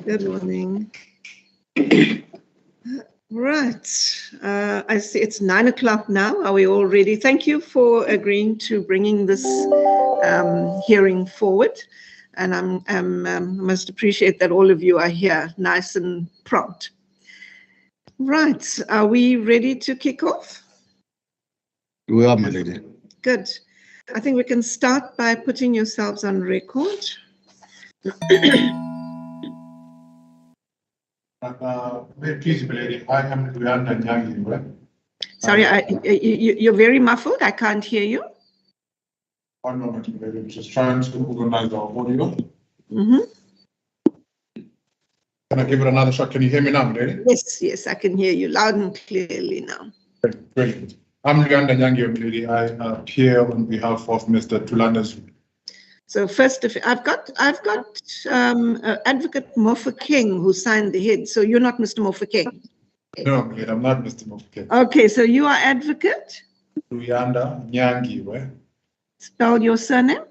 Good morning. Right. I see it's 9 o'clock now. Are we all ready? Thank you for agreeing to bringing this hearing forward. And I must appreciate that all of you are here, nice and prompt. Right. Are we ready to kick off? We are, my lady. Good. I think we can start by putting yourselves on record. Please, my lady, I am Luyanda Nyangi. Sorry, you're very muffled. I can't hear you. One moment, my lady. Just trying to organize our audio. Mm-hmm. Can I give it another shot? Can you hear me now, my lady? Yes, I can hear you loud and clearly now. Brilliant. I'm Luyanda Nyangi, my lady. I appear on behalf of Mr. THULANI ZULU. So first, I've got Advocate Mofokeng who signed the head. So you're not Mr. Mofokeng. No, my lady, I'm not Mr. Mofokeng. Okay, so you are Advocate. Luyanda Nyangi, where? Spell your surname.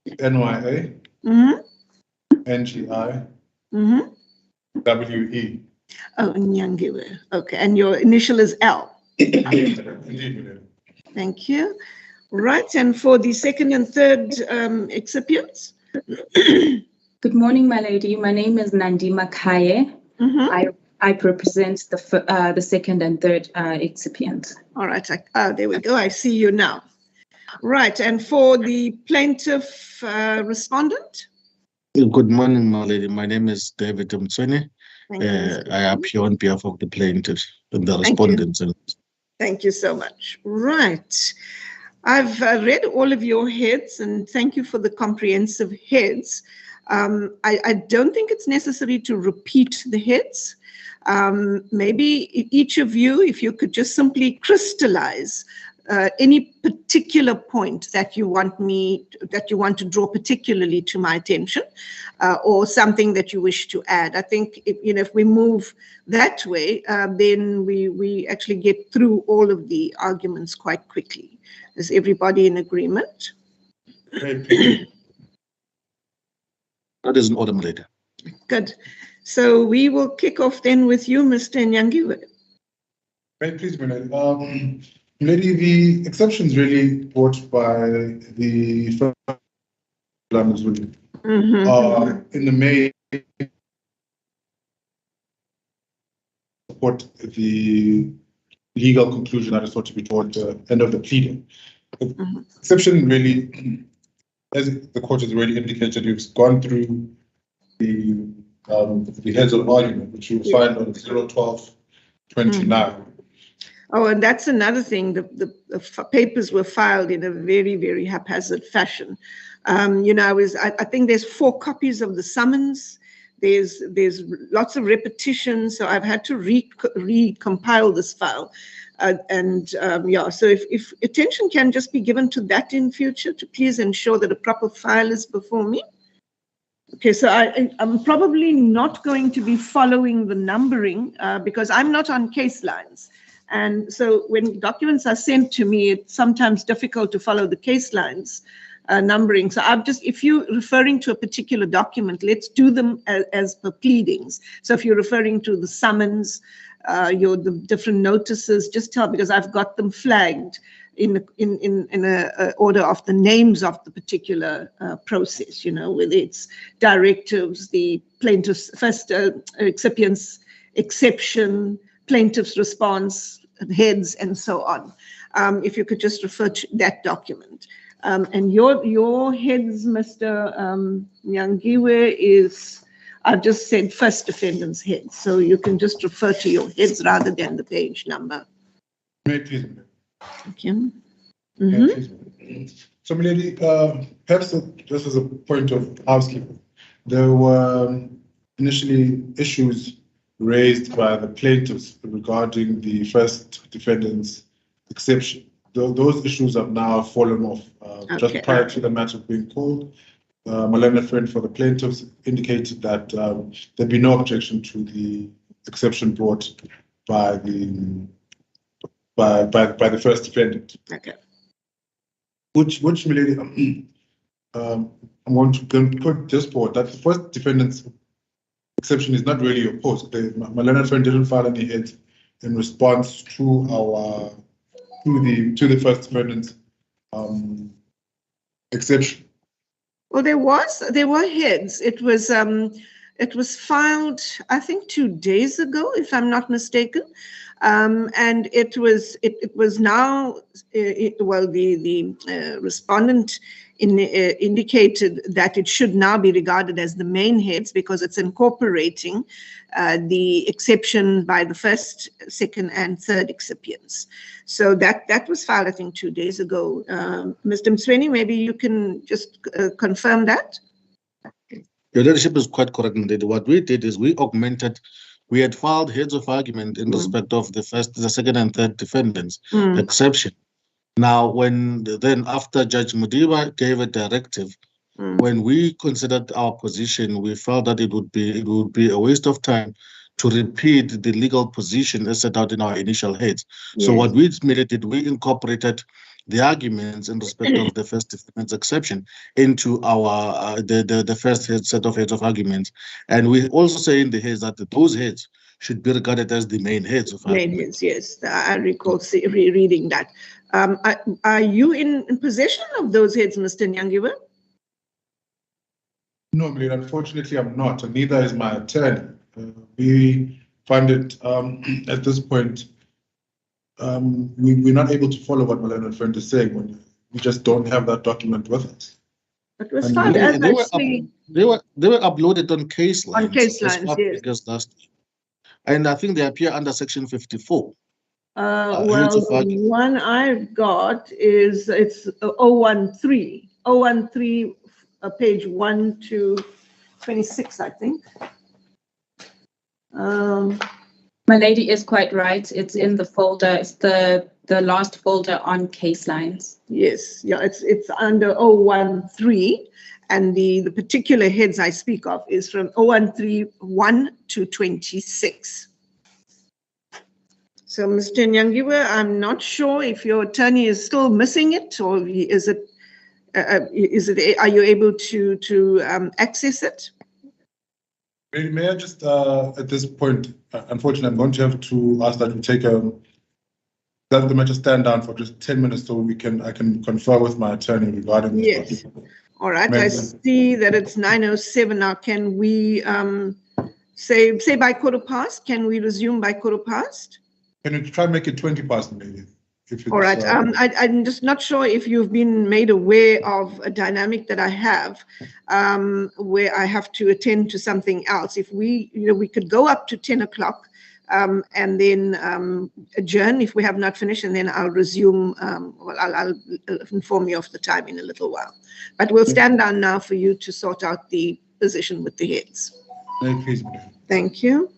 NYA. Mm-hmm. NGI. Mm-hmm. WE. Oh, Nyangiwe. Okay, and your initial is L. Indeed, my lady. Thank you. Right, and for the second and third excipients? Good morning, my lady. My name is Nandima Kaye. Mm-hmm. I represent the second and third excipient. All right, there we go. I see you now. Right, and for the plaintiff respondent? Good morning, my lady. My name is David Mtsweni. Thank you. I appear on behalf of the plaintiffs and the respondents. Thank you so much. Right. I've read all of your heads, and thank you for the comprehensive heads. I don't think it's necessary to repeat the heads. Maybe each of you, if you could just simply crystallize any particular point that you want to draw particularly to my attention, or something that you wish to add. I think if we move that way, then we actually get through all of the arguments quite quickly. Is everybody in agreement? That is an order, my lady. Good. So we will kick off then with you, Mr. Nyangiwe. Very pleased, my lady. Lady, the exceptions really brought by the THULANI ZULU in the main support the legal conclusion that is thought to be toward the end of the pleading. The exception really, as the court has already indicated, we've gone through the heads of argument, which you will find on 01229. Oh, and that's another thing. The papers were filed in a very, very haphazard fashion. I think there's 4 copies of the summons. There's lots of repetition, so I've had to recompile this file. So if attention can just be given to that in future, to please ensure that a proper file is before me. Okay, so I'm probably not going to be following the numbering because I'm not on case lines. And so when documents are sent to me, it's sometimes difficult to follow the case lines numbering. So if you're referring to a particular document, let's do them as per pleadings. So if you're referring to the summons, the different notices, just tell, because I've got them flagged in a order of the names of the particular process, whether it's directives, the plaintiff's first excipient's exception, plaintiff's response, heads, and so on. If you could just refer to that document. And your heads, Mr. Nyangiwe, is, I've just said first defendant's head. So you can just refer to your heads rather than the page number. Please. Thank you. Mm-hmm. So, my lady, perhaps just as a point of housekeeping, there were initially issues raised by the plaintiffs regarding the first defendant's exception. Those issues have now fallen off just prior to the matter being called. My learned friend for the plaintiffs indicated that there'd be no objection to the exception brought by the first defendant. Okay. Which my lady, I'm going to put this forward that the first defendant's exception is not really opposed. My learned friend didn't file any heads in response to our to the first defendant's exception. Well, there were heads. It was filed, I think, 2 days ago, if I'm not mistaken, and it was now the respondent indicated that it should now be regarded as the main heads because it's incorporating the exception by the first, second, and third excipients. So that was filed, I think, 2 days ago. Mr. Msweni, maybe you can just confirm that. Your leadership is quite correct indeed. What we did is we augmented. We had filed heads of argument in respect of the first, the second, and third defendants exception. Now, then after Judge Mudiba gave a directive, when we considered our position, we felt that it would be a waste of time to repeat the legal position as set out in our initial heads. Yes. So what we did, we incorporated the arguments in respect of the first defendant's exception into our the first set of heads of arguments, and we also say in the heads that those heads should be regarded as the main heads of argument. Main heads, yes, I recall reading that. Are you in possession of those heads, Mr. Nyangiwe? No, unfortunately, I'm not, and neither is my attorney. We find it at this point. We're not able to follow what my learned friend is saying when we just don't have that document with us. It was filed as they were uploaded on case lines. On case lines, yes. And I think they appear under section 54. Well, the one I've got is it's 013, page 1 to 26, I think. My lady is quite right. It's in the folder. It's the last folder on case lines. Yes, yeah, it's under 013, and the particular heads I speak of is from 013(1) to 26. So, Mr. Nyangiwe, I'm not sure if your attorney is still missing it, or is it? Are you able to access it? May I just at this point, unfortunately, I'm going to have to ask that we take that the matter stand down for just 10 minutes so I can confer with my attorney regarding this. Yes. All right. I see that it's 9:07 now. Can we say by 15:15? Can we resume by 15:15? Can you try and make it 20 past maybe? All right. I'm just not sure if you've been made aware of a dynamic that I have, where I have to attend to something else. If we could go up to 10 o'clock and then adjourn if we have not finished, and then I'll resume. I'll inform you of the time in a little while. But we'll stand down now for you to sort out the position with the heads. Thank you.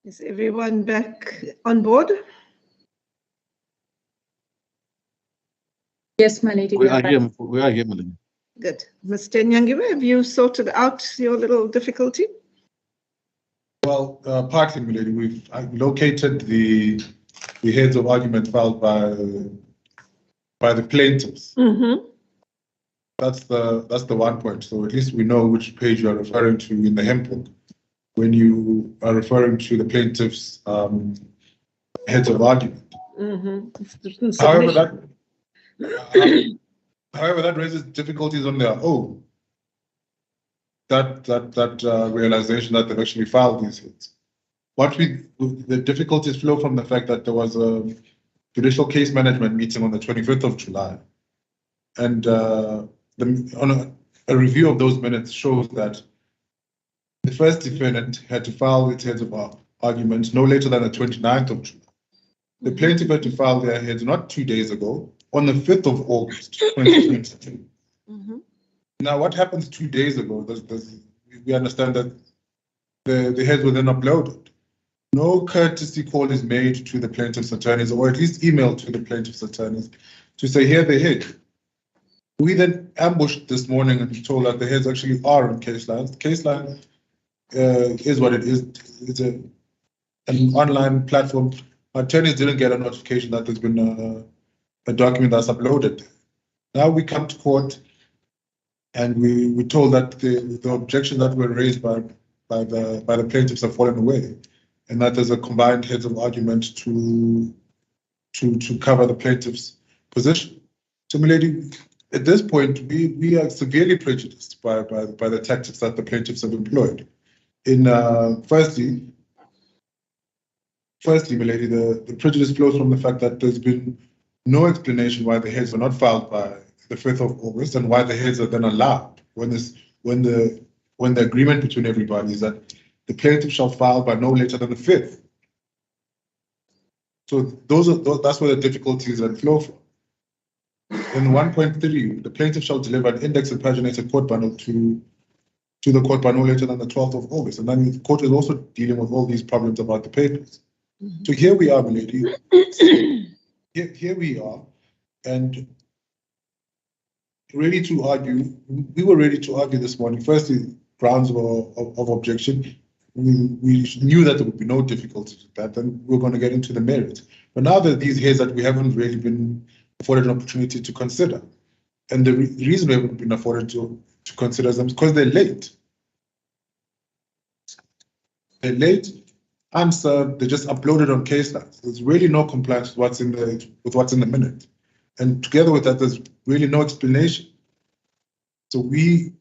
Is everyone back on board? Yes, my lady. We are here, Melanie. Good. Mr. Nyangiwe, have you sorted out your little difficulty? Well, partly, my lady, we've located the heads of argument filed by the plaintiffs. Mm-hmm. That's the one point. So at least we know which page you are referring to in the handbook when you are referring to the plaintiffs' heads of argument. Mm-hmm. However, that raises difficulties on their own. That realization that they've actually filed these heads. The difficulties flow from the fact that there was a judicial case management meeting on the 25th of July, and on a review of those minutes shows that the first defendant had to file its heads of argument no later than the 29th of July. The plaintiff had to file their heads not 2 days ago, on the 5th of August, 2022. Now, what happens 2 days ago? We understand that the heads were then uploaded. No courtesy call is made to the plaintiff's attorneys, or at least email to the plaintiff's attorneys to say, here the head. We then ambushed this morning and told that the heads actually are on case lines. Case line is what it is. It's an online platform. Attorneys didn't get a notification that there's been a document that's uploaded. Now we come to court and we told that the objections that were raised by the plaintiffs have fallen away, and that there's a combined heads of argument to cover the plaintiff's position. So, milady, at this point, we are severely prejudiced by the tactics that the plaintiffs have employed. Firstly, milady, the prejudice flows from the fact that there's been no explanation why the heads were not filed by the 5th of August and why the heads are then allowed when the agreement between everybody is that the plaintiff shall file by no later than the 5th. So that's where the difficulties that flow from. In 1.3, the plaintiff shall deliver an index and paginated court bundle to the court by no later than the 12th of August. And then the court is also dealing with all these problems about the papers. So here we are, milady. Here we are, and ready to argue. We were ready to argue this morning. Firstly, grounds of objection. We knew that there would be no difficulties with that, and we're going to get into the merits. But now that these heads that we haven't really been afforded an opportunity to consider, and the reason we haven't been afforded to consider them is because they're late. They're late, unserved. They're just uploaded on case lines. There's really no compliance with what's in the minute, and together with that, there's really no explanation. So we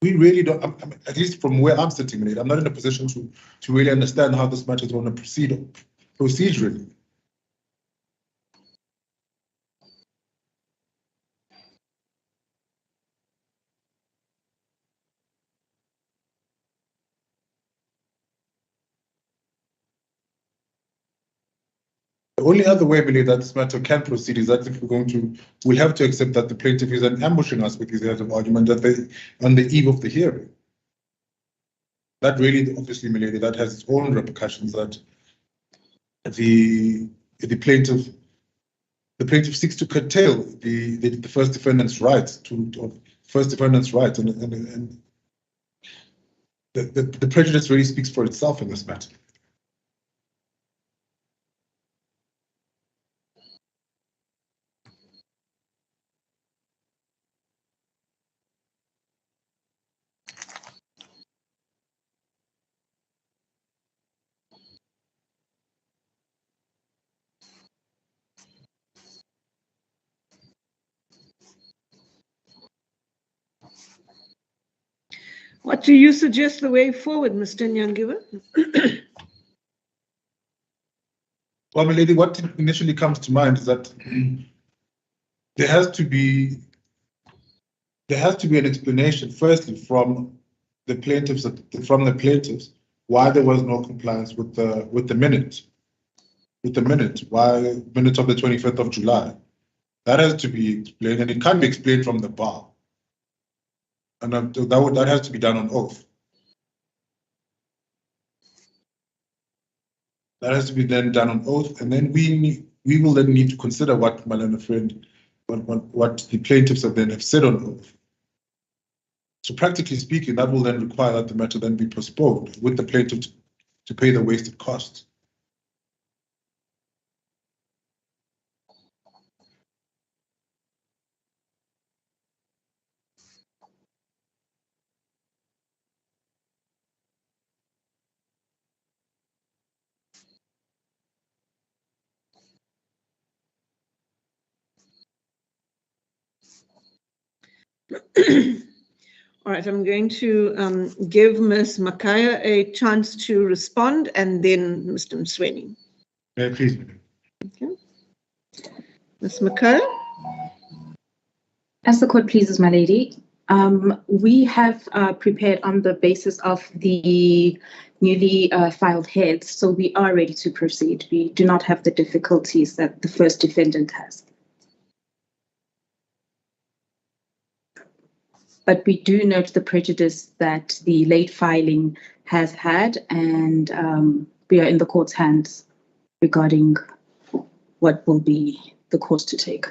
really don't. At least from where I'm sitting, I'm not in a position to really understand how this matter is going to proceed procedurally. The only other way, that this matter can proceed is that if we'll have to accept that the plaintiff is ambushing us with his heads of argument on the eve of the hearing. That really, obviously, milady, that has its own repercussions. That the plaintiff seeks to curtail the first defendant's rights and the prejudice really speaks for itself in this matter. What do you suggest the way forward, Mr. Nyangiwe? Well, my lady, what initially comes to mind is that there has to be an explanation, firstly, from the plaintiffs why there was no compliance with the minute of the 25th of July. That has to be explained, and it can't be explained from the bar. And that has to be done on oath. That has to be then done on oath, and then we will then need to consider what Malana friend, what the plaintiffs have said on oath. So practically speaking, that will then require that the matter then be postponed with the plaintiff to pay the wasted costs. All right, I'm going to give Ms. Makaya a chance to respond, and then Mr. Msweni. Please. Okay. Ms. Makaya? As the court pleases, my lady, we have prepared on the basis of the newly filed heads, so we are ready to proceed. We do not have the difficulties that the first defendant has. But we do note the prejudice that the late filing has had, and we are in the court's hands regarding what will be the course to take.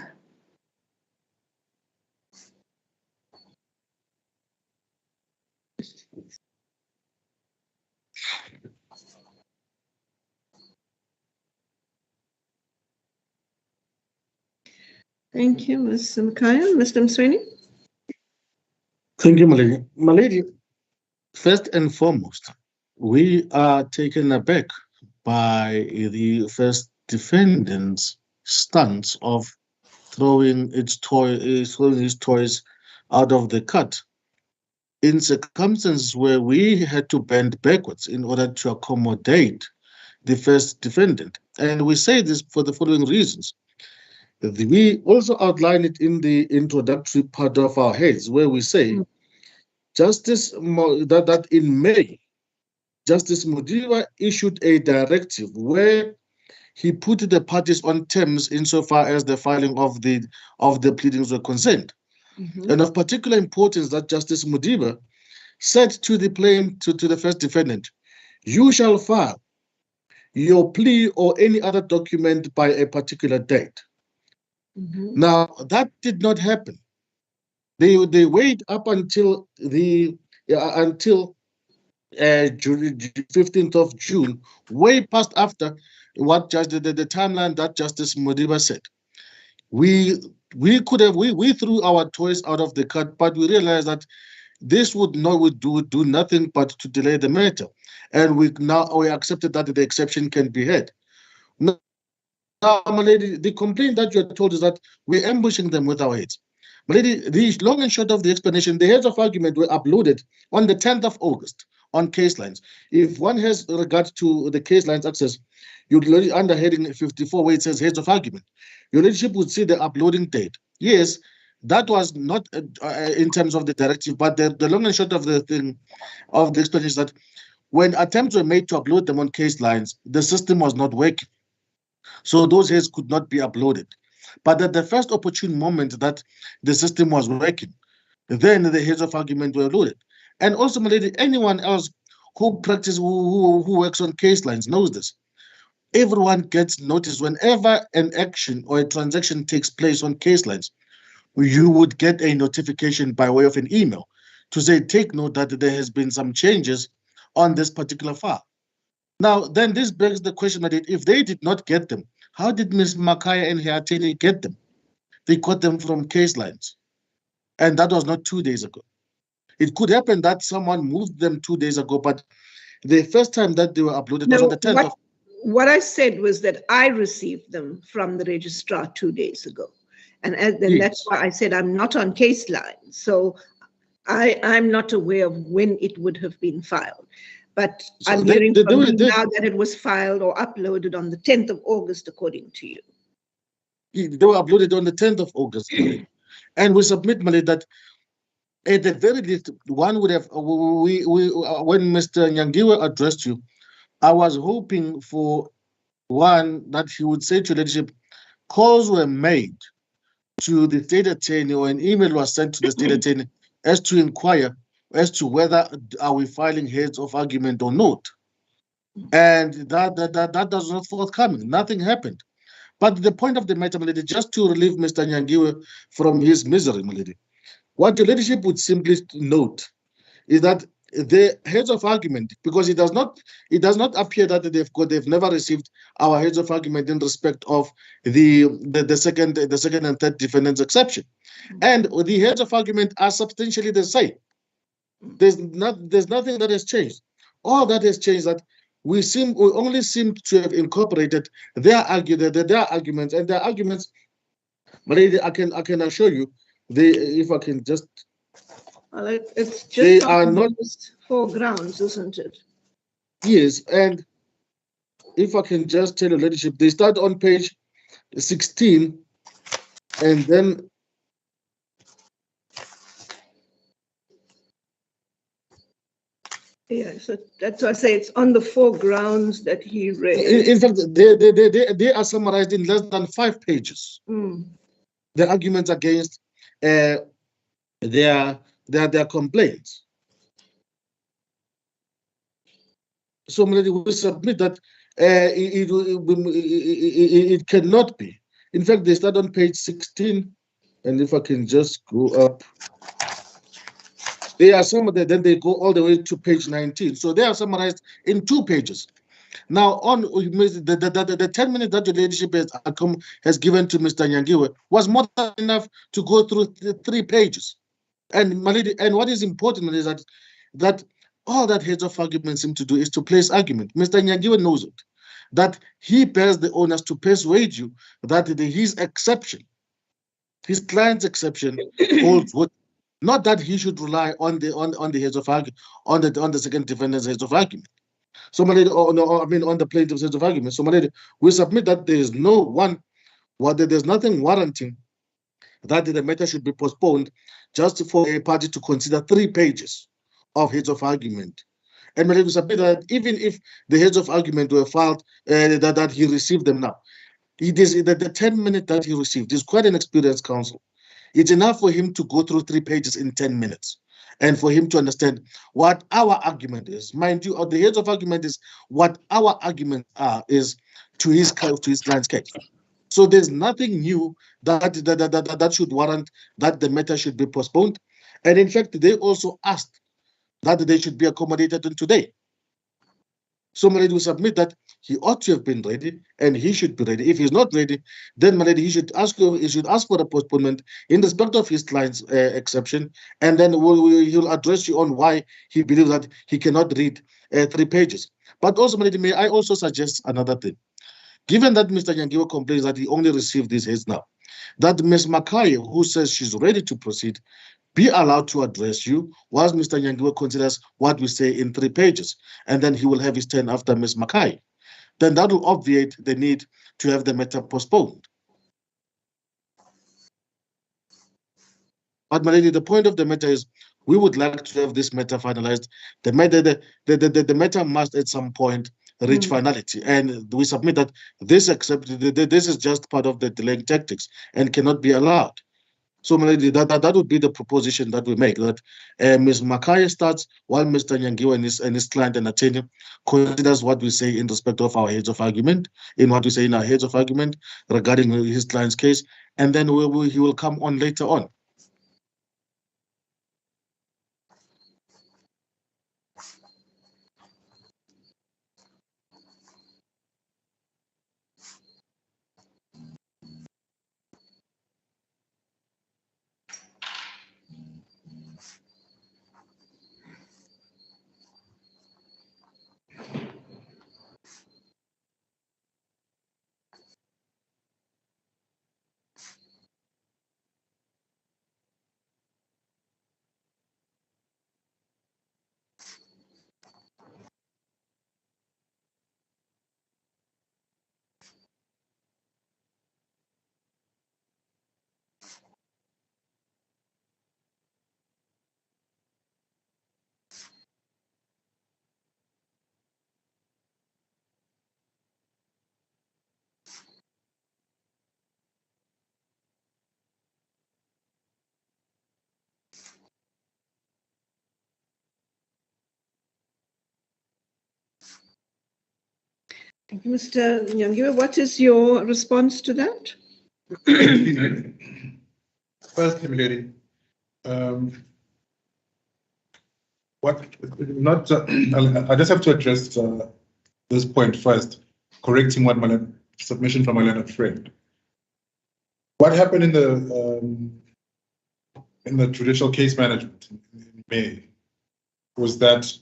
Thank you, Ms. Makaya. Mr. Msweni? Thank you, my lady. My lady, first and foremost, we are taken aback by the first defendant's stance of throwing his toys out of the cut in circumstances where we had to bend backwards in order to accommodate the first defendant. And we say this for the following reasons. We also outline it in the introductory part of our heads, where we say that in May, Justice Mudiba issued a directive where he put the parties on terms insofar as the filing of the pleadings were concerned. And of particular importance that Justice Mudiba said to the first defendant, you shall file your plea or any other document by a particular date. Now, that did not happen. They wait up until the 15th of June, way past after what the timeline that Justice Mudiba said. We threw our toys out of the cut, but we realized that this would do nothing but to delay the matter, and we accepted that the exception can be had. Now, my lady, the complaint that you are told is that we're ambushing them with our heads. My lady, the long and short of the explanation, the heads of argument were uploaded on the 10th of August on case lines. If one has regard to the case lines access, you'd look under heading 54 where it says heads of argument. Your leadership would see the uploading date. Yes, that was not in terms of the directive, but the long and short of the thing of the explanation is that when attempts were made to upload them on case lines, the system was not working. So those heads could not be uploaded. But at the first opportune moment that the system was working, then the heads of argument were loaded. And also, my lady, anyone else who practices, who works on case lines knows this. Everyone gets notice whenever an action or a transaction takes place on case lines. You would get a notification by way of an email to say, take note that there has been some changes on this particular file. Now, then this begs the question that if they did not get them, how did Ms. Makaya and her attorney get them? They got them from case lines. And that was not 2 days ago. It could happen that someone moved them 2 days ago, but the first time that they were uploaded was on the 10th of... What I said was that I received them from the registrar 2 days ago. And then that's why I said I'm not on case lines. So I'm not aware of when it would have been filed. But so I'm hearing from you now that it was filed or uploaded on the 10th of August, according to you. They were uploaded on the 10th of August. And we submit, Malay, that at the very least, one would have, when Mr. Nyangiwe addressed you, I was hoping for one that he would say to leadership, calls were made to the state attorney or an email was sent to the state attorney as to inquire as to whether are we filing heads of argument or not. And that was not forthcoming. Nothing happened. But the point of the matter, my lady, just to relieve Mr. Nyangiwe from his misery, my lady, what the leadership would simply note is that the heads of argument, because it does not appear that they've never received our heads of argument in respect of the second and third defendants exception, and the heads of argument are substantially the same. There's nothing that has changed. All that has changed that we only seem to have incorporated their arguments, and their arguments. But I can assure you, if I can just. Well, it's just they are not 4 grounds, isn't it? Yes, and if I can just tell you, leadership, they start on page 16, and then yeah, so that's why I say it's on the 4 grounds that he raised. In fact, they are summarized in less than 5 pages. The arguments against their complaints. So we submit that it cannot be. In fact, they start on page 16, and if I can just go up, they are summarized, then they go all the way to page 19. So they are summarized in 2 pages. Now, on the 10 minutes that the leadership has given to Mr. Nyangiwe was more than enough to go through the 3 pages. And what is important is that all that heads of argument seem to do is to place argument. Mr. Nyangiwe knows it, that he bears the onus to persuade you that his exception, his client's exception, holds what. Not that he should rely on the heads of argument, on the second defendant's heads of argument. So, on the plaintiff's heads of argument. So, we submit that there is there's nothing warranting that the matter should be postponed just for a party to consider 3 pages of heads of argument. And we submit that even if the heads of argument were filed, that he received them now, it is the 10 minutes that he received is quite an experienced counsel. It's enough for him to go through 3 pages in 10 minutes. And for him to understand what our argument is. Mind you, the heads of argument is what our arguments is to his client's case. So there's nothing new that should warrant that the matter should be postponed. And in fact, they also asked that they should be accommodated in today. So we submit that he ought to have been ready, and he should be ready. If he's not ready, then he should ask for a postponement in respect of his client's exception, and then he'll address you on why he believes that he cannot read 3 pages. But also, may I also suggest another thing? Given that Mr. Nyangiwe complains that he only received these heads now, that Ms. Makai, who says she's ready to proceed, be allowed to address you whilst Mr. Nyangiwe considers what we say in 3 pages, and then he will have his turn after Ms. Makai. Then that will obviate the need to have the matter postponed. But, my lady, the point of the matter is we would like to have this matter finalized. The matter must at some point reach finality, and we submit that this is just part of the delaying tactics and cannot be allowed. So, my lady, that would be the proposition that we make, that Ms. Makai starts while Mr. Nyangiwe and his client and attorney considers what we say in respect of our heads of argument, in what we say in our heads of argument regarding his client's case, and then he will come on later on. Mr. Nyangiwe, what is your response to that? First, Milady, I just have to address this point first, correcting what my submission from my learned friend. What happened in the judicial case management in May was that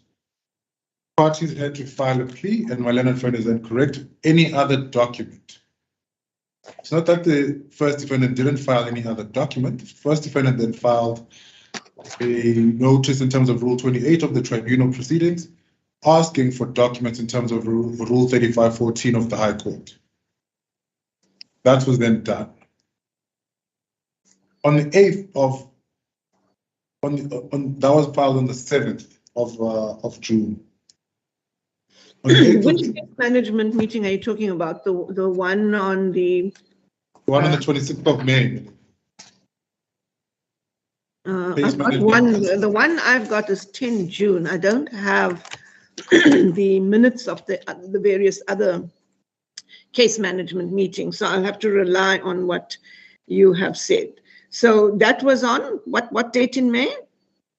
parties had to file a plea, and my learned friend is then correct any other document. It's not that the first defendant didn't file any other document. The first defendant then filed a notice in terms of Rule 28 of the tribunal proceedings, asking for documents in terms of Rule 3514 of the High Court. That was then done. On the 8th of, that was filed on the 7th of June. Which management meeting are you talking about? The one on the... The one on the 26th of May. I've got the one I've got is 10 June. I don't have the minutes of the various other case management meetings, so I'll have to rely on what you have said. So that was on what date in May?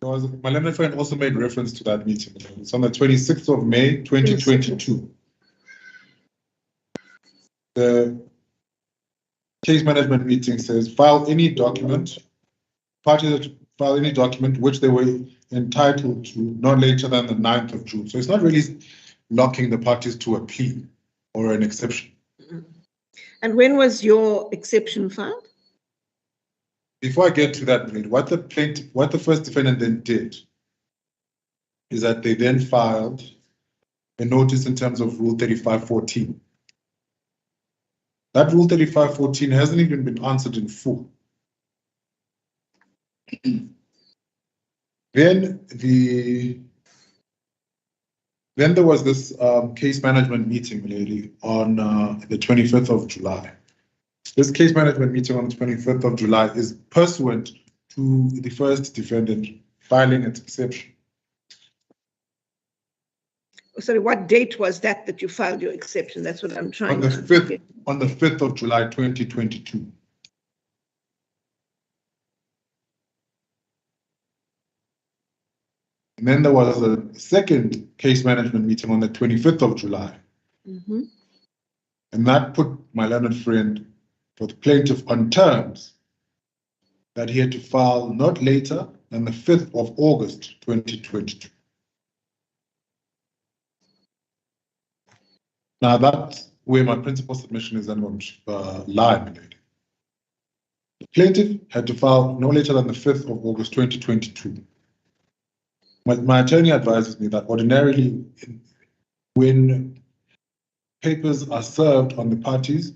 My learned friend also made reference to that meeting. It's on the 26th of May, 2022. The case management meeting says, file any document, parties that file any document which they were entitled to not later than the 9th of June. So it's not really locking the parties to a plea or an exception. And when was your exception filed? Before I get to that, what the first defendant then did is that they then filed a notice in terms of Rule 3514. That Rule 3514 hasn't even been answered in full. Then there was this case management meeting, lady, on the 25th of July. This case management meeting on the 25th of July is pursuant to the first defendant filing its exception. Sorry, what date was that you filed your exception? That's what I'm trying to get. On the 5th of July, 2022. And then there was a second case management meeting on the 25th of July. Mm-hmm. And that put my learned friend for the plaintiff on terms that he had to file not later than the 5th of August, 2022. Now that's where my principal submission is then going to lie. The plaintiff had to file no later than the 5th of August, 2022. My attorney advises me that ordinarily when papers are served on the parties,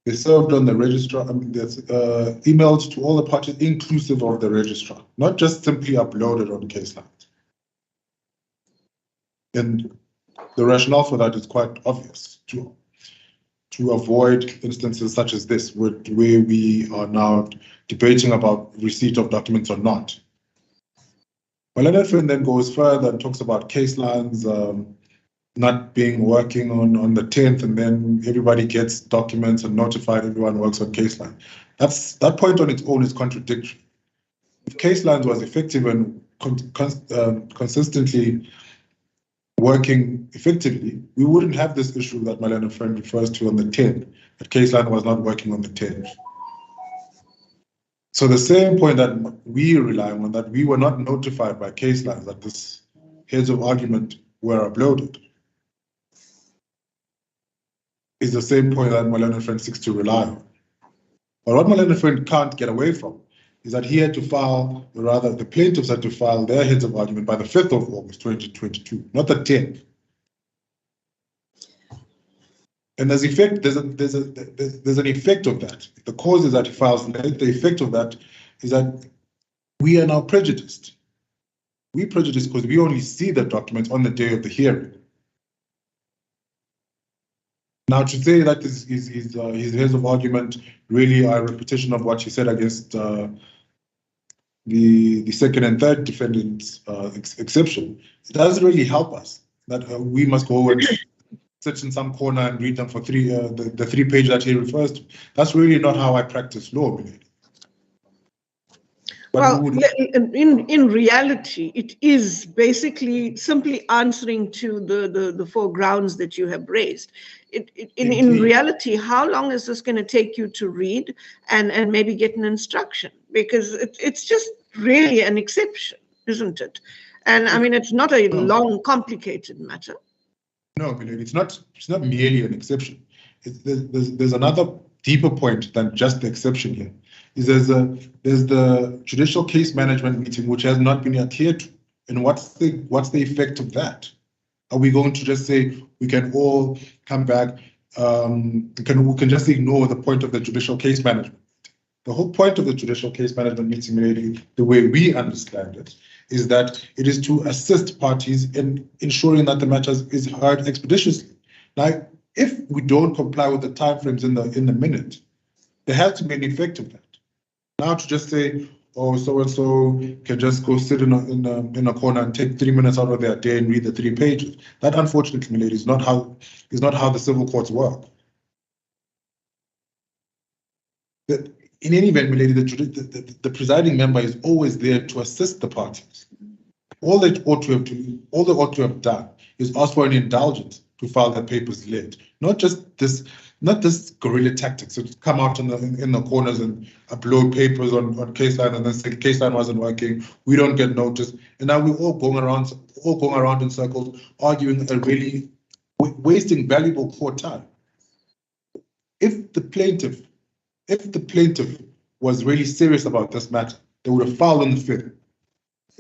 they're served on the registrar, there's emailed to all the parties inclusive of the registrar, not just simply uploaded on case lines. And the rationale for that is quite obvious, to avoid instances such as this, where we are now debating about receipt of documents or not. My learned friend then goes further and talks about case lines not being working on the 10th, and then everybody gets documents and notified everyone works on case line. That point on its own is contradictory. If case lines was effective and consistently working effectively, we wouldn't have this issue that my learned friend refers to on the 10th, that case line was not working on the 10th. So the same point that we rely on, that we were not notified by case lines that this heads of argument were uploaded, is the same point that my learned friend seeks to rely on. But what my learned friend can't get away from is that he had to file, or rather the plaintiffs had to file their heads of argument by the 5th of August, 2022, not the 10th. And there's an effect of that. The cause is that he files late. The effect of that is that we are now prejudiced. We prejudiced because we only see the documents on the day of the hearing. Now, to say that his heads of argument really are a repetition of what he said against the second and third defendants' exception, it doesn't really help us. That we must go and sit in some corner and read them for the 3 pages that he refers to. That's really not how I practice law, really. Well, in reality, it is basically simply answering to the 4 grounds that you have raised. In reality, how long is this going to take you to read and maybe get an instruction? Because it's just really an exception, isn't it? And I mean, it's not a long, complicated matter. No, Milady, it's not merely an exception. There's another deeper point than just the exception here. There's the judicial case management meeting, which has not been adhered to. And what's the effect of that? Are we going to just say we can all come back? We can just ignore the point of the judicial case management? The whole point of the judicial case management meeting, Milady, the way we understand it, is that it is to assist parties in ensuring that the matter is heard expeditiously. Now, if we don't comply with the timeframes in the minute, there has to be an effect of that. Now to just say, oh, so-and-so can just go sit in a corner and take 3 minutes out of their day and read the 3 pages. That, unfortunately, Milady, is not how the civil courts work. In any event, Milady, the presiding member is always there to assist the parties. All they ought to have done is ask for an indulgence to file their papers late, not this guerrilla tactics to come out in the corners and upload papers on case line and then say case line wasn't working, we don't get notice, and now we're all going around in circles arguing and really wasting valuable court time. If the plaintiff was really serious about this matter, they would have filed on the 5th.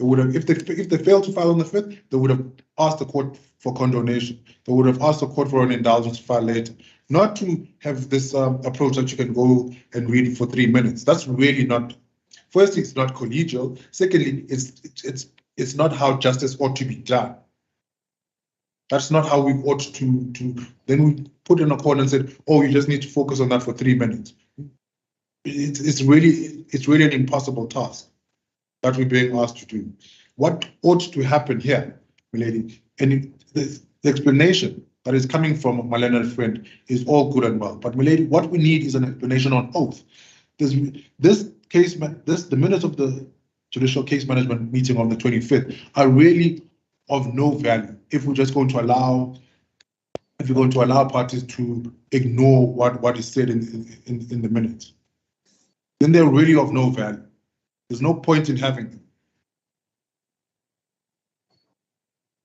If they failed to file on the 5th, they would have asked the court for condonation. They would have asked the court for an indulgence to file later. Not to have this approach that you can go and read for 3 minutes. That's really not. Firstly, it's not collegial. Secondly, it's not how justice ought to be done. That's not how we ought to. Then we put in a corner and said, "Oh, you just need to focus on that for 3 minutes." It's really an impossible task that we're being asked to do. What ought to happen here, milady, and the explanation that is coming from my learned friend is all good and well. But milady, what we need is an explanation on oath. The minutes of the judicial case management meeting on the 25th are really of no value if we're just going to allow parties to ignore what is said in the minutes. Then they're really of no value. There's no point in having them.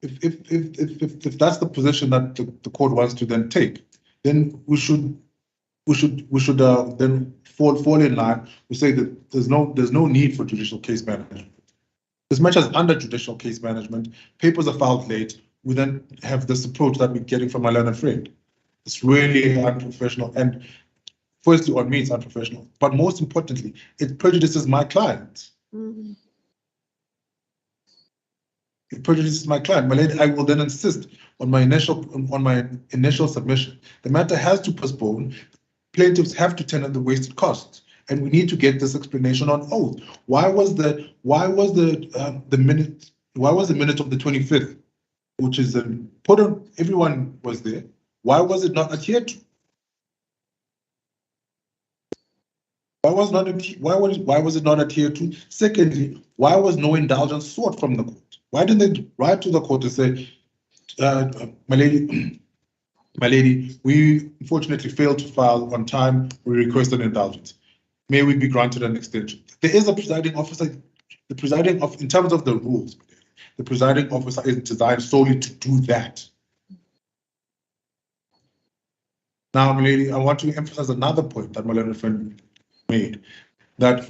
If that's the position that the court wants to then take, then we should then fall in line. We say that there's no need for judicial case management. As much as under judicial case management, papers are filed late, we then have this approach that we're getting from my learned friend. It's really unprofessional, and firstly, on me, it's unprofessional. But most importantly, it prejudices my clients. Mm-hmm. It prejudices my client. My lady, I will then insist on my initial submission. The matter has to postpone. Plaintiffs have to tender the wasted costs, and we need to get this explanation on oath. Why was the minute of the 25th, which is put on? Everyone was there. Why was it not adhered to? Why was it not adhered to? Secondly, why was no indulgence sought from the court? Why didn't they write to the court to say, my lady, we unfortunately failed to file on time. We request an indulgence. May we be granted an extension? There is a presiding officer. The presiding officer, in terms of the rules, the presiding officer is designed solely to do that. Now, my lady, I want to emphasize another point that my learned friend made, that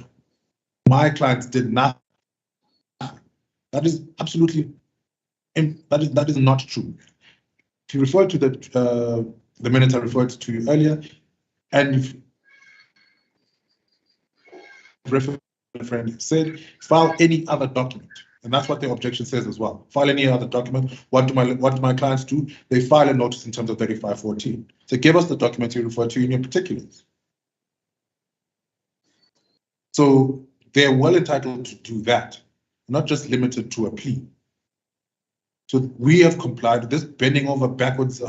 my clients did not. That is absolutely, that is not true. If you refer to the minutes I referred to you earlier, and if reference friend said, file any other document, and that's what the objection says as well. File any other document. What do my clients do? They file a notice in terms of 3514. So give us the document you refer to in your particulars. So they're well entitled to do that, not just limited to a plea. So we have complied. This bending over backwards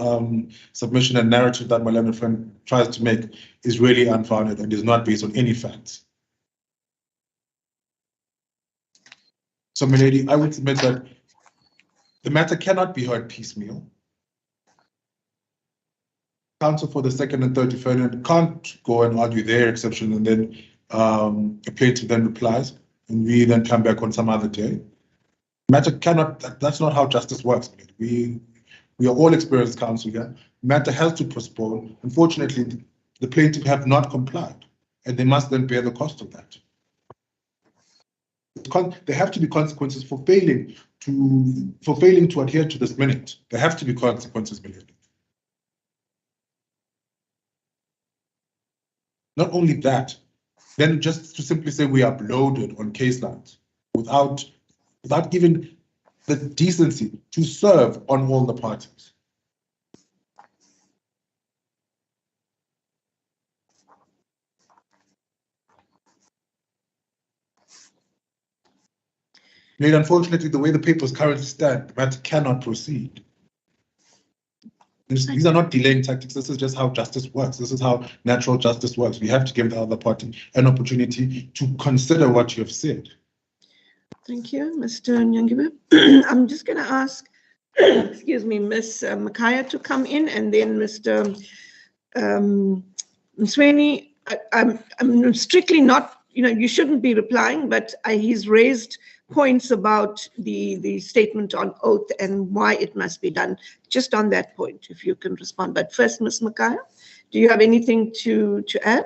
submission and narrative that my learned friend tries to make is really unfounded and is not based on any facts. So, my lady, I would submit that the matter cannot be heard piecemeal. Counsel for the second and third defendant can't go and argue their exception and then a plaintiff then replies and we then come back on some other day. Matter cannot, that's not how justice works. We are all experienced counsel here. Matter has to postpone. Unfortunately, the plaintiff have not complied and they must then bear the cost of that. There have to be consequences for failing to adhere to this minute. There have to be consequences, my lady. Not only that, then just to simply say we are bloated on case lines without even the decency to serve on all the parties. Yet, unfortunately, the way the papers currently stand, the matter cannot proceed. These are not delaying tactics. This is just how justice works. This is how natural justice works. We have to give the other party an opportunity to consider what you have said. Thank you, Mr. Nyangiwe. I'm just going to ask, excuse me, Ms. Makaya to come in, and then Mr. Msweni. I'm strictly not, you shouldn't be replying, but he's raised points about the statement on oath and why it must be done. Just on that point, if you can respond. But first, Ms. Makaya, do you have anything to add?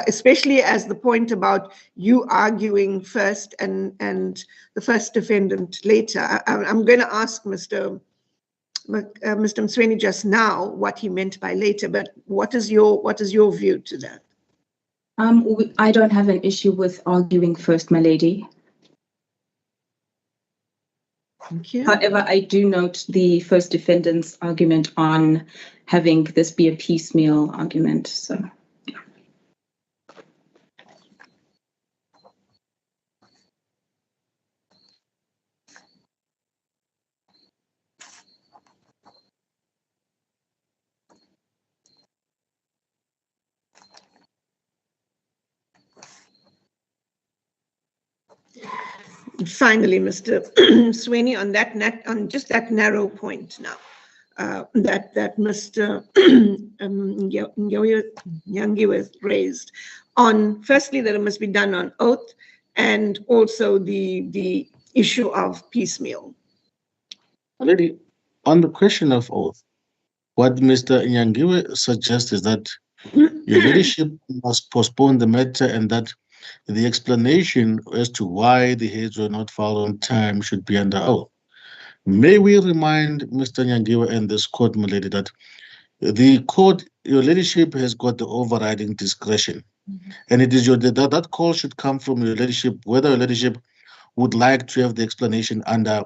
Especially as the point about you arguing first and the first defendant later. I'm going to ask Mr. Msweni just now what he meant by later, but what is your view to that? I don't have an issue with arguing first, my lady. Thank you. However, I do note the first defendant's argument on having this be a piecemeal argument. So, yeah. Finally, Mr. Sweeney, on just that narrow point now, that Mr. Nyangiwe raised on, firstly, that it must be done on oath, and also the issue of piecemeal. Already, on the question of oath, what Mr. Nyangiwe suggests is that your leadership must postpone the matter and that the explanation as to why the heads were not filed on time should be under oath. May we remind Mr. Nyangiwe and this court, my lady, that the court, your leadership has got the overriding discretion. And it is that call should come from your leadership, whether your leadership would like to have the explanation under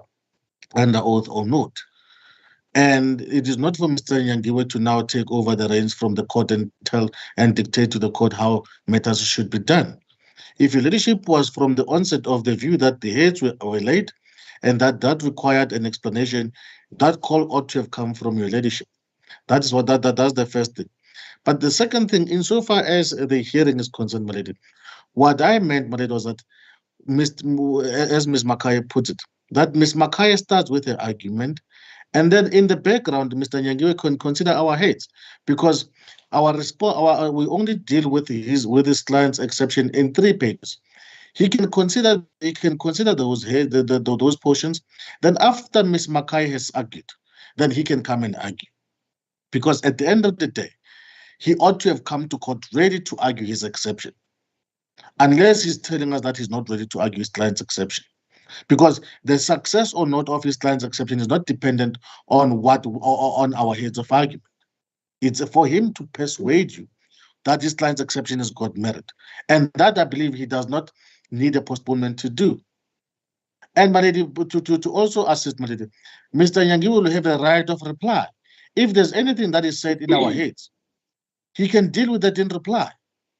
oath or not. And it is not for Mr. Nyangiwe to now take over the reins from the court and tell and dictate to the court how matters should be done. If your leadership was from the onset of the view that the heads were late and that required an explanation, that call ought to have come from your leadership. That's the first thing. But the second thing, insofar as the hearing is concerned, my lady, what I meant, my lady, was that, as Ms. Makaya puts it, that Ms. Makaya starts with her argument, and then in the background, Mr. Nyangiwe can consider our heads, because we only deal with his client's exception in 3 pages. He can consider those portions. Then after Ms. Makaya has argued, then he can come and argue. Because at the end of the day, he ought to have come to court ready to argue his exception, unless he's telling us that he's not ready to argue his client's exception. Because the success or not of his client's exception is not dependent on on our heads of argument. It's for him to persuade you that his client's exception has got merit. And that, I believe, he does not need a postponement to do. And, my lady, to also assist, my lady, Mr. Nyangiwe will have a right of reply. If there's anything that is said in our heads, he can deal with that in reply.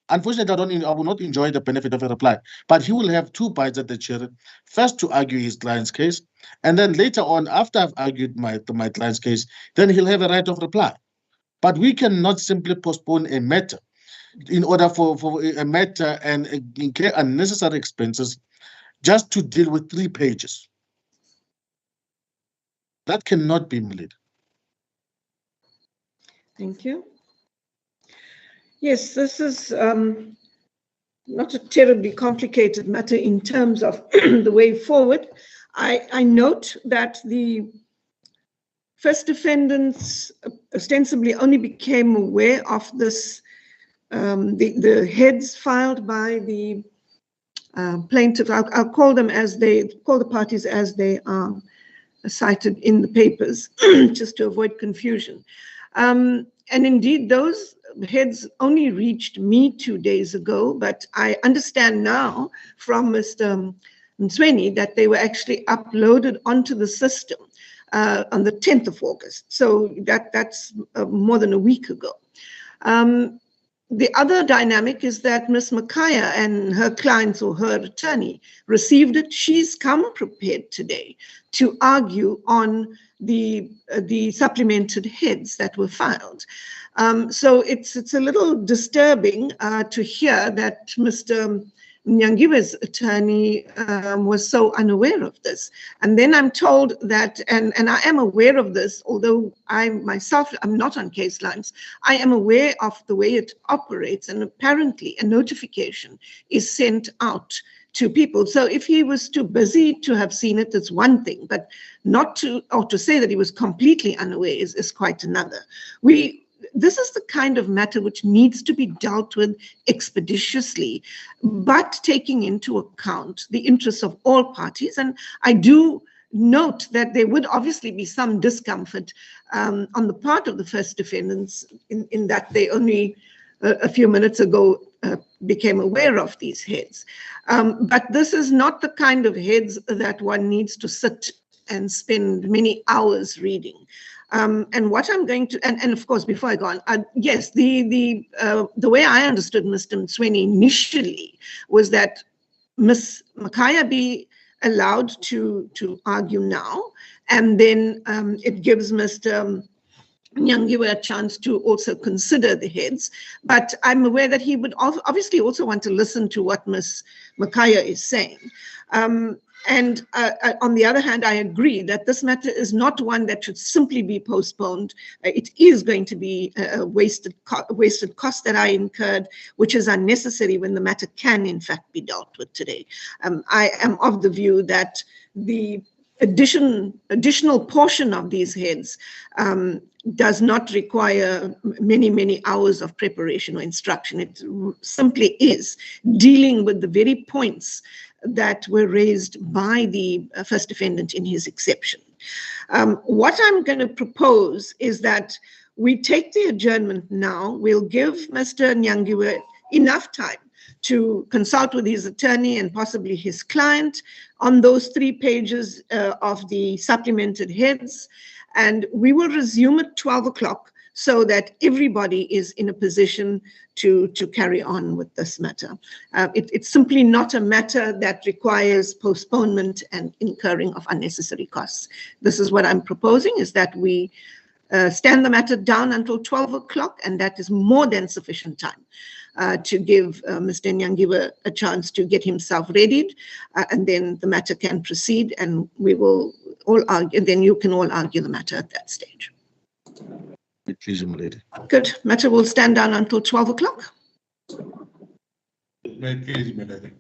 Unfortunately, I will not enjoy the benefit of a reply, but he will have 2 bites at the cherry. First, to argue his client's case, and then later on, after I've argued my client's case, then he'll have a right of reply. But we cannot simply postpone a matter in order for a matter and incur unnecessary expenses just to deal with 3 pages. That cannot be, Milady. Thank you. Yes, this is not a terribly complicated matter in terms of the way forward. I note that the first defendants ostensibly only became aware of this, the heads filed by the plaintiff. I'll call them as call the parties as they are cited in the papers, just to avoid confusion. And indeed, those heads only reached me 2 days ago, but I understand now from Mr. Msweni that they were actually uploaded onto the system on the 10th of August. So that's more than a week ago. The other dynamic is that Ms. Makaya and her clients or her attorney received it. She's come prepared today to argue on the supplemented heads that were filed. So it's a little disturbing to hear that Mr. Nyangiwe's attorney was so unaware of this. And then I'm told that, and I am aware of this, although I myself am not on case lines, I am aware of the way it operates, and apparently a notification is sent out to people. So if he was too busy to have seen it, it's one thing, but not to, or to say that he was completely unaware is quite another. This is the kind of matter which needs to be dealt with expeditiously, but taking into account the interests of all parties. And I do note that there would obviously be some discomfort on the part of the first defendants in that they only a few minutes ago became aware of these heads. But this is not the kind of heads that one needs to sit and spend many hours reading. And what I'm going to, and of course, before I go on, yes, the way I understood Mr. Msweni initially was that Ms. Makaya be allowed to argue now, and then it gives Mr. Nyangiwe a chance to also consider the heads. But I'm aware that he would obviously also want to listen to what Ms. Makaya is saying. And on the other hand, I agree that this matter is not one that should simply be postponed. It is going to be a wasted cost that I incurred, which is unnecessary when the matter can, in fact, be dealt with today. I am of the view that the additional portion of these heads does not require many hours of preparation or instruction. It simply is dealing with the very points that were raised by the first defendant in his exception. What I'm going to propose is that we take the adjournment now. We'll give Mr. Nyangiwe enough time to consult with his attorney and possibly his client on those 3 pages of the supplemented heads. And we will resume at 12 o'clock so that everybody is in a position to carry on with this matter. It's simply not a matter that requires postponement and incurring of unnecessary costs. This is what I'm proposing, is that we stand the matter down until 12 o'clock, and that is more than sufficient time to give Mr. Nyangiwe a chance to get himself readied, and then the matter can proceed, and we will all argue, and then you can all argue the matter at that stage. Please, Milady. Good. Matter will stand down until 12 o'clock. Please, Milady.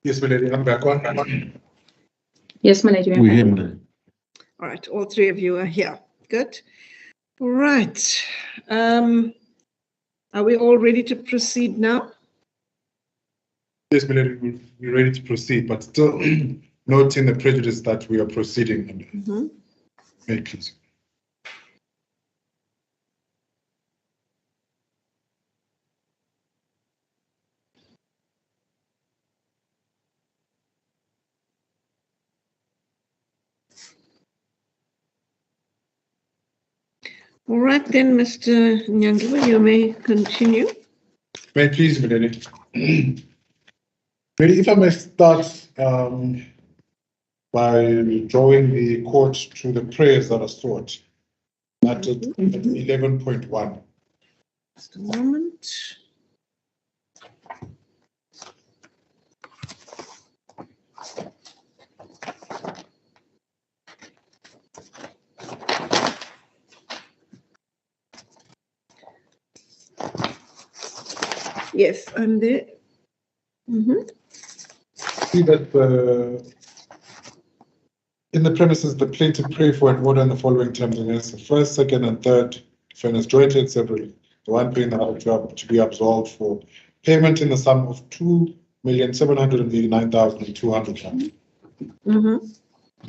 Yes, my lady, I'm back on. Yes, my lady. We hear me. All right, all three of you are here. Good. All right. Are we all ready to proceed now? Yes, my lady, we're ready to proceed, but still noting the prejudice that we are proceeding under. Mm-hmm. May I please? All right, then, Mr. Nyangiwa, you may continue. May I please, my lady? Maybe if I may start by drawing the court to the prayers that are sought at 11.1. Just a moment. Yes, I'm there. Mm-hmm. See that in the premises, the plaintiff pray for an order in the following terms against the first, second, and third defendants jointly and separately. The one paying the other to be absolved for payment in the sum of 2,789,200 rand. Mm-hmm.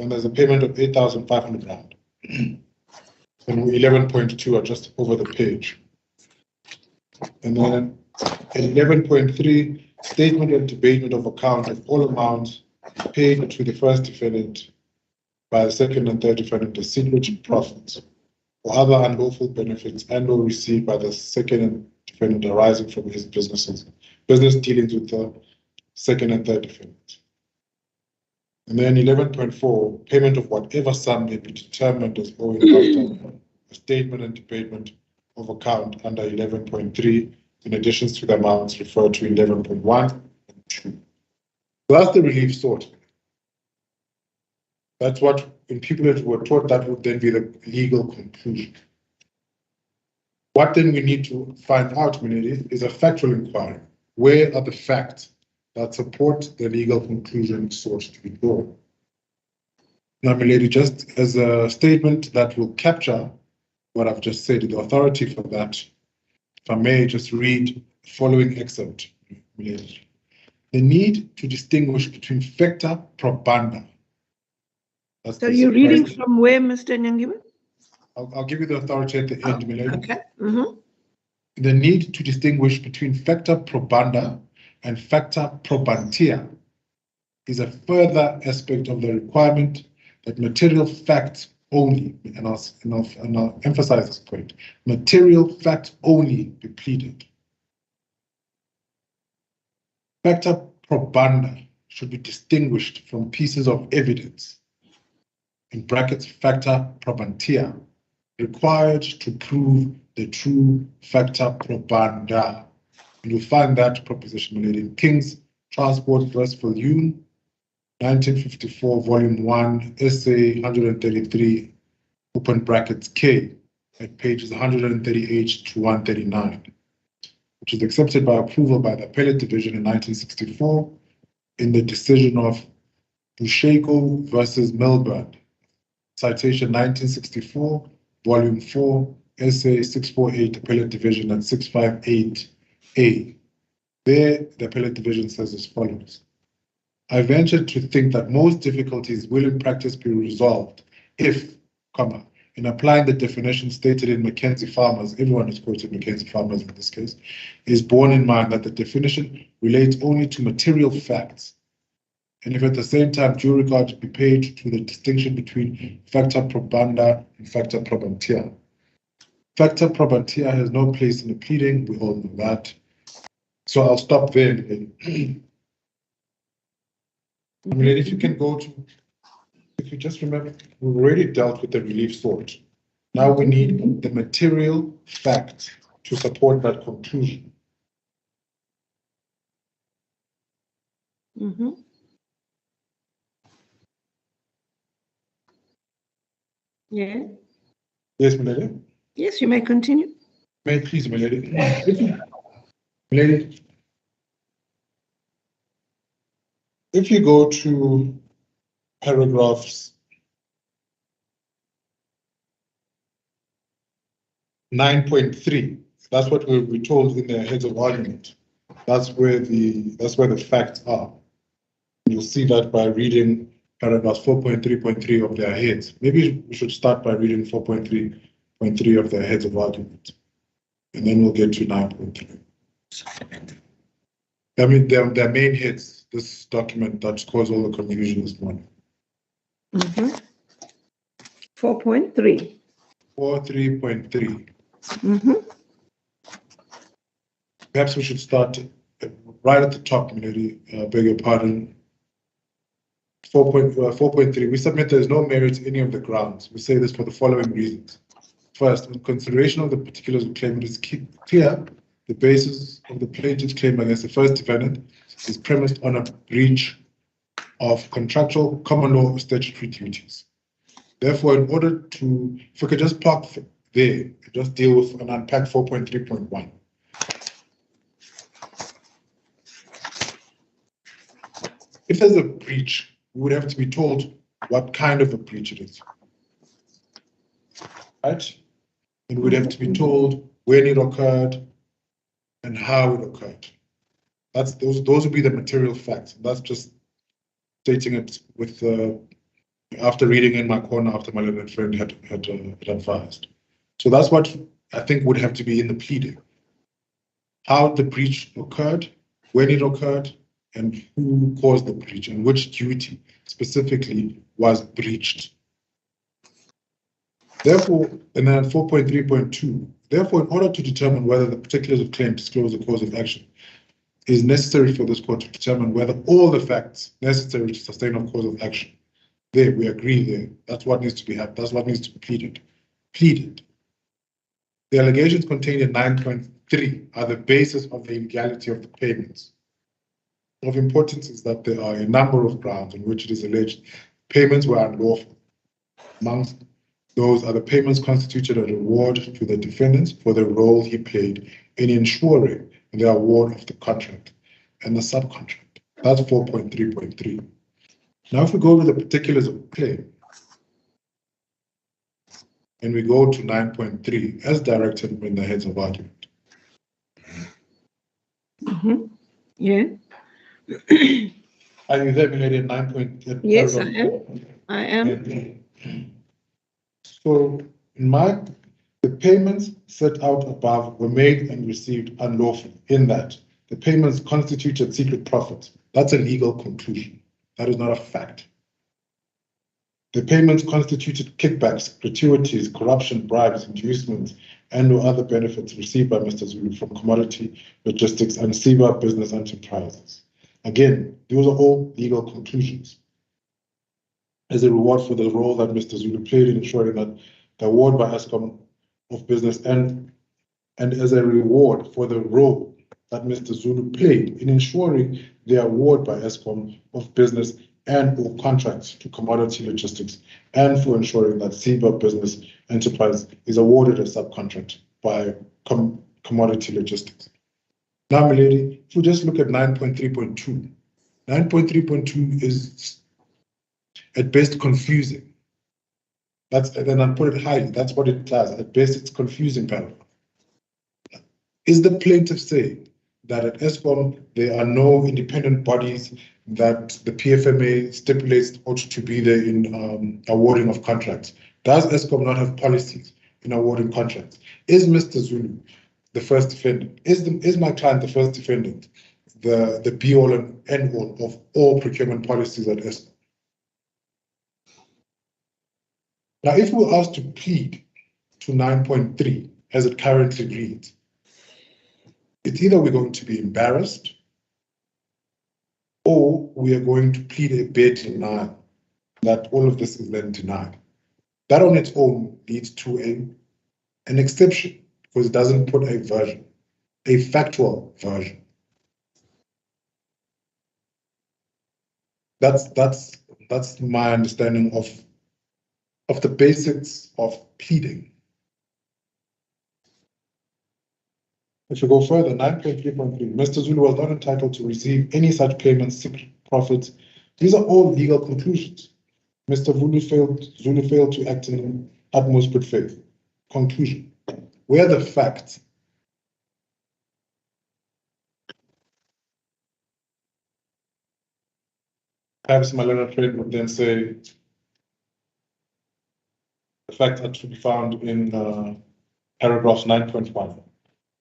And there's a payment of 8,500 rand. And 11.2 are just over the page. And then 11.3, statement and debatement of account of all amounts paid to the first defendant by the second and third defendant as secret profits or other unlawful benefits and or received by the second defendant arising from his business dealings with the second and third defendant. And then 11.4, payment of whatever sum may be determined as owing after a statement and debatement of account under 11.3, in addition to the amounts referred to 11.1 and 2. So that's the relief sought. That's what, when people were taught, that would then be the legal conclusion. What then we need to find out, Minidi, is a factual inquiry. Where are the facts that support the legal conclusion sought to be drawn? Now, Milady, just as a statement that will capture what I've just said, the authority for that, if I may just read the following excerpt, Milady. The need to distinguish between facta probanda. So you're reading from where, Mr. Nyangiwa? I'll give you the authority at the end, Milady. Okay. Mm-hmm. The need to distinguish between facta probanda and facta probantia is a further aspect of the requirement that material facts only, and I'll emphasize this point, material facts only be pleaded. Facta probanda should be distinguished from pieces of evidence, in brackets facta probantia, required to prove the true facta probanda. And you'll find that proposition in King's Transport vs. Viljoen, 1954, Volume 1, Essay 133, open brackets K, at pages 138 to 139, which is accepted by approval by the Appellate Division in 1964 in the decision of Busheko versus Milburn, citation 1964, Volume 4, Essay 648, Appellate Division at 658A. There, the Appellate Division says as follows. I venture to think that most difficulties will in practice be resolved if, in applying the definition stated in Mackenzie Farmers, everyone has quoted Mackenzie Farmers in this case, is borne in mind that the definition relates only to material facts, and if at the same time due regard be paid to the distinction between facta probanda and facta probantia. Facta probantia has no place in the pleading, we all know that. So I'll stop there. I mean, if you can go to, if you just remember, we've already dealt with the relief sought. Now we need the material fact to support that conclusion. Mm-hmm. Yeah. Yes, Milady? Yes, you may continue. May I please, Milady? Milady? if you go to paragraphs 9.3, that's what we're told in the heads of argument. That's where the facts are. You'll see that by reading paragraphs 4.3.3 of their heads. Maybe we should start by reading 4.3.3 of their heads of argument, and then we'll get to 9.3. I mean, their main heads, this document that's caused all the confusion this morning. 4.3. 4.3.3. Perhaps we should start right at the top, Milady. Beg your pardon. 4.3. We submit there is no merit to any of the grounds. We say this for the following reasons. First, in consideration of the particulars of claim, it is clear the basis of the plaintiff's claim against the first defendant is premised on a breach of contractual, common law, or statutory duties. Therefore, in order to, if we could just park there, just deal with and unpack 4.3.1. If there's a breach, we would have to be told what kind of a breach it is, right? And we'd have to be told when it occurred and how it occurred. Those would be the material facts. That's just stating it with after reading in my corner after my learned friend had advised. So that's what I think would have to be in the pleading. How the breach occurred, when it occurred, and who caused the breach, and which duty specifically was breached. Therefore, and then 4.3.2, therefore, in order to determine whether the particulars of claim disclose the cause of action, it is necessary for this court to determine whether all the facts necessary to sustain a cause of action. There, we agree there. That's what needs to be had. That's what needs to be pleaded. The allegations contained in 9.3 are the basis of the illegality of the payments. Of importance is that there are a number of grounds on which it is alleged payments were unlawful. Amongst those are the payments constituted a reward to the defendants for the role he played in ensuring the award of the contract and the subcontract. That's 4.3.3. Now, if we go over the particulars of claim, and we go to 9.3 as directed in the heads of argument. Yeah. Are you there, Milady, at 9.3? Yes, I am. So, the payments set out above were made and received unlawfully, in that the payments constituted secret profits. That's a legal conclusion. That is not a fact. The payments constituted kickbacks, gratuities, corruption, bribes, inducements, and or other benefits received by Mr. Zulu from commodity logistics and SEBA business enterprises. Again, those are all legal conclusions. As a reward for the role that Mr. Zulu played in ensuring that the award by Eskom of business and as a reward for the role that Mr. Zulu played in ensuring the award by Eskom of business and or contracts to commodity logistics, and for ensuring that SEBA business enterprise is awarded a subcontract by commodity logistics. Now, Milady, if we just look at 9.3.2, 9.3.2 is at best confusing. Then I put it highly, that's what it does. At best, it's confusing paragraph. Is the plaintiff saying that at Eskom there are no independent bodies that the PFMA stipulates ought to be there in awarding of contracts? Does Eskom not have policies in awarding contracts? Is Mr. Zulu the first defendant? Is my client the first defendant, the be-all and end-all of all procurement policies at Eskom? Now, if we were asked to plead to 9.3 as it currently reads, it's either we're going to be embarrassed or we are going to plead a bare denial that all of this is then denied. That on its own leads to an exception because it doesn't put a version, a factual version. That's my understanding of the basics of pleading. If you go further, 9.3.3, Mr. Zulu was not entitled to receive any such payments profits. These are all legal conclusions. Mr. Zulu failed to act in utmost good faith. Conclusion. Where are the facts? Perhaps my learned friend would then say the facts are to be found in paragraphs 9.1.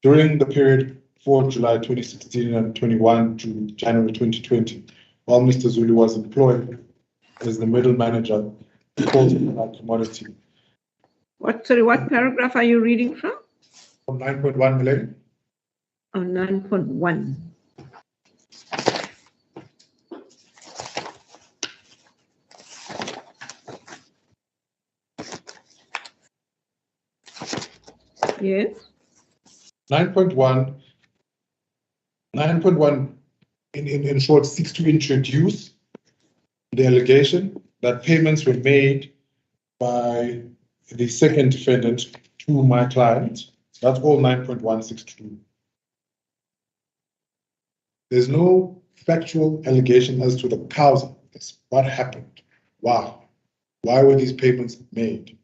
During the period 4 July 2016 and 21 to January 2020, while Mr. Zulu was employed as the middle manager for commodity. What paragraph are you reading from? From 9.1 million. Oh, 9.1. Yes. 9.1 in short seeks to introduce the allegation that payments were made by the second defendant to my client. That's all 9.162. There's no factual allegation as to the cause of this. What happened? Why? Why were these payments made?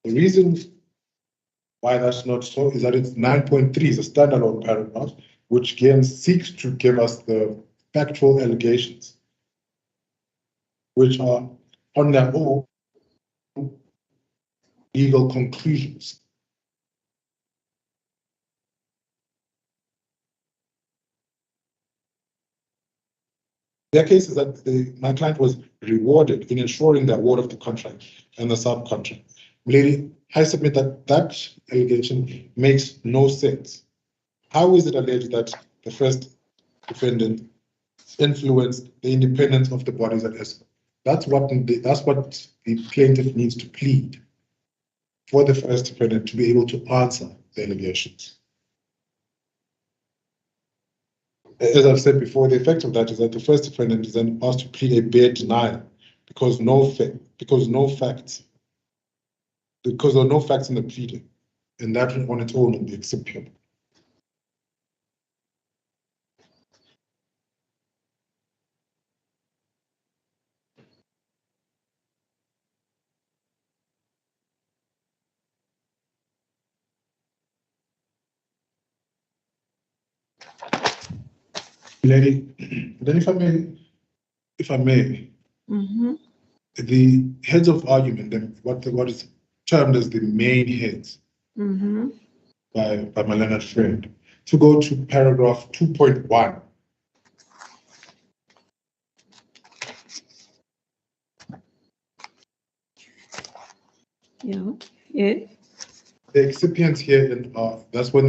The reason why that's not so is that it's 9.3 is a standalone paragraph, which again seeks to give us the factual allegations, which are on their own legal conclusions. Their case is that my client was rewarded in ensuring the award of the contract and the subcontract. Lady, I submit that that allegation makes no sense. How is it alleged that the first defendant influenced the independence of the bodies at ESCO? That's what the plaintiff needs to plead for the first defendant to be able to answer the allegations. As I've said before, the effect of that is that the first defendant is then asked to plead a bare denial because there are no facts in the pleading, and that on its own will be acceptable. Lady, then if I may, the heads of argument, then what is termed as the main heads by my learned friend, to go to paragraph 2.1. Yeah. Yeah. The excipients here are that's when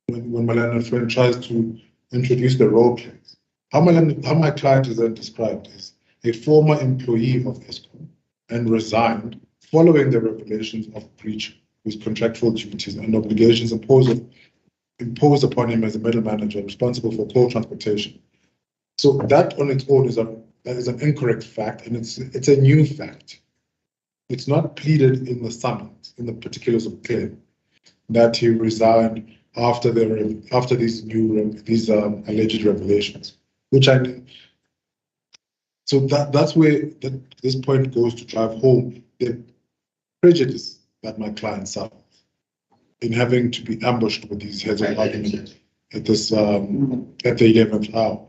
my learned friend tries to introduce the role plays. How my client is then described as a former employee of ESCO and resigned following the revelations of breach of his contractual duties and obligations imposed upon him as a middle manager responsible for coal transportation. So that on its own is an incorrect fact, and it's a new fact. It's not pleaded in the summons, in the particulars of claim, that he resigned after these alleged revelations, which I mean. So that's where this point goes to drive home the prejudice that my client suffered in having to be ambushed with these heads of argument at the 11th hour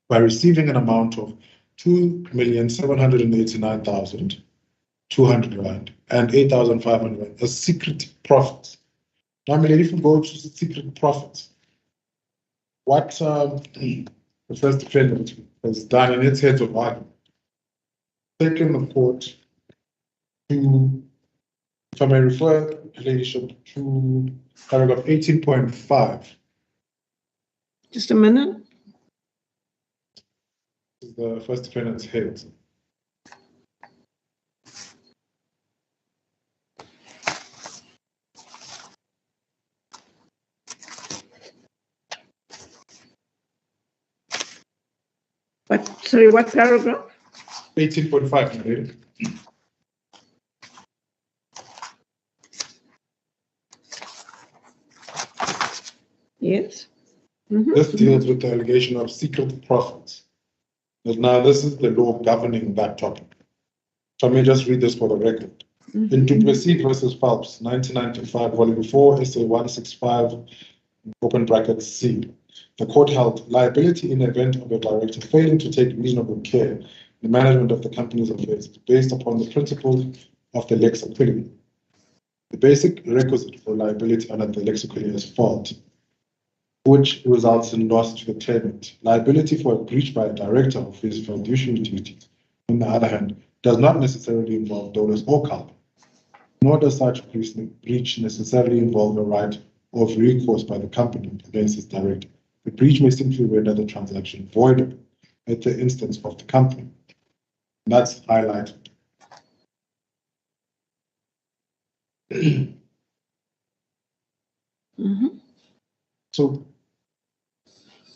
by receiving an amount of 2,789,200 rand and 8,500 rand as secret profits. Now, if we go to secret profits, what the first defendant has done in its heads of argument, taken the court to, if I may refer, ladyship, to paragraph 18.5. Just a minute. This is the first defendant's head. Sorry, what paragraph? 18.5. Yes. This deals with the allegation of secret profits. But now, this is the law governing that topic. So let me just read this for the record. In Du Plessis versus Phelps, 1995, volume 4, essay 165, open brackets C, the court held liability in the event of a director failing to take reasonable care in the management of the company's affairs is based upon the principles of the lex equalis. The basic requisite for liability under the lex equalis is fault, which results in loss to the claimant. Liability for a breach by a director of his fiduciary duties, on the other hand, does not necessarily involve donors or culprit, nor does such breach necessarily involve a right of recourse by the company against its director. The breach may simply render the transaction voidable at the instance of the company. And that's highlighted. So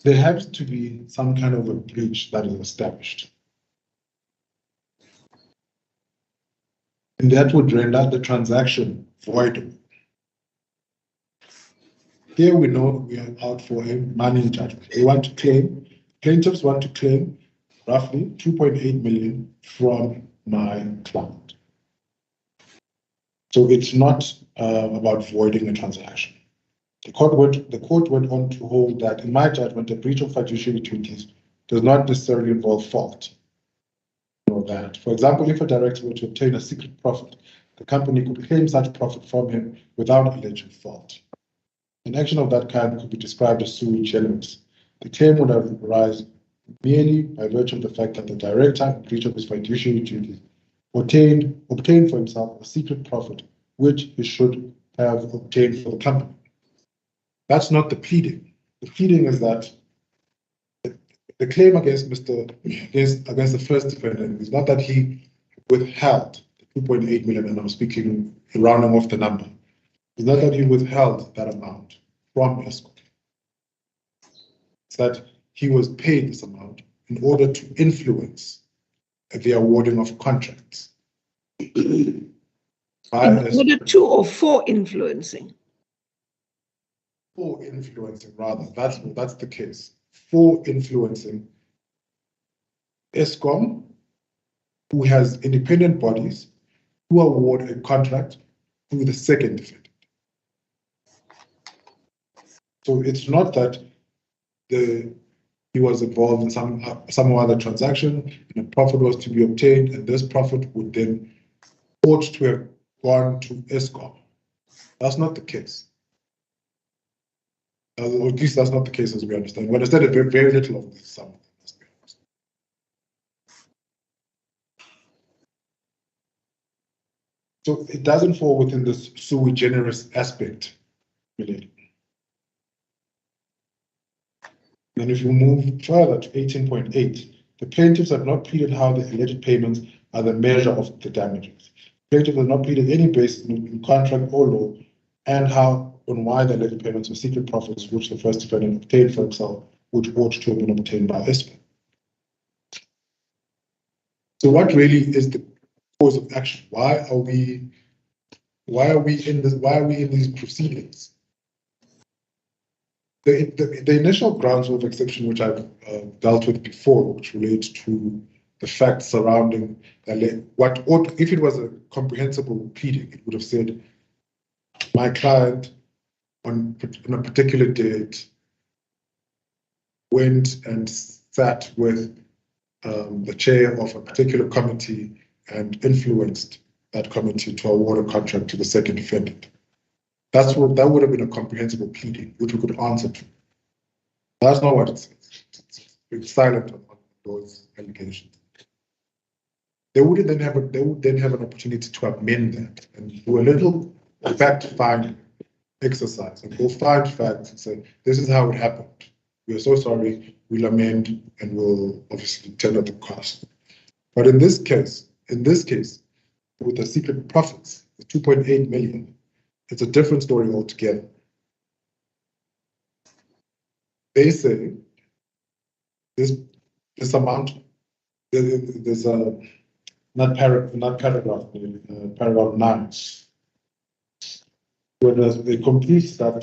there has to be some kind of a breach that is established. And that would render the transaction voidable. Here we know we are out for a money judgment. They want to claim, plaintiffs want to claim roughly 2.8 million from my client. So it's not about voiding a transaction. The court went on to hold that, in my judgment, a breach of fiduciary duties does not necessarily involve fault. You know that. For example, if a director were to obtain a secret profit, the company could claim such profit from him without alleging fault. An action of that kind could be described as sui generis. The claim would arise merely by virtue of the fact that the director, in breach of his fiduciary duties, obtained for himself a secret profit which he should have obtained for the company. That's not the pleading. The pleading is that the claim against against the first defendant is not that he withheld the 2.8 million, and I'm speaking rounding off the number. It's not that he withheld that amount from Eskom. It's that he was paid this amount in order to influence the awarding of contracts. In order to or for influencing? For influencing, rather. That's the case. For influencing Eskom, who has independent bodies who award a contract to the second defendant. So it's not that he was involved in some other transaction and a profit was to be obtained, and this profit would then ought to have gone to Eskom. That's not the case. Or at least that's not the case as we understand. We understand very, very little of this. So it doesn't fall within this sui generis aspect, really. And if you move further to 18.8, the plaintiffs have not pleaded how the alleged payments are the measure of the damages. Plaintiff has not pleaded any basis in contract or law and on why the alleged payments were secret profits which the first defendant obtained for himself, which ought to have been obtained by Eskom. So what really is the cause of action? Why are we in these proceedings? The initial grounds of exception, which I've dealt with before, which relates to the facts surrounding if it was a comprehensible pleading, it would have said, my client on a particular date went and sat with the chair of a particular committee and influenced that committee to award a contract to the second defendant. That would have been a comprehensible pleading, which we could answer to. That's not what it says. It's silent on those allegations. They would then have an opportunity to amend that and do a little fact-finding exercise and go find facts and say, this is how it happened. We are so sorry, we'll amend and we'll obviously tender the cost. But in this case, with the secret profits, the 2.8 million, it's a different story altogether. They say this amount, there's paragraph 9, where they complete that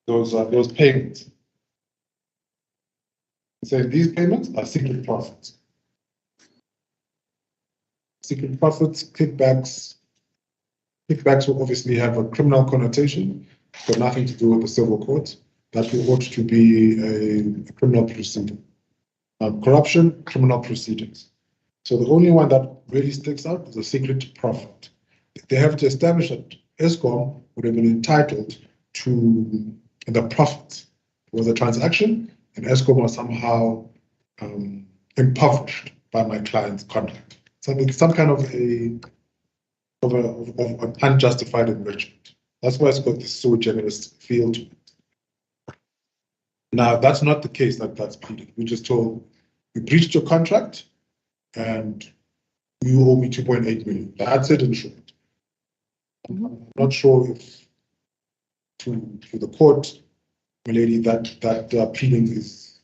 those payments. So these payments are secret profits. Secret profits, kickbacks. Kickbacks will obviously have a criminal connotation, but nothing to do with the civil court. That ought to be a criminal proceeding. Corruption, criminal proceedings. So the only one that really sticks out is a secret profit. They have to establish that Eskom would have been entitled to the profits. It was a transaction, and Eskom was somehow impoverished by my client's conduct. Some kind of an unjustified enrichment. That's why it's got this so generous feel to it. Now, that's not the case that's pleaded. We just told, you breached your contract and you owe me 2.8 million. That's it in short. I'm not sure if to the court, my lady, that pleading is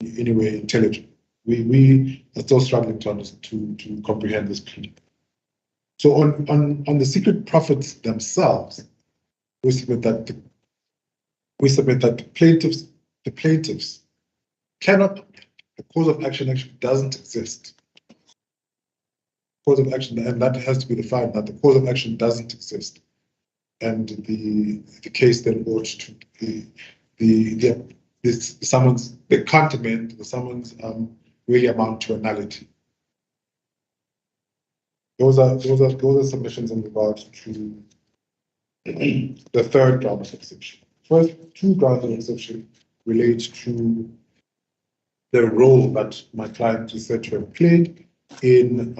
in any way intelligent. We are still struggling to comprehend this pleading. So on the secret profits themselves, we submit that the plaintiffs cannot, the cause of action actually doesn't exist. Cause of action, and that has to be defined, that the cause of action doesn't exist. And the case then ought to be the summons, the countermand, the summons really amount to a nullity. Those are submissions in regards to the third ground of exception. First, two grounds of exception relate to the role that my client is said to have played in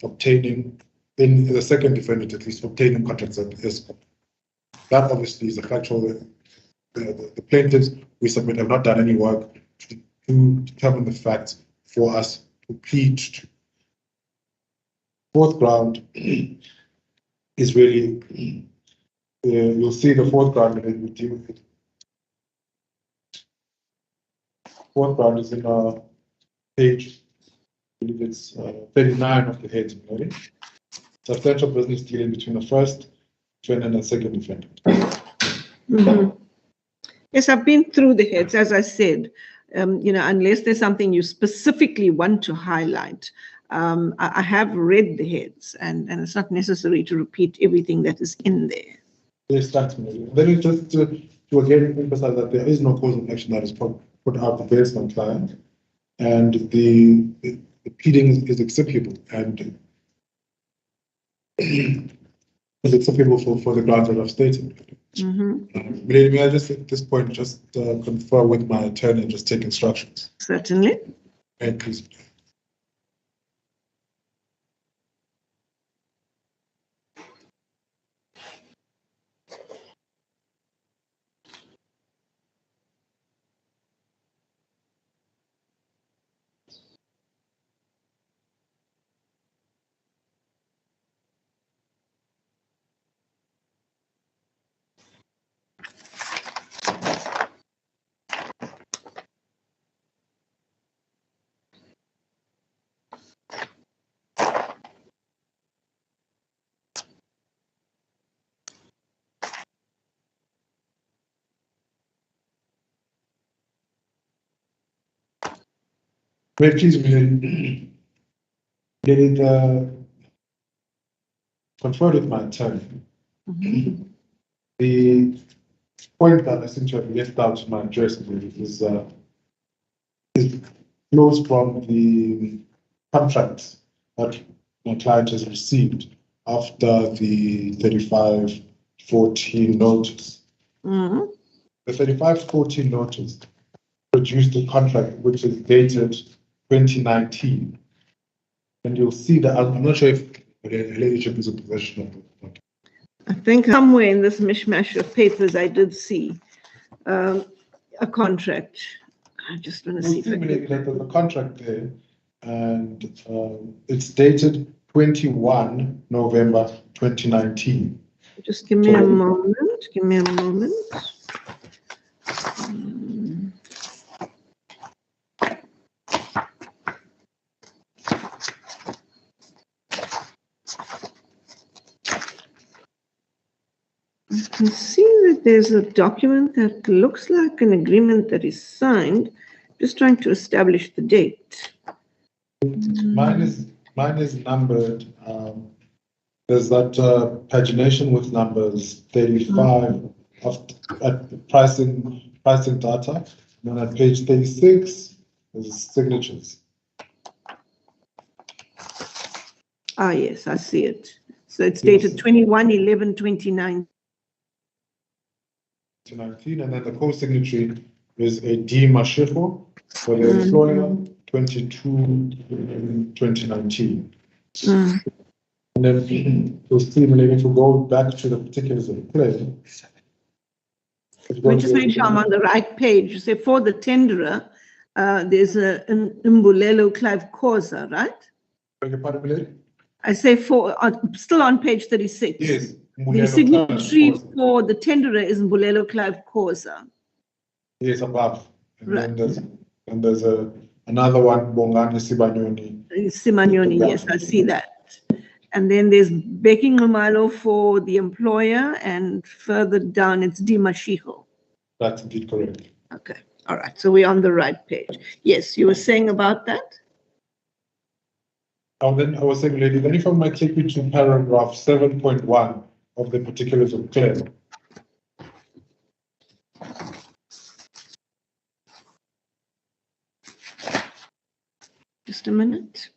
obtaining, in the second defendant at least, obtaining contracts at Eskom. That obviously is a factual. The plaintiffs we submit have not done any work to determine the facts for us to plead to. Fourth ground is really, you'll see the fourth ground and we deal with it. Fourth ground is in page, I believe it's 39 of the heads. Right? Substantial business dealing between the first defendant and second defendant. Yes, I've been through the heads, as I said. Unless there's something you specifically want to highlight, I have read the heads, and it's not necessary to repeat everything that is in there. Yes, thanks, Mary. Then just to again emphasize that there is no cause of action that is put out against my client, and the pleading is acceptable and is acceptable for the grounds that I've stated. May I just at this point just confer with my attorney and just take instructions? Certainly. Okay, please. May please get it conferred with my attorney. The point that I seem to have left out in my address is flows from the contracts that my client has received after the 3514 notice. The 3514 notice produced a contract which is dated 2019. And you'll see that, I'm not sure if the leadership is in possession of it. I think somewhere in this mishmash of papers I did see a contract. I just want to see if I can... There's a contract there, and it's dated 21 November 2019. Just give me a moment. Give me a moment. I can see that there's a document that looks like an agreement that is signed. Just trying to establish the date. Mine is numbered. There's that pagination with numbers 35 of pricing data. And then at page 36, there's signatures. Ah, yes, I see it. So it's dated 21/11/2019. 2019, and then the co-signatory is a D. Mashiko for the employer, 22/2019. And then you'll see, if we go back to the particulars of the claim. Let me just make sure I'm on the right page. You say for the tenderer, there's an Mbulelo Clive Khoza, right? Beg your pardon, lady? I say for, still on page 36. Yes. The signatory for the tenderer is Mbulelo Clive Khoza. Yes, above. And Right. then there's another one, Bongani Sibanyoni. Simanyoni, yes, I see that. And then there's Beki Ngumalo for the employer, and further down it's Di Mashiho. That's indeed correct. Okay, all right, so we're on the right page. Yes, you were saying about that? Then I was saying, lady, then if I might take you to paragraph 7.1 of the particulars of claim. Just a minute.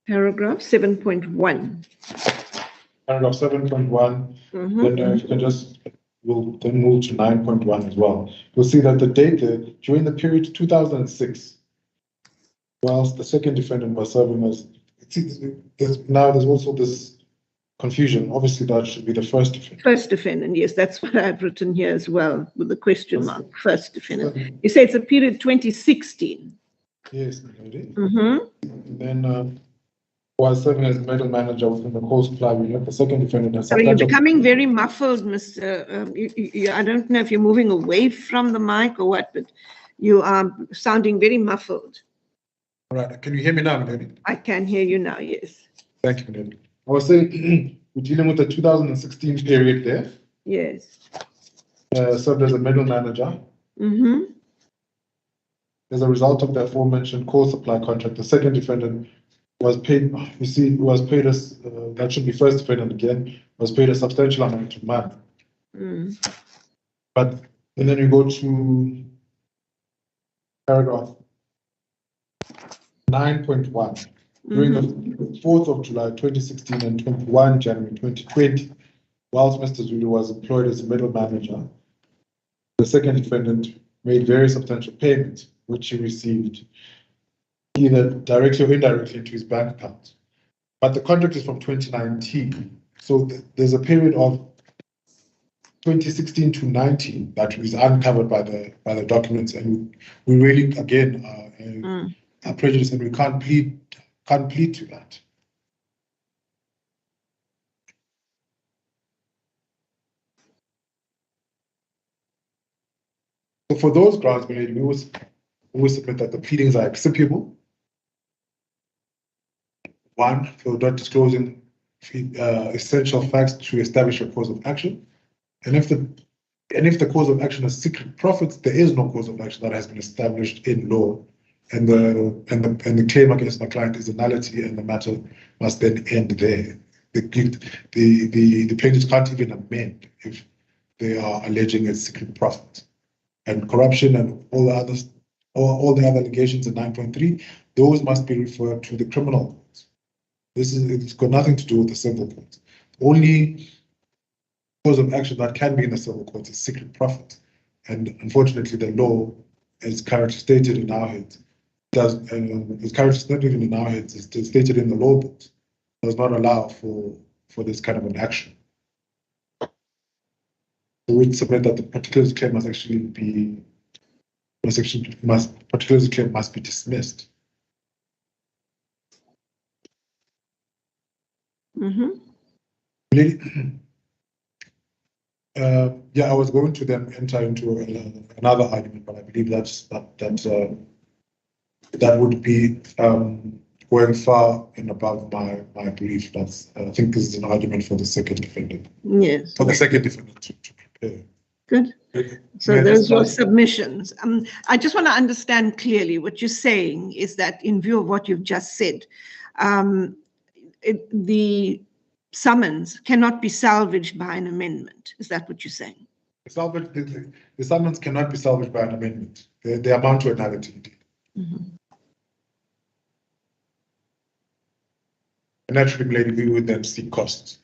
Paragraph 7.1. Paragraph 7.1, then if you can just, we'll then move to 9.1 as well. You'll see that the data during the period 2006, whilst the second defendant was serving as, now there's also this confusion. Obviously, that should be the first defendant. First defendant, yes, that's what I've written here as well, with the question mark, first defendant. You say it's a period 2016. Yes, lady. Then was serving as middle manager within the coal supply unit. The second defendant has Sorry, you're becoming very muffled, Mr. I don't know if you're moving away from the mic or what, but you are sounding very muffled. All right, can you hear me now, lady? I can hear you now, yes. Thank you, lady. I was saying we're dealing with the 2016 period there. Yes. Served as a middle manager. As a result of the aforementioned coal supply contract, the second defendant was paid, you see, was paid as, that should be first defendant again, was paid a substantial amount of money. But, and then you go to paragraph 9.1. During the 4th of July 2016 and 21 January 2020, whilst Mr. Zulu was employed as a middle manager, the second defendant made very substantial payments, which he received either directly or indirectly into his bank account. But the contract is from 2019. So there's a period of 2016 to 19 that is uncovered by the documents, and we really again are prejudiced, and we can't plead to that. So for those grounds, we always submit that the pleadings are acceptable. One, for not disclosing essential facts to establish a cause of action, and if the cause of action is secret profits, there is no cause of action that has been established in law, and the claim against my client is a nullity, and the matter must then end there. The plaintiffs can't even amend if they are alleging a secret profit, and corruption and all the other allegations in 9.3. Those must be referred to the criminal courts. It's got nothing to do with the civil courts. Only cause of action that can be in the civil courts is secret profit, and unfortunately, the law, as currently stated in our heads, it's not even in our heads. It's stated in the law books, does not allow for this kind of an action. So we submit that the particulars claim must be dismissed. Yeah, I was going to then enter into another argument, but I believe that would be going far and above my belief. I think this is an argument for the second defendant. Yes. For the second defendant to prepare. Good. So those are submissions. I just want to understand clearly what you're saying is that in view of what you've just said, the summons cannot be salvaged by an amendment. Is that what you're saying? The summons cannot be salvaged by an amendment. They amount to a nullity indeed. Mm-hmm. And naturally, we would then seek costs.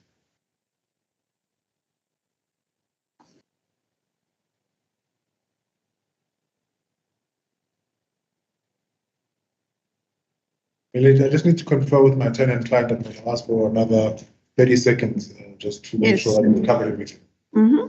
I just need to confer with my tenant client that I ask for another 30 seconds just to make sure I cover everything. Mm-hmm.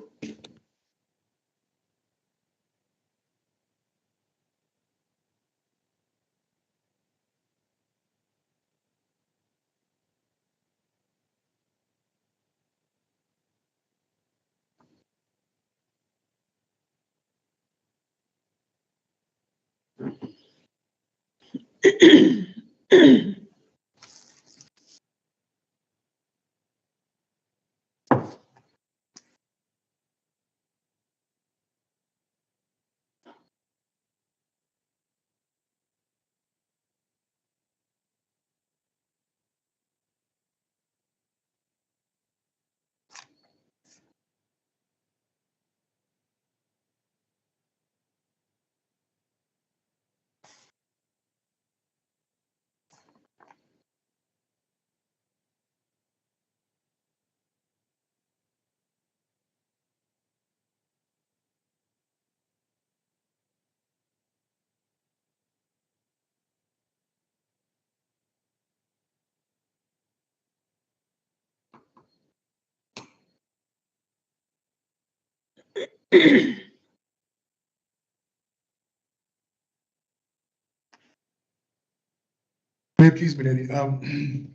Please, Milady.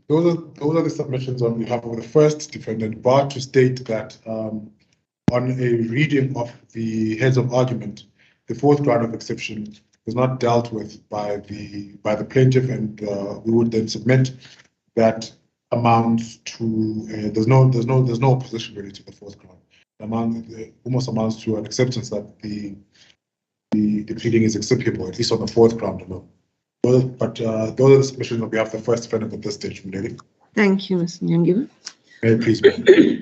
Those are the submissions on behalf of the first defendant, bar to state that on a reading of the heads of argument, the fourth ground of exception was not dealt with by the plaintiff, and we would then submit that amounts to there's no opposition really to the fourth ground. Almost amounts to an acceptance that the pleading is acceptable, at least on the fourth ground alone. But those are the submissions on behalf of the first defendant at this stage, Milady. Thank you, Mr. Nyangiwe. May I please, ma'am?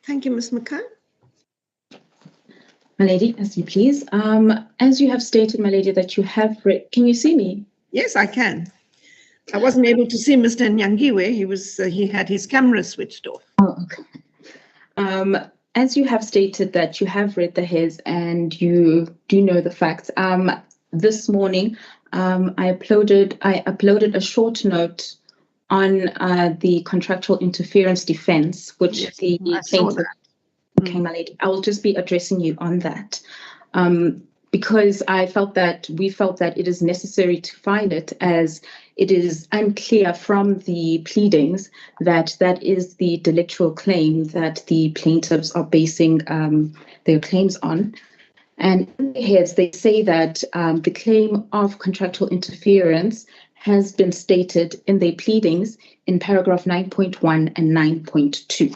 Thank you, Ms. McCann. My lady, as you please. As you have stated, my lady, that you have read. Can you see me? Yes, I can. I wasn't able to see Mr. Nyangiwe. He had his camera switched off. Oh, okay. As you have stated that you have read the heads and you do know the facts. This morning, I uploaded a short note on the contractual interference defense, which yes, the plaintiff. Okay, my lady, I will just be addressing you on that. Because we felt that it is necessary to file it, as it is unclear from the pleadings that is the delictual claim that the plaintiffs are basing their claims on. And in the heads, they say that the claim of contractual interference has been stated in their pleadings in paragraph 9.1 and 9.2.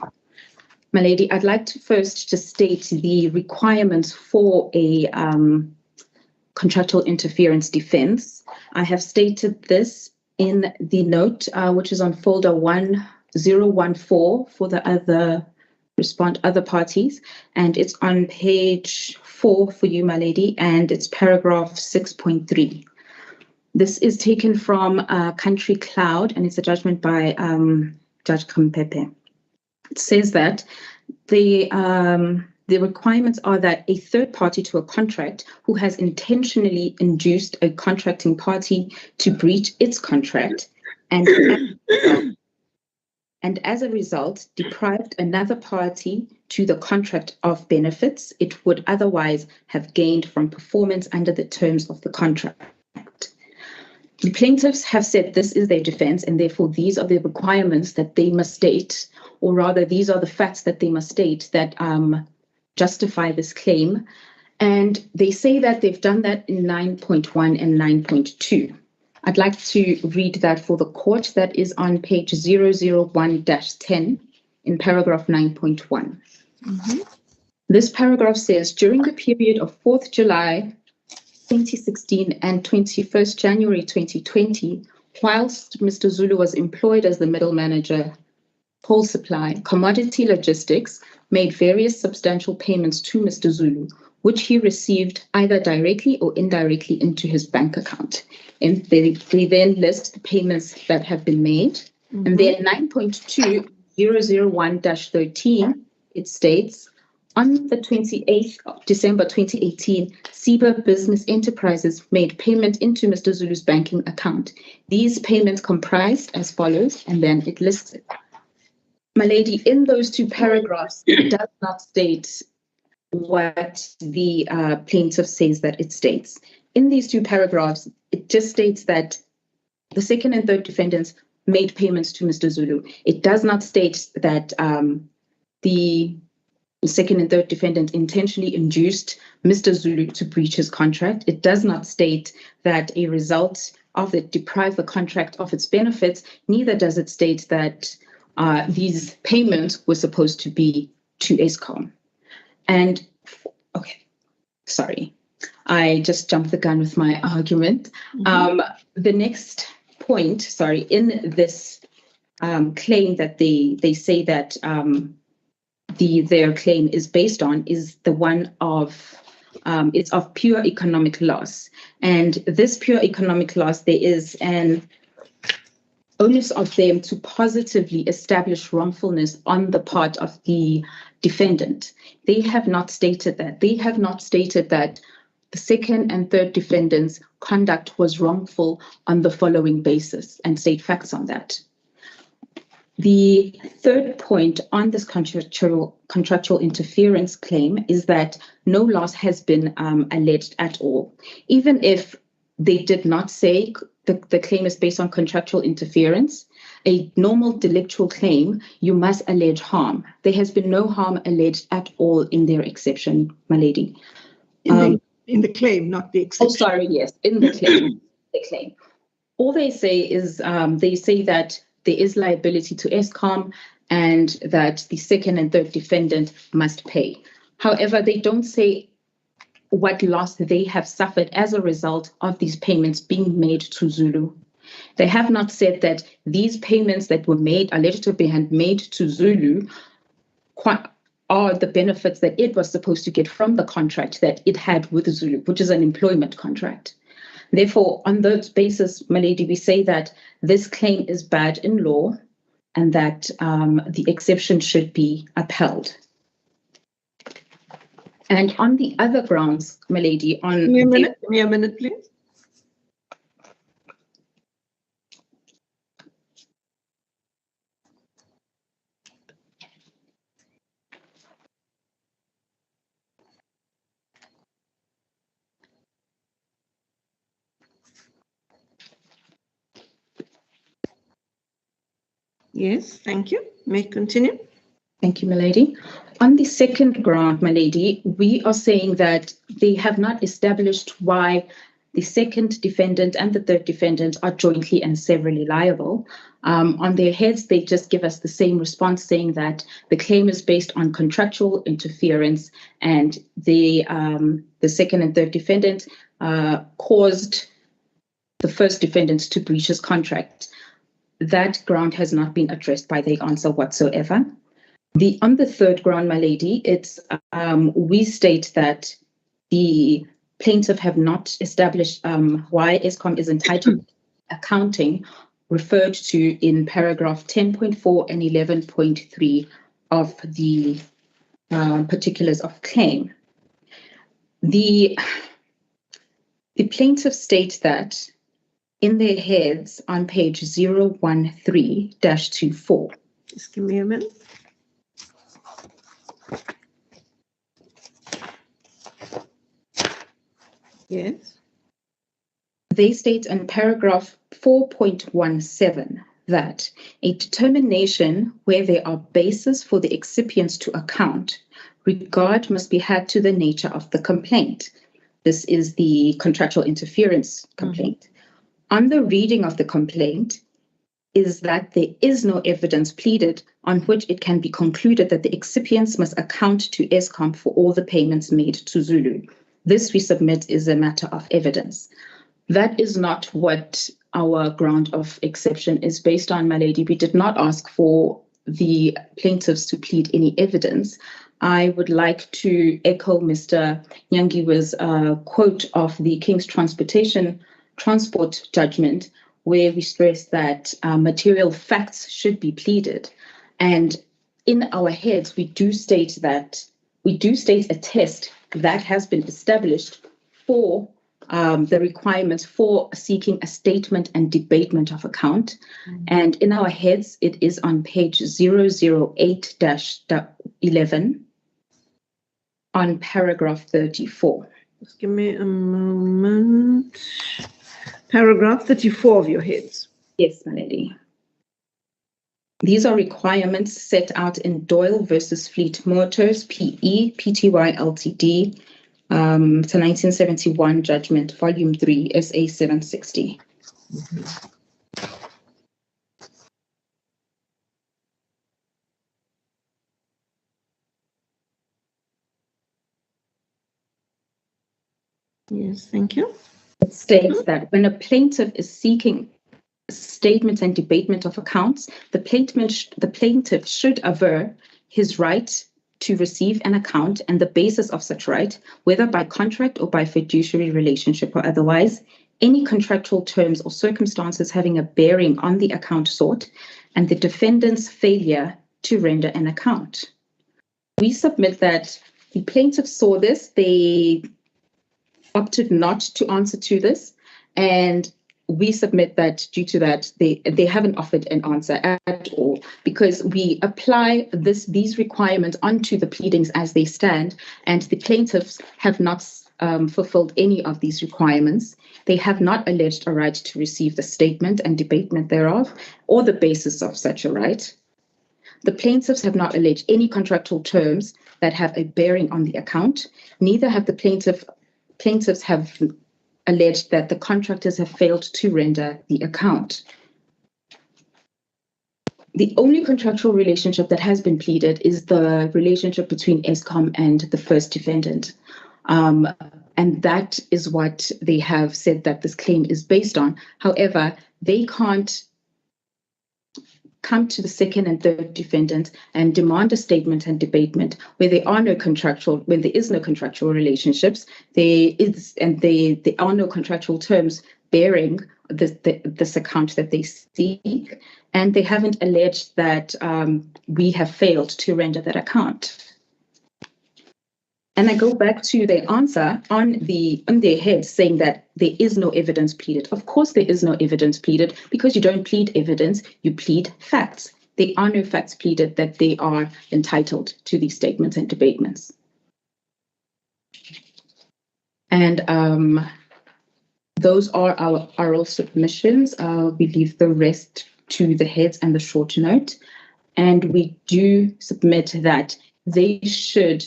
My lady, I'd like to first just state the requirements for a contractual interference defense. I have stated this in the note, which is on folder 1014 for the other parties, and it's on page 4 for you, my lady, and it's paragraph 6.3. This is taken from Country Cloud, and it's a judgment by Judge Kampepe. It says that the the requirements are that a third party to a contract who has intentionally induced a contracting party to breach its contract and as a result deprived another party to the contract of benefits it would otherwise have gained from performance under the terms of the contract. The plaintiffs have said this is their defense, and therefore these are the requirements that they must state, or rather these are the facts that they must state that justify this claim. And they say that they've done that in 9.1 and 9.2. I'd like to read that for the court. That is on page 001-10 in paragraph 9.1. This paragraph says, during the period of 4th July 2016 and 21st January 2020, whilst Mr. Zulu was employed as the middle manager, Coal Supply, Commodity Logistics made various substantial payments to Mr. Zulu, which he received either directly or indirectly into his bank account. And they then list the payments that have been made. And then 9.2, 001-13, it states, on the 28th of December 2018, SEBA Business Enterprises made payment into Mr. Zulu's banking account. These payments comprised as follows, and then it lists it. My lady, in those two paragraphs, it does not state what the plaintiff says that it states. In these two paragraphs, it just states that the second and third defendants made payments to Mr. Zulu. It does not state that the second and third defendant intentionally induced Mr. Zulu to breach his contract. It does not state that a result of it deprived the contract of its benefits. Neither does it state that these payments were supposed to be to Eskom. And, okay, sorry, I just jumped the gun with my argument. The next point, sorry, in this claim that they say that their claim is based on is the one of it's of pure economic loss. And this pure economic loss, there is an onus of them to positively establish wrongfulness on the part of the defendant. They have not stated that. They have not stated that the second and third defendants' conduct was wrongful on the following basis and state facts on that. The third point on this contractual interference claim is that no loss has been alleged at all. Even if they did not say the claim is based on contractual interference, a normal delictual claim, you must allege harm. There has been no harm alleged at all in their exception, my lady. In the claim, not the exception. Oh, sorry, yes, in the claim. The claim. All they say is they say that there is liability to Eskom and that the second and third defendant must pay. However, they don't say what loss they have suffered as a result of these payments being made to Zulu. They have not said that these payments that were made, alleged to be made to Zulu, are the benefits that it was supposed to get from the contract that it had with Zulu, which is an employment contract. Therefore, on those basis, my lady, we say that this claim is bad in law and that the exception should be upheld. And on the other grounds, my lady, on... Give me a minute, please. Yes, thank you. May I continue? Thank you, my lady. On the second ground, my lady, we are saying that they have not established why the second defendant and the third defendant are jointly and severally liable. On their heads, they just give us the same response saying that the claim is based on contractual interference and the second and third defendant caused the first defendant to breach his contract. That ground has not been addressed by their answer whatsoever. On the third ground, my lady, it's we state that the plaintiff have not established why Eskom is entitled to accounting referred to in paragraph 10.4 and 11.3 of the particulars of claim. The plaintiff states that in their heads on page 013-24. Just give me a minute. Yes. They state in paragraph 4.17 that a determination where there are bases for the excipients to account, regard must be had to the nature of the complaint. This is the contractual interference complaint. On the reading of the complaint is that there is no evidence pleaded on which it can be concluded that the excipients must account to Eskom for all the payments made to Zulu. This, we submit, is a matter of evidence. That is not what our ground of exception is based on, my lady. We did not ask for the plaintiffs to plead any evidence. I would like to echo Mr. Nyangiwa's quote of the King's Transport judgment, where we stress that material facts should be pleaded. And in our heads, we do state a test that has been established for the requirements for seeking a statement and debatement of account. And in our heads, it is on page 008-11 on paragraph 34. Just give me a moment. Paragraph 34 of your heads. Yes, my lady. These are requirements set out in Doyle versus Fleet Motors, PE, Pty Ltd. It's a 1971 judgment, volume 3, SA 760. Yes, thank you. It states that when a plaintiff is seeking statements and debatement of accounts, the plaintiff should aver his right to receive an account and the basis of such right, whether by contract or by fiduciary relationship or otherwise, any contractual terms or circumstances having a bearing on the account sought, and the defendant's failure to render an account. We submit that the plaintiff saw this, they opted not to answer to this, and we submit that due to that, they haven't offered an answer at all, because we apply these requirements onto the pleadings as they stand, and the plaintiffs have not fulfilled any of these requirements. They have not alleged a right to receive the statement and debatement thereof, or the basis of such a right. The plaintiffs have not alleged any contractual terms that have a bearing on the account. Neither have the plaintiffs have alleged that the contractors have failed to render the account. The only contractual relationship that has been pleaded is the relationship between Eskom and the first defendant. And that is what they have said that this claim is based on. However, they can't come to the second and third defendant and demand a statement and debatement when there is no contractual relationships, there are no contractual terms bearing this account that they seek, and they haven't alleged that we have failed to render that account. And I go back to their answer on their head saying that there is no evidence pleaded. Of course, there is no evidence pleaded, because you don't plead evidence, you plead facts. There are no facts pleaded that they are entitled to these statements and debatements. And those are our oral submissions. We leave the rest to the heads and the short note. And we do submit that they should...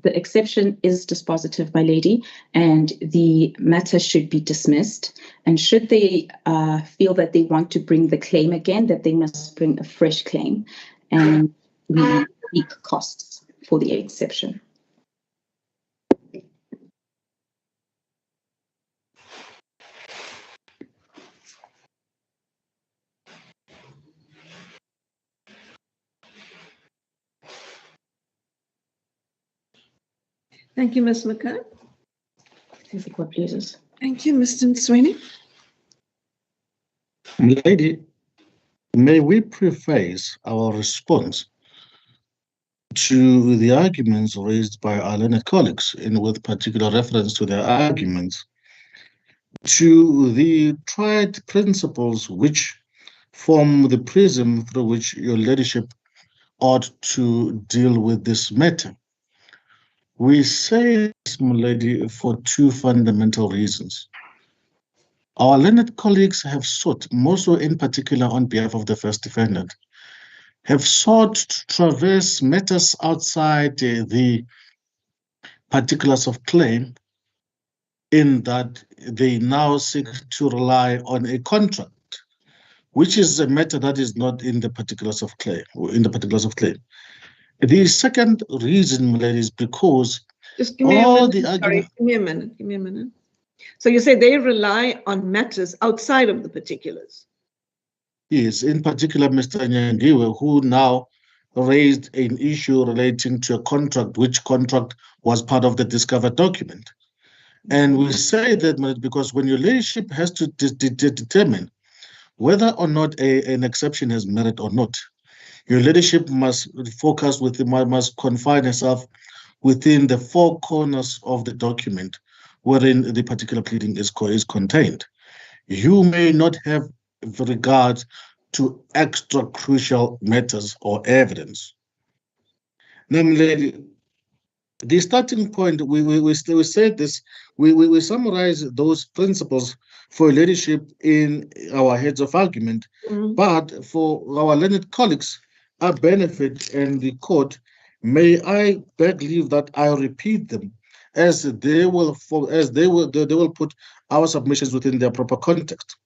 the exception is dispositive, my lady, and the matter should be dismissed. And should they feel that they want to bring the claim again, that they must bring a fresh claim, and we seek costs for the exception. Thank you, Ms. McCann. If the court pleases. Thank you, Mr. Sweeney. Lady, may we preface our response to the arguments raised by our learned colleagues, and with particular reference to their arguments, to the tried principles which form the prism through which your leadership ought to deal with this matter. We say this, my lady, for two fundamental reasons. Our learned colleagues have sought, more so in particular on behalf of the first defendant, have sought to traverse matters outside the particulars of claim, in that they now seek to rely on a contract, which is a matter that is not in the particulars of claim. The second reason, my lady, is because just give me a minute. Sorry, give me a minute. So you say they rely on matters outside of the particulars? Yes, in particular, Mr. Nyangiwe, who now raised an issue relating to a contract, which contract was part of the discovered document. And we say that because when your leadership has to determine whether or not an exception has merit or not, your leadership must focus must confine itself within the four corners of the document wherein the particular pleading is contained. You may not have regard to extra crucial matters or evidence. Namely, the starting point, we said this, we summarize those principles for leadership in our heads of argument, but for our learned colleagues, our benefit and the court, may I beg leave that I repeat them as they will put our submissions within their proper context.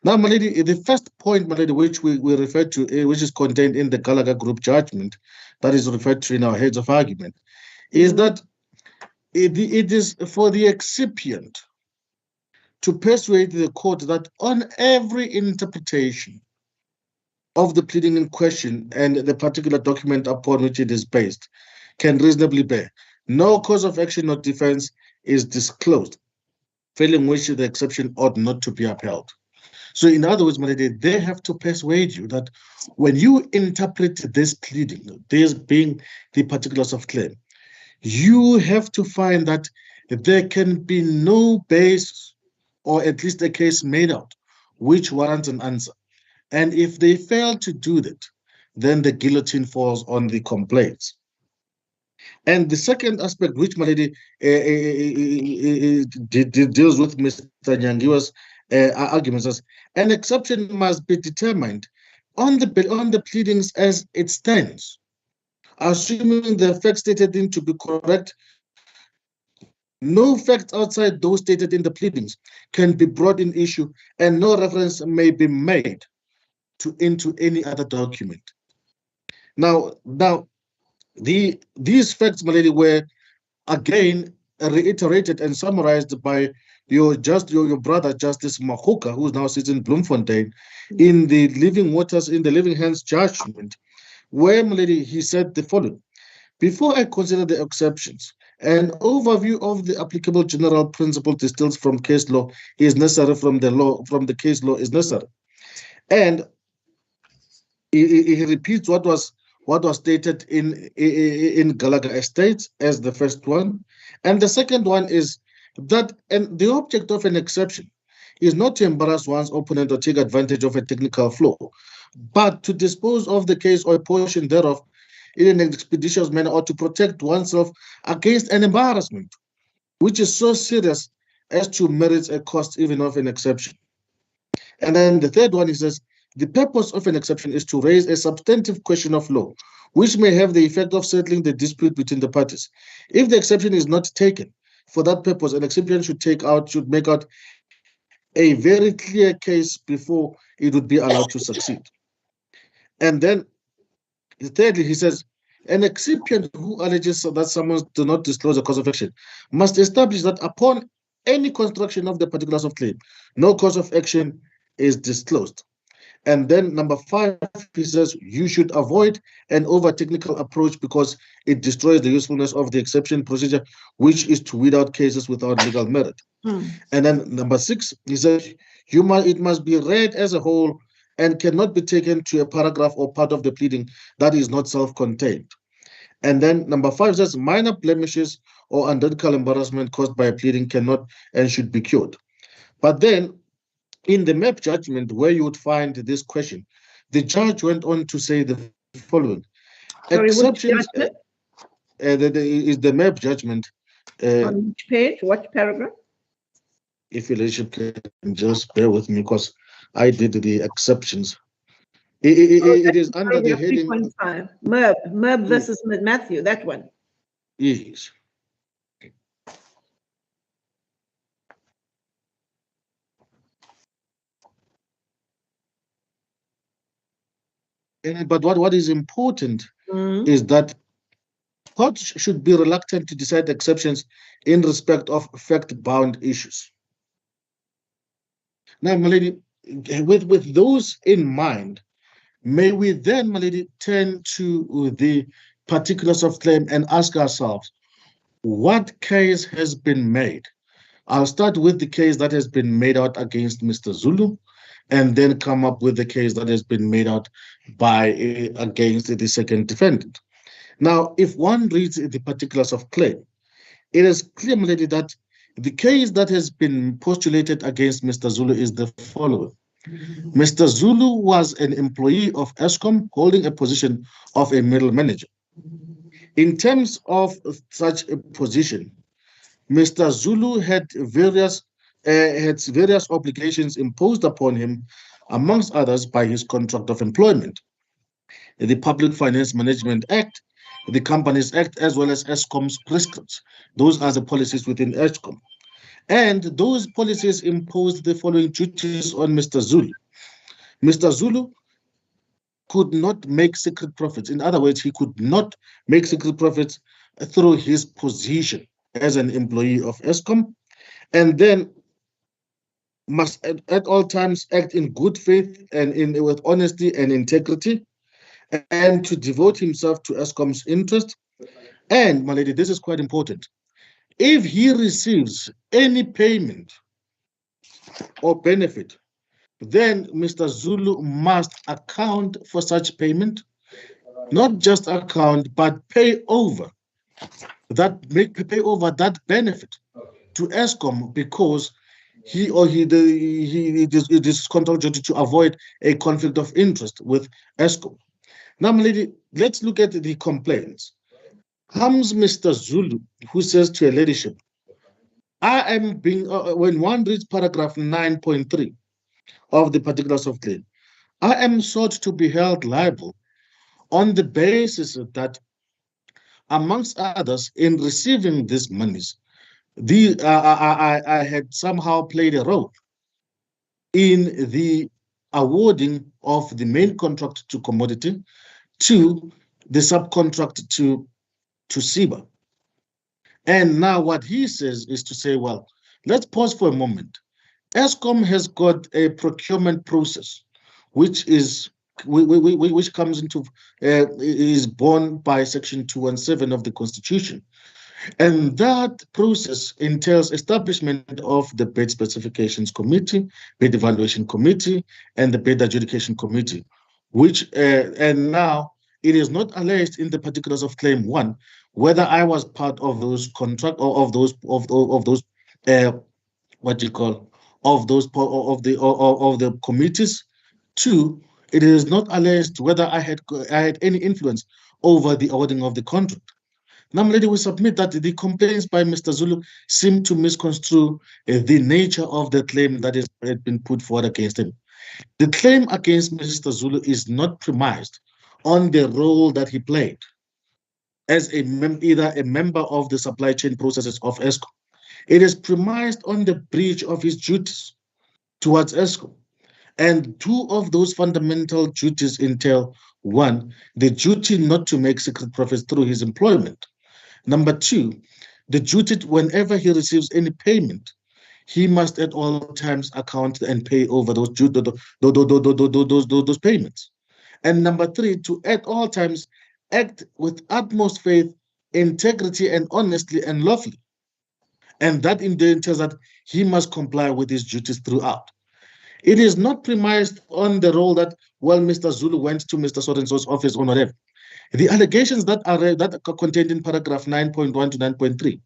Now, my lady, the first point, my lady, which we refer to, which is contained in the Gallagher Group judgment, that is referred to in our heads of argument, is that it is for the excipient to persuade the court that on every interpretation of the pleading in question and the particular document upon which it is based can reasonably bear, no cause of action or defense is disclosed, failing which the exception ought not to be upheld. So in other words, my lady, they have to persuade you that when you interpret this pleading, this being the particulars of claim, you have to find that there can be no basis, or at least a case made out, which warrants an answer. And if they fail to do that, then the guillotine falls on the complaints. And the second aspect, which my lady deals with Mr. Nyangiwa's arguments, is an exception must be determined on the pleadings as it stands, assuming the facts stated in to be correct. No facts outside those stated in the pleadings can be brought in issue, and no reference may be made into any other document. Now, these facts, my lady, were again reiterated and summarized by your brother Justice Mahuka, who now sits in Bloemfontein, in the Living Waters, in the Living Hands judgment, where, my lady, he said the following: before I consider the exceptions, an overview of the applicable general principle distilled from case law is necessary. From the case law is necessary. And he repeats what was stated in Gallagher Estates as the first one. And the second one is that the object of an exception is not to embarrass one's opponent or take advantage of a technical flaw, but to dispose of the case or a portion thereof in an expeditious manner, or to protect oneself against an embarrassment which is so serious as to merit a cost even of an exception. And then the third one, he says, the purpose of an exception is to raise a substantive question of law, which may have the effect of settling the dispute between the parties. If the exception is not taken for that purpose, an exception should make out a very clear case before it would be allowed to succeed. And then, thirdly, he says, an excipient who alleges that someone do not disclose a cause of action must establish that upon any construction of the particulars of claim, no cause of action is disclosed. And then number 5, he says, you should avoid an over-technical approach because it destroys the usefulness of the exception procedure, which is to weed out cases without legal merit. And then number 6, he says, it must be read as a whole and cannot be taken to a paragraph or part of the pleading that is not self-contained. And then number 5 says minor blemishes or unethical embarrassment caused by a pleading cannot and should be cured. But then in the MAP judgment, where you would find this question, the judge went on to say the following. Sorry, exceptions is the MAP judgment. On which page? What paragraph? If your leadership can just bear with me, because I did the exceptions. It is under the heading 3.5. MERB versus Matthew, that one. Yes. But what is important is that courts should be reluctant to decide exceptions in respect of fact-bound issues. Now, my lady, with those in mind, may we then, my lady, turn to the particulars of claim and ask ourselves, what case has been made? I'll start with the case that has been made out against Mr. Zulu, and then come up with the case that has been made out against the second defendant. Now, if one reads the particulars of claim, it is clear, my lady, that the case that has been postulated against Mr. Zulu is the following. Mr. Zulu was an employee of Eskom holding a position of a middle manager. In terms of such a position, Mr. Zulu had various obligations imposed upon him, amongst others by his contract of employment, the Public Finance Management Act, the Companies Act, as well as Eskom's prescripts. Those are the policies within Eskom. And those policies imposed the following duties on Mr. Zulu. Mr. Zulu could not make secret profits. In other words, he could not make secret profits through his position as an employee of Eskom, and then must at all times act in good faith and with honesty and integrity, and to devote himself to Eskom's interest. And, my lady, this is quite important. If he receives any payment or benefit, then Mr. Zulu must account for such payment, not just account, but pay over that benefit to Eskom, because it is contract duty to avoid a conflict of interest with Eskom. Now, my lady, let's look at the complaints. Comes Mr. Zulu, who says to a ladyship, I am being, when one reads paragraph 9.3 of the particulars of claim, I am sought to be held liable on the basis that, amongst others, in receiving these monies, I had somehow played a role in the awarding of the main contract to commodity to the subcontract to SIBA. And now what he says is to say, well, let's pause for a moment. Eskom has got a procurement process, which comes into is born by Section 217 of the Constitution. And that process entails establishment of the bid specifications committee, bid evaluation committee, and the bid adjudication committee, which and now it is not alleged in the particulars of claim 1 whether I was part of those contract or of those the committees. 2, it is not alleged whether I had any influence over the awarding of the contract. Now, lady, we submit that the complaints by Mr. Zulu seem to misconstrue the nature of the claim that has been put forward against him. The claim against Mr. Zulu is not premised on the role that he played as either a member of the supply chain processes of Eskom. It is premised on the breach of his duties towards Eskom. And 2 of those fundamental duties entail: 1, the duty not to make secret profits through his employment. Number 2, the duty whenever he receives any payment, he must at all times account and pay over those payments. And number 3, to at all times act with utmost faith, integrity, and honestly and lawfully. And that entails that he must comply with his duties throughout. It is not premised on the role that, well, Mr. Zulu went to Mr. So-and-so's office or whatever. The allegations that are contained in paragraph 9.1 to 9.3,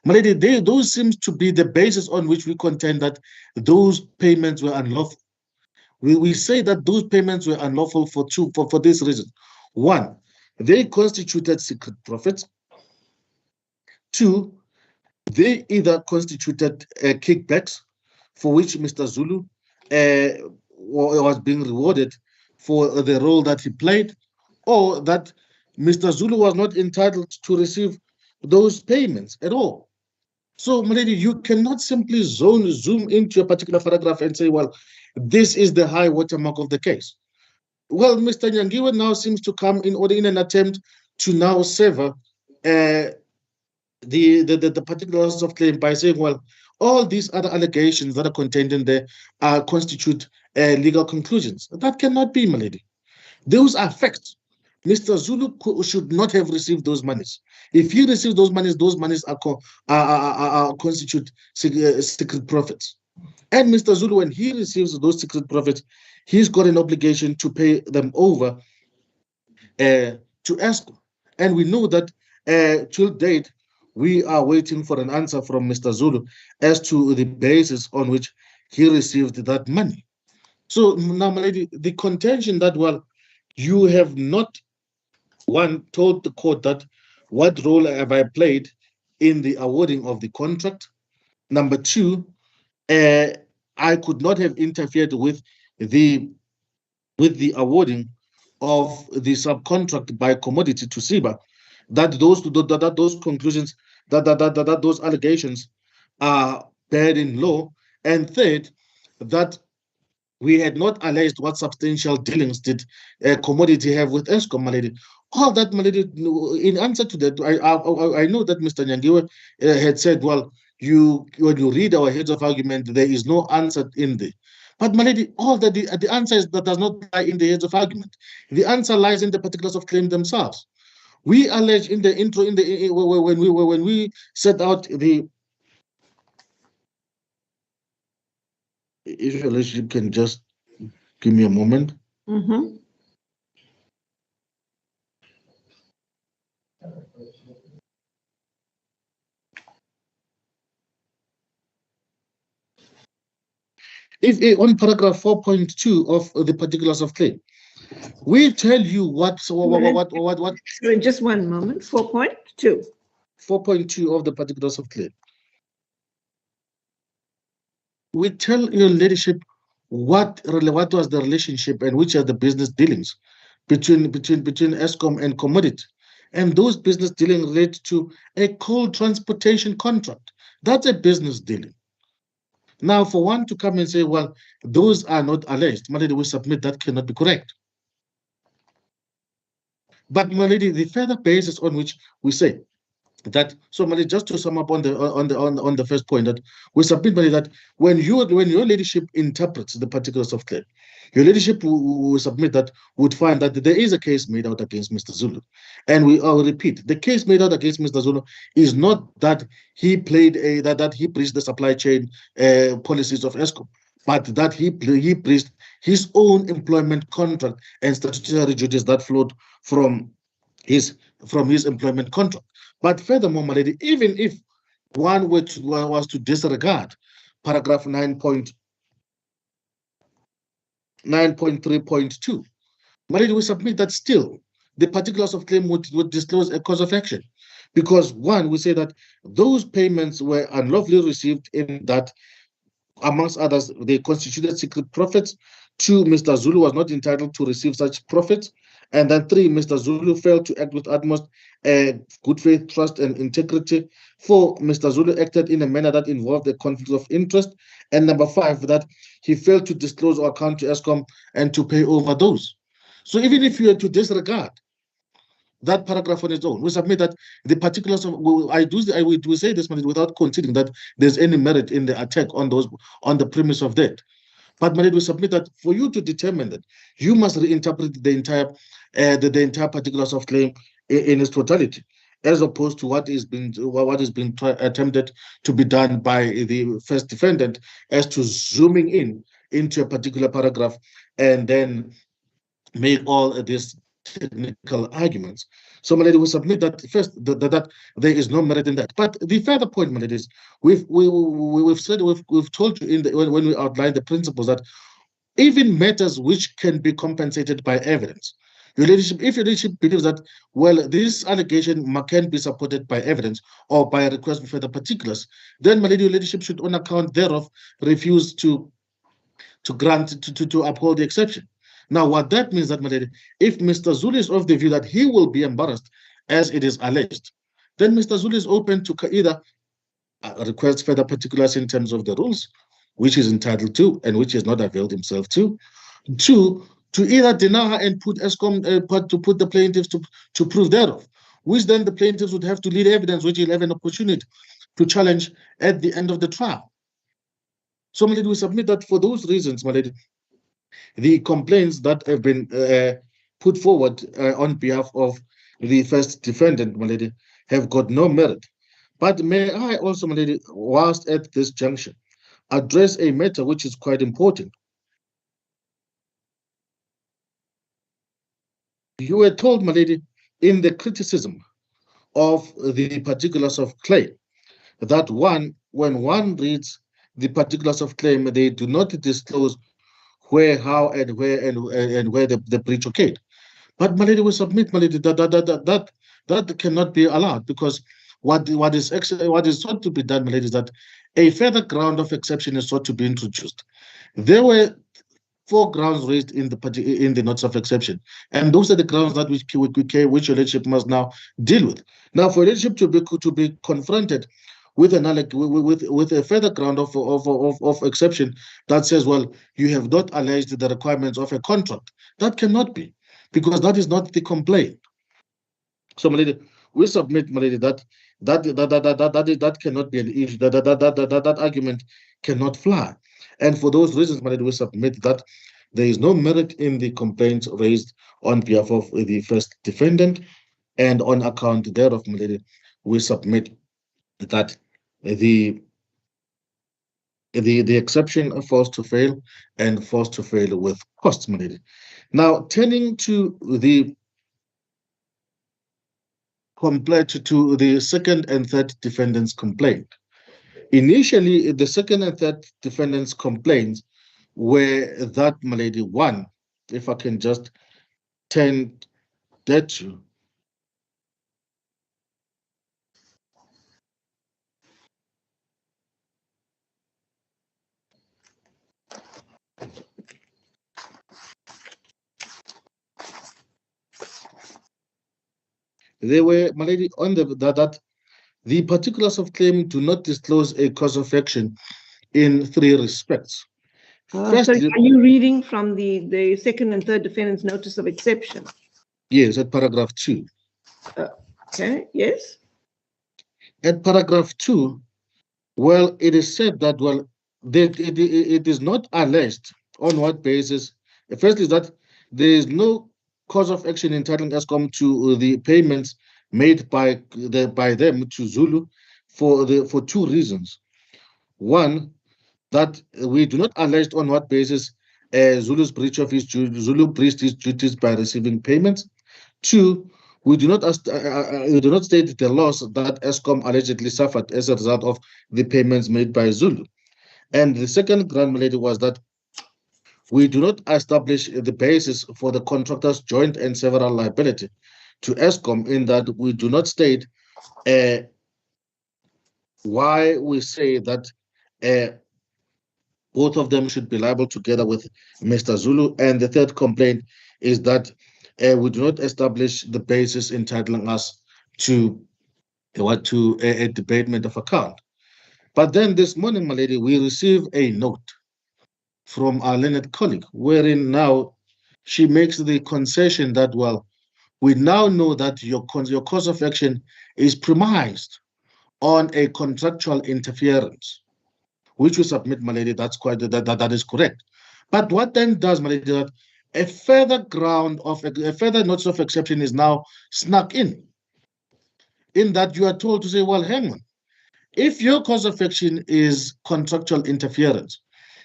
my lady, those seems to be the basis on which we contend that those payments were unlawful. We say that those payments were unlawful for this reason. One, they constituted secret profits. Two, they either constituted kickbacks for which Mr. Zulu was being rewarded for the role that he played, or that Mr. Zulu was not entitled to receive those payments at all. So, my lady, you cannot simply zoom into a particular paragraph and say, well, this is the high watermark of the case. Well, Mr. Nyangiwe now seems to come in an attempt to now sever the particulars of claim by saying, well, all these other allegations that are contained in there constitute legal conclusions. That cannot be, my lady. Those are facts. Mr. Zulu should not have received those monies. If he received those monies are constitute secret profits. And Mr. Zulu, when he receives those secret profits, he's got an obligation to pay them over to ESCOM. And we know that till date, we are waiting for an answer from Mr. Zulu as to the basis on which he received that money. So now, my lady, the contention that, well, you have not, one, told the court that what role have I played in the awarding of the contract. Number two, I could not have interfered with the awarding of the subcontract by commodity to SIBA. That those conclusions, that those allegations are bad in law. And third, that we had not alleged what substantial dealings did commodity have with ESCOM, my lady. All that, my lady, in answer to that, I know that Mr. Nyangiwe had said, well, when you read our heads of argument, there is no answer in there. But, my lady, all that the answer is that does not lie in the heads of argument. The answer lies in the particulars of claim themselves. We allege in the intro, when we set out the, if you can just give me a moment. Mm-hmm. If on paragraph 4.2 of the particulars of claim, we tell you what. Sorry, just one moment. 4.2. 4.2 of the particulars of claim. We tell your ladyship what was the relationship and which are the business dealings between ESCOM and commodity. And those business dealings relate to a coal transportation contract. That's a business dealing. Now, for one to come and say, well, those are not alleged, my lady, we submit that cannot be correct. But, my lady, the further basis on which we say that, so, my lady, just to sum up on the first point, that we submit, my lady, that when your ladyship interprets the particulars of claim, your ladyship will submit that, would find that there is a case made out against Mr. Zulu. And we all repeat, the case made out against Mr. Zulu is not that he played that he breached the supply chain policies of ESCOM, but that he breached his own employment contract and statutory duties that flowed from his employment contract. But furthermore, my lady, even if one was to disregard paragraph 9.3.2, my lady, we submit that still the particulars of claim would disclose a cause of action, because one, we say that those payments were unlawfully received in that, amongst others, they constituted secret profits. Two, Mr. Zulu was not entitled to receive such profits. And then three, Mr. Zulu failed to act with utmost good faith, trust, and integrity. Four, Mr. Zulu acted in a manner that involved a conflict of interest. And number five, that he failed to disclose or account to ESCOM and to pay over those. So even if you were to disregard that paragraph on its own, we submit that the particulars of, we say this without considering that there's any merit in the attack on the premise of that. But we submit that for you to determine that, you must reinterpret the entire particulars of claim in its totality, as opposed to what is being attempted to be done by the first defendant, as to zooming into a particular paragraph and then make all this technical arguments. So, my lady, we submit that first that there is no merit in that. But the further point, my lady, is we've told you in the when we outlined the principles that even matters which can be compensated by evidence. Your leadership, if your leadership believes that, well, this allegation can be supported by evidence or by a request for further particulars, then, my lady, your leadership should, on account thereof, refuse to grant to uphold the exception. Now, what that means that, my lady, if Mr. Zulu is of the view that he will be embarrassed as it is alleged, then Mr. Zulu is open to either request further particulars in terms of the rules, which is entitled to and which has not availed himself to. Two, to either deny and put ESCOM to put the plaintiffs to prove thereof, which then the plaintiffs would have to lead evidence, which will have an opportunity to challenge at the end of the trial. So, my lady, we submit that for those reasons, my lady, the complaints that have been put forward on behalf of the first defendant, my lady, have got no merit. But may I also, my lady, whilst at this junction, address a matter which is quite important. You were told, my lady, in the criticism of the particulars of claim, that when one reads the particulars of claim, they do not disclose where, how, and where the breach occurred. But, my lady, we submit, my lady, that cannot be allowed, because what is sought to be done, my lady, is that a further ground of exception is sought to be introduced. There were 4 grounds raised in the notice of exception, and those are the grounds that which your leadership must now deal with. Now, for leadership to be confronted with a further ground of exception that says, well, you have not alleged the requirements of a contract, that cannot be, because that is not the complaint. So, my lady, we submit, my lady, that cannot be an issue. That argument cannot fly. And for those reasons, my lady, we submit that there is no merit in the complaints raised on behalf of the first defendant, and on account thereof, my lady, we submit that the exception falls to fail, and falls to fail with costs, my lady. Now, turning to the second and third defendants' complaint. Initially, the second and third defendants' complaints were that, my lady, one, if I can just turn that to. They were, my lady, on that the particulars of claim do not disclose a cause of action in 3 respects. First, are you reading from the second and third defendant's notice of exception? Yes, at paragraph 2. Okay, yes. At paragraph 2, well, it is said that, well, it is not alleged on what basis. First is that there is no cause of action entitling ESCOM to the payments made by them to Zulu for 2 reasons. One, that we do not allege on what basis Zulu breached his duties by receiving payments. 2, we do not state the loss that ESCOM allegedly suffered as a result of the payments made by Zulu. And the second ground, my lady, was that we do not establish the basis for the contractor's joint and several liability to ESCOM, in that we do not state why we say that both of them should be liable together with Mr. Zulu. And the third complaint is that we do not establish the basis entitling us to a debatement of account. But then this morning, my lady, we receive a note from our learned colleague, wherein now she makes the concession that, well, we now know that your cause of action is premised on a contractual interference, which we submit, my lady, that is correct. But what then does, my lady, that a further notice of exception is now snuck in that you are told to say, well, hang on, if your cause of action is contractual interference,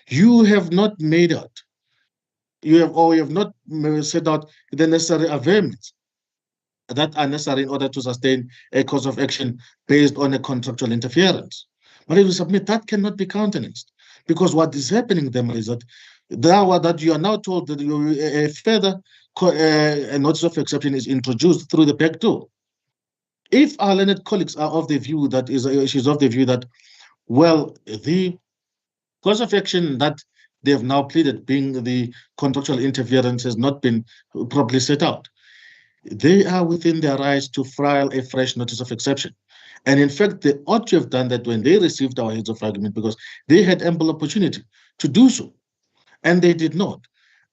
you have not made out you have not set out the necessary averments that are necessary in order to sustain a cause of action based on a contractual interference. But if you submit, that cannot be countenanced, because what is happening then is that you are now told that a further a notice of exception is introduced through the back door. If our learned colleagues are of the view that she's of the view that, well, the cause of action that they have now pleaded, being the contractual interference, has not been properly set out, they are within their rights to file a fresh notice of exception. And in fact, they ought to have done that when they received our heads of argument, because they had ample opportunity to do so, and they did not.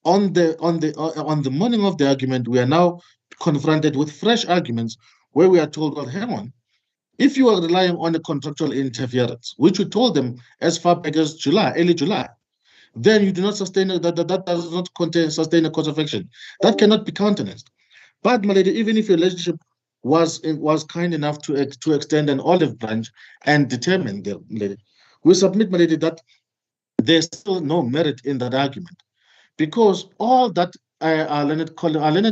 On the morning of the argument, we are now confronted with fresh arguments where we are told, well, hang on, if you are relying on a contractual interference, which we told them as far back as early July, then you do not sustain that does not sustain a cause of action. That cannot be countenanced. But, my lady, even if your leadership was kind enough to extend an olive branch and determine, lady, we submit, my lady, that there's still no merit in that argument, because all that our learned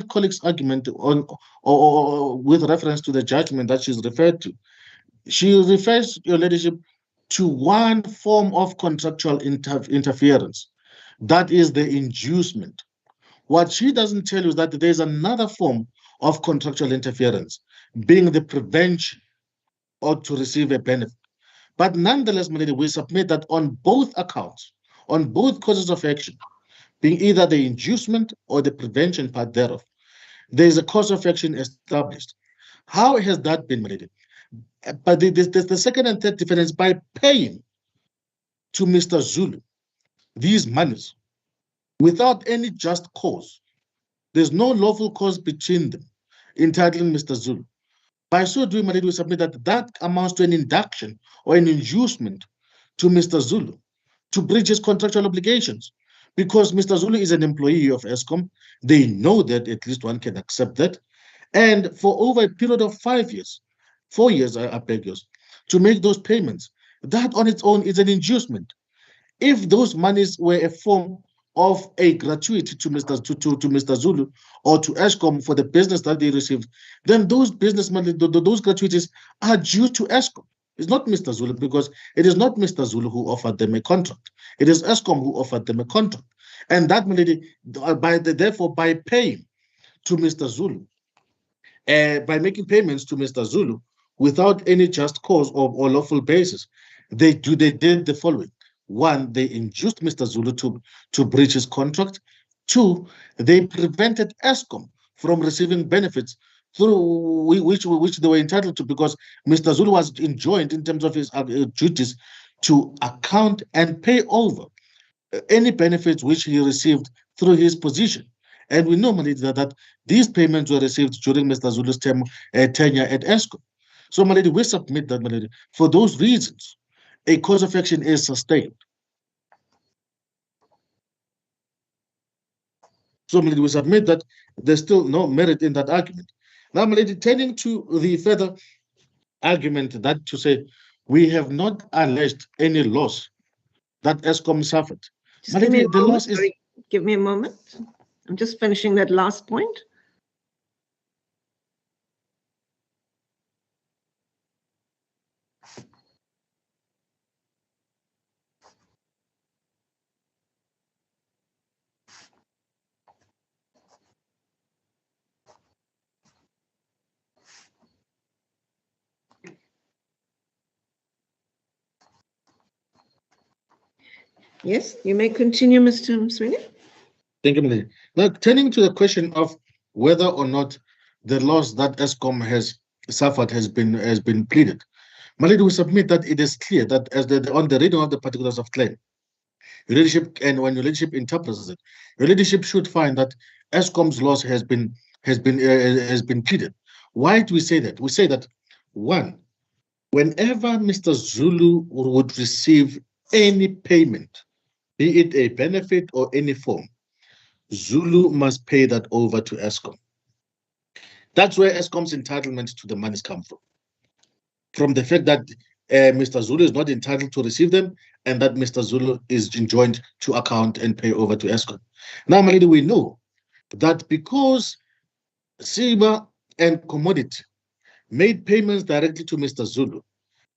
colleague's argument on or with reference to the judgment that she's referred to, she refers, your ladyship, to one form of contractual interference, that is the inducement. What she doesn't tell you is that there's another form of contractual interference, being the prevention or to receive a benefit. But nonetheless, my lady, we submit that on both accounts, on both causes of action, being either the inducement or the prevention part thereof, there is a cause of action established. How has that been, my lady? But the second and third defendants, by paying to Mr. Zulu these monies without any just cause. There's no lawful cause between them entitling Mr. Zulu. By so doing, we submit that amounts to an induction or an inducement to Mr. Zulu to breach his contractual obligations, because Mr. Zulu is an employee of Eskom. They know that, at least one can accept that. And for over a period of 5 years, 4 years, I beg yours, to make those payments, that on its own is an inducement. If those monies were a form of a gratuity to Mr. Zulu or to Eskom for the business that they received, then those business money, those gratuities are due to Eskom. It's not Mr. Zulu, because it is not Mr. Zulu who offered them a contract. It is Eskom who offered them a contract. And that money, therefore, by paying to Mr. Zulu, by making payments to Mr. Zulu without any just cause or lawful basis, they did the following. One, they induced Mr. Zulu to breach his contract. Two, they prevented Eskom from receiving benefits through which they were entitled to, because Mr. Zulu was enjoined in terms of his duties to account and pay over any benefits which he received through his position. And we know, that these payments were received during Mr. Zulu's tenure at Eskom. So, we submit that, for those reasons, a cause of action is sustained. So, we submit that there's still no merit in that argument. Now, turning to the further argument that to say we have not alleged any loss that Eskom suffered. Give me a moment. I'm just finishing that last point. Yes, you may continue, Mr. Mswini. Thank you, Malady. Now, turning to the question of whether or not the loss that Eskom has suffered has been pleaded, Malady, we submit that it is clear that on the reading of the particulars of claim, your leadership, and when your leadership interprets it, your leadership should find that Eskom's loss has been pleaded. Why do we say that? We say that, one, whenever Mr. Zulu would receive any payment, be it a benefit or any form, Zulu must pay that over to Eskom. That's where Eskom's entitlement to the monies come from the fact that Mr. Zulu is not entitled to receive them, and that Mr. Zulu is enjoined to account and pay over to Eskom. Now, my lady, we know that because Silver and Commodity made payments directly to Mr. Zulu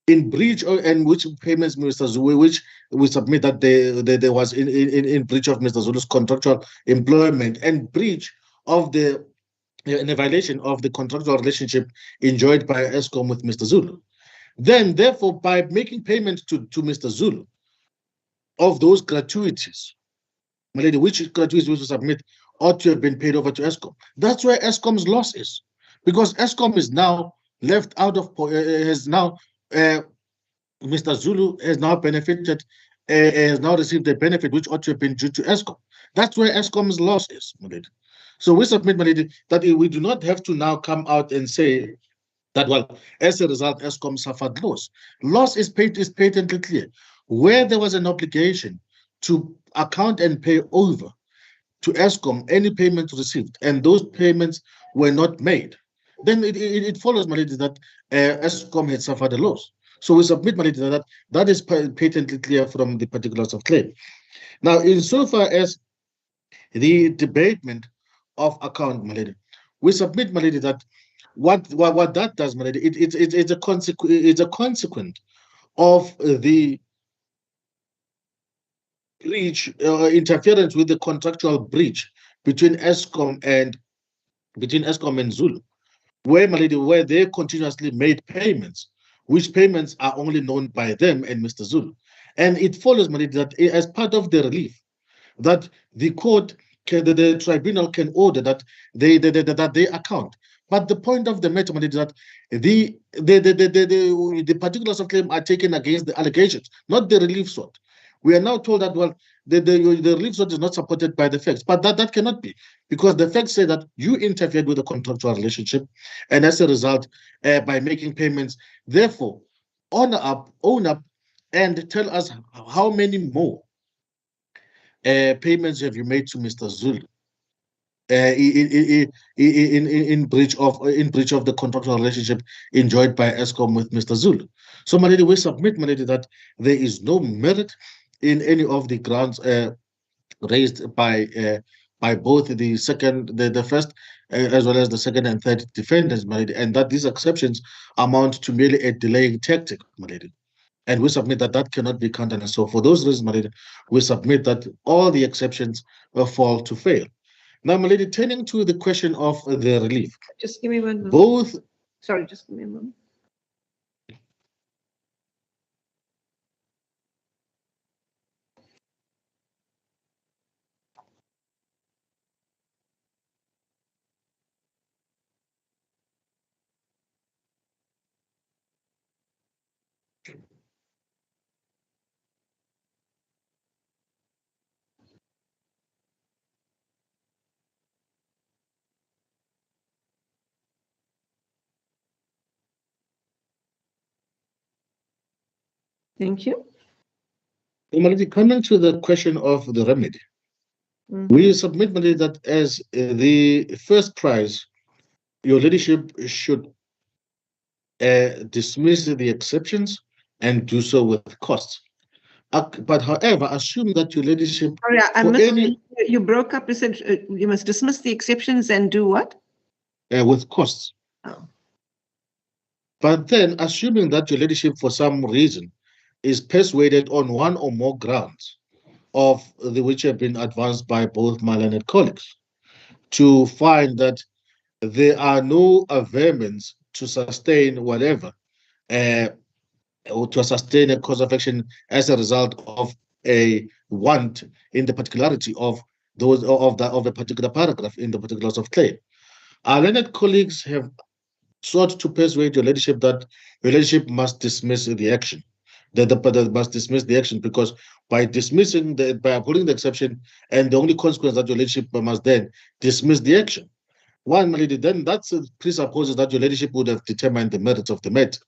in breach of, and which payments Mr. Zulu, which we submit that there was in breach of Mr. Zulu's contractual employment and breach of the in a violation of the contractual relationship enjoyed by Eskom with Mr. Zulu. Then, therefore, by making payments to Mr. Zulu of those gratuities, my lady, which gratuities we submit ought to have been paid over to Eskom. That's where Eskom's loss is, because Eskom is now left out of Mr. Zulu has now benefited, has now received a benefit which ought to have been due to Eskom. That's where Eskom's loss is, my lady. So we submit, my lady, that we do not have to now come out and say that, well, as a result, Eskom suffered loss. Loss is patently clear. Where there was an obligation to account and pay over to Eskom any payments received, and those payments were not made, then it follows, my lady, that Eskom had suffered a loss. So we submit, my lady, that is patently clear from the particulars of claim. Now, insofar as the debatement of account, my lady, we submit, my lady, that what that does, my lady, it's a consequence of the breach, interference with the contractual breach between Eskom and Zulu, where, my lady, where they continuously made payments, which payments are only known by them and Mr. Zulu. And it follows, my lady, that as part of the relief, that the court, the tribunal can order that they account. But the point of the matter, my lady, is that the particulars of claim are taken against the allegations, not the relief sought. We are now told that, well, the relief sought is not supported by the facts, but that cannot be, because the facts say that you interfered with the contractual relationship, and as a result, by making payments, therefore, own up, and tell us how many more payments have you made to Mr. Zulu in breach of the contractual relationship enjoyed by Eskom with Mr. Zulu. So, my lady, we submit, my lady, that there is no merit in any of the grounds raised by both the first as well as the second and third defendants, my lady, and that these exceptions amount to merely a delaying tactic, my lady. And we submit that cannot be counted. And so, for those reasons, my lady, we submit that all the exceptions fall to fail. Now, my lady, turning to the question of the relief. Just give me one moment. Both. Sorry, just give me a moment. Thank you. Coming to the question of the remedy, we submit, my lady, that as the first prize, your leadership should dismiss the exceptions and do so with costs. But however, assume that your leadership... Sorry, you broke up. You said you must dismiss the exceptions and do what? With costs. Oh. But then, assuming that your leadership, for some reason, is persuaded on one or more grounds of which have been advanced by both my learned colleagues, to find that there are no averments to sustain whatever, or to sustain a cause of action as a result of a want in the particularity of those of the particular paragraph in the particulars of claim. Our learned colleagues have sought to persuade your leadership that your leadership must dismiss the action. That must dismiss the action, because by upholding the exception, and the only consequence that your leadership must then dismiss the action. One, my lady, then that presupposes that your leadership would have determined the merits of the matter,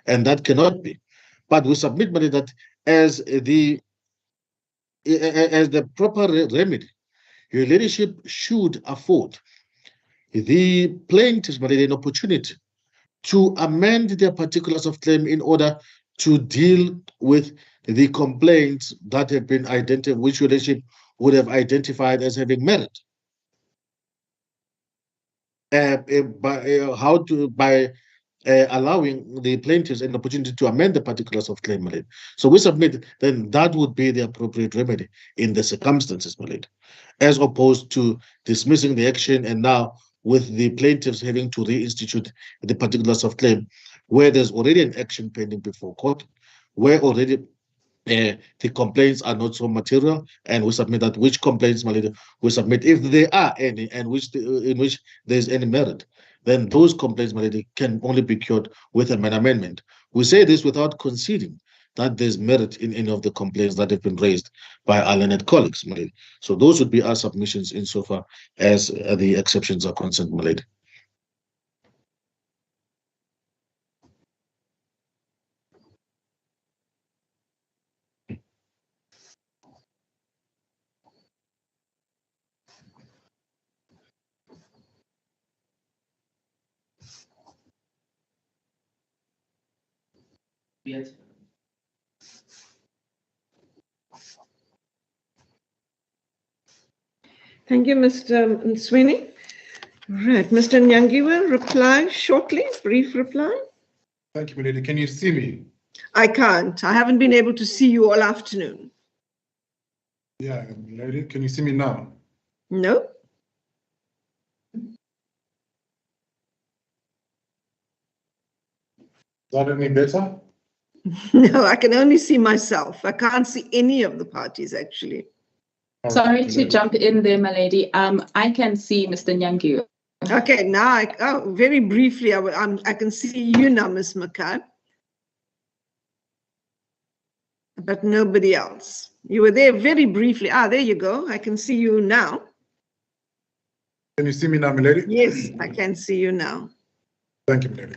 and that cannot be. But we submit, my lady, that as the proper remedy, your leadership should afford the plaintiffs, my lady, an opportunity to amend their particulars of claim in order to deal with the complaints that have been identified, which your leadership would have identified as having merit. By allowing the plaintiffs an opportunity to amend the particulars of claim, Malid. So we submit, then that would be the appropriate remedy in the circumstances, Malid, as opposed to dismissing the action and now with the plaintiffs having to reinstitute the particulars of claim, where there's already an action pending before court, where already the complaints are not so material, and we submit that which complaints, Malid, we submit if there are any, and in which there's any merit, then those complaints, Malidi, can only be cured with an amendment. We say this without conceding that there's merit in any of the complaints that have been raised by our learned colleagues, Malidi. So those would be our submissions insofar as the exceptions are concerned, Malidi. Yes. Thank you, Mr. Sweeney. Right, Mr. Nyangiwe, reply shortly, brief reply. Thank you, Milady. Can you see me? I can't. I haven't been able to see you all afternoon. Yeah, Milady, can you see me now? No. Is that any better? No, I can only see myself. I can't see any of the parties, actually. Sorry to jump in there, my lady. I can see Mr. Nyangiwe. Okay, now very briefly, I can see you now, Ms. Makai. But nobody else. You were there very briefly. Ah, there you go. I can see you now. Can you see me now, Milady? Yes, I can see you now. Thank you, Milady.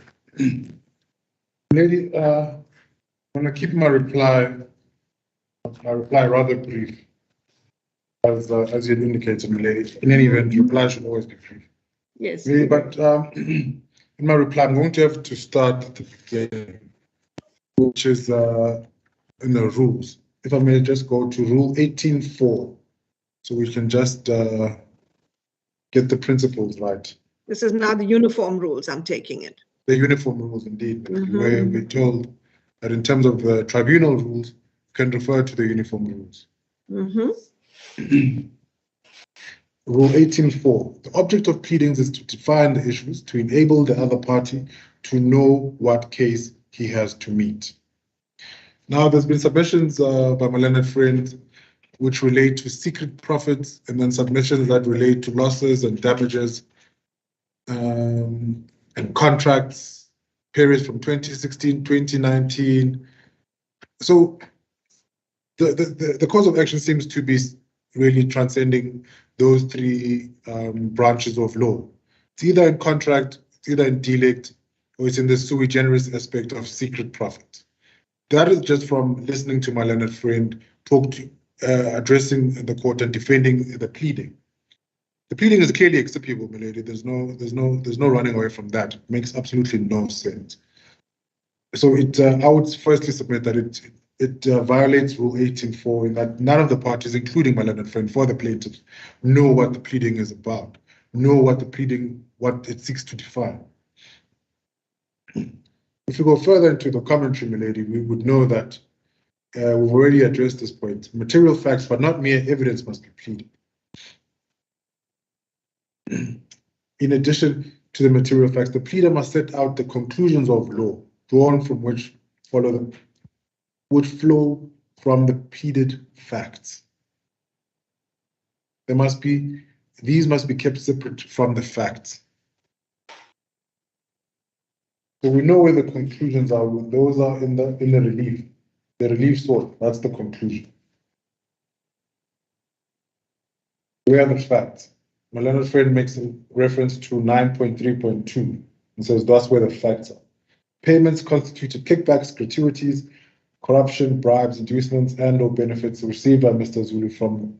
Milady, I'm going to keep my reply rather brief, as you indicated, Milady. In any event, reply should always be brief. Yes. But in my reply, I'm going to have to start at the beginning, which is in the rules. If I may just go to Rule 18.4, so we can just get the principles right. This is now the uniform rules, I'm taking it. The uniform rules, indeed, where we're told that in terms of the tribunal rules, can refer to the uniform rules. Rule 18.4, the object of pleadings is to define the issues, to enable the other party to know what case he has to meet. Now, there's been submissions by my learned friend which relate to secret profits, and then submissions that relate to losses and damages and contracts, periods from 2016, 2019. So the cause of action seems to be really transcending those three branches of law. It's either in contract, it's either in delict, or it's in the sui generis aspect of secret profit. That is just from listening to my learned friend addressing the court and defending the pleading. The pleading is clearly acceptable, milady. There's no running away from that. It makes absolutely no sense. So I would firstly submit that it violates Rule 18.4 in that none of the parties, including my learned friend for the plaintiffs, know what the pleading is about, know what it seeks to define. If we go further into the commentary, milady, we would know that we've already addressed this point. Material facts, but not mere evidence, must be pleaded. In addition to the material facts, the pleader must set out the conclusions of law drawn from which would flow from the pleaded facts. These must be kept separate from the facts. So we know where the conclusions are. Those are in the relief. The relief source, that's the conclusion. Where are the facts? My learned friend makes a reference to 9.3.2 and says that's where the facts are. Payments constituted kickbacks, gratuities, corruption, bribes, inducements, and/or benefits received by Mr. Zulu from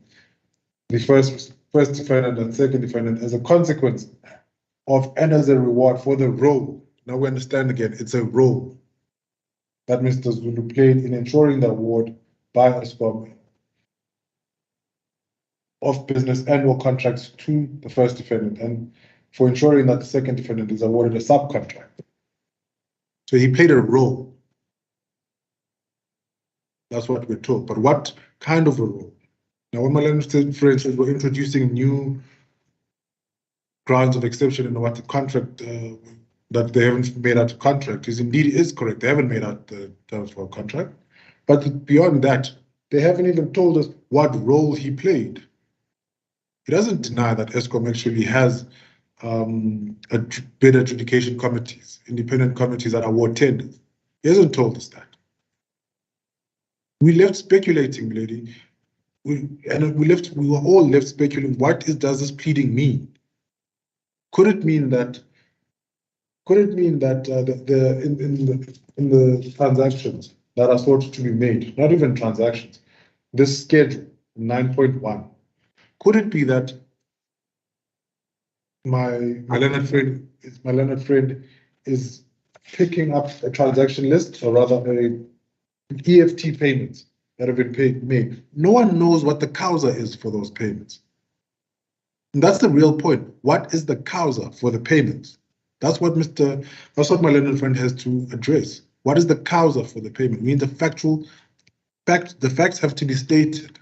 the first defendant and second defendant as a consequence of and as a reward for the role. Now we understand again, it's a role that Mr. Zulu played in ensuring the award by Eskom of business annual contracts to the first defendant, and for ensuring that the second defendant is awarded a subcontract. So he played a role. That's what we're told. But what kind of a role? Now, when my learned friends said we're introducing new grounds of exception in what the contract that they haven't made out a contract is correct. They haven't made out the terms for a contract. But beyond that, they haven't even told us what role he played. He doesn't deny that Eskom actually has bid adjudication committees, independent committees that award tenders. He hasn't told us that. We left speculating, lady. We were all left speculating. Does this pleading mean? Could it mean that in the transactions that are sought to be made, not even transactions, this schedule 9.1, could it be that my learned friend is picking up a transaction list, or rather a EFT payments that have been made? No one knows what the causa is for those payments. And that's the real point. What is the causa for the payments? That's what my learned friend has to address. What is the causa for the payment? Means the facts have to be stated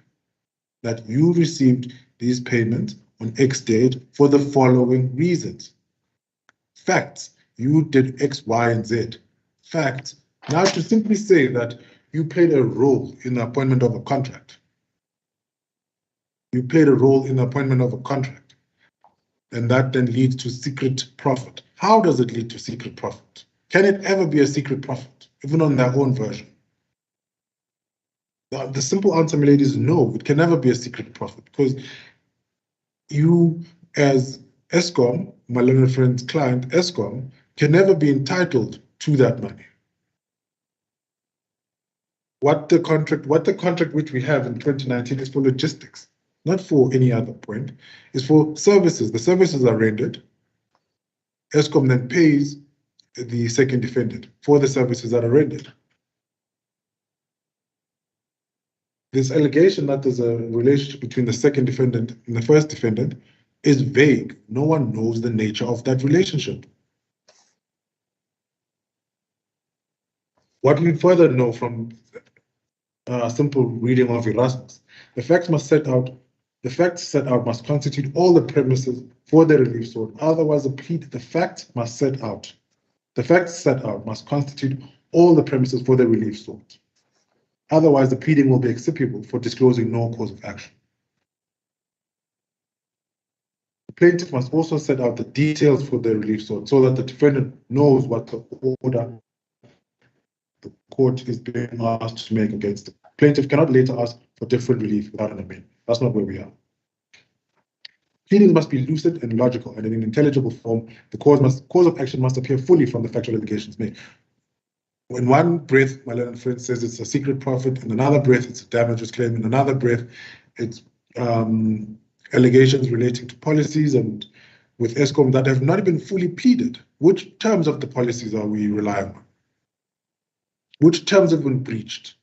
that you received these payments on X date for the following reasons. Facts, you did X, Y, and Z. Facts. Now, to simply say that you played a role in the appointment of a contract. You played a role in the appointment of a contract, and that then leads to secret profit. How does it lead to secret profit? Can it ever be a secret profit, even on their own version? The simple answer, my lady, is no, it can never be a secret profit, because you, as Eskom, my learned friend's client, Eskom, can never be entitled to that money. What the contract which we have in 2019 is for logistics, not for any other point. It's for services. The services are rendered. Eskom then pays the second defendant for the services that are rendered. This allegation that there's a relationship between the second defendant and the first defendant is vague. No one knows the nature of that relationship. What we further know from simple reading of Erasmus, the facts set out must constitute all the premises for the relief sought. Otherwise, the facts set out must constitute all the premises for the relief sought. Otherwise, the pleading will be executable for disclosing no cause of action. The plaintiff must also set out the details for the relief sought so that the defendant knows what the order the court is being asked to make against it. Plaintiff cannot later ask for different relief without an amendment. That's not where we are. Pleadings must be lucid and logical, and in an intelligible form. The cause of action must appear fully from the factual allegations made. In one breath, my learned friend says it's a secret profit. In another breath, it's a damages claim. In another breath, it's allegations relating to policies and with Eskom that have not been fully pleaded. Which terms of the policies are we relying on? Which terms have been breached?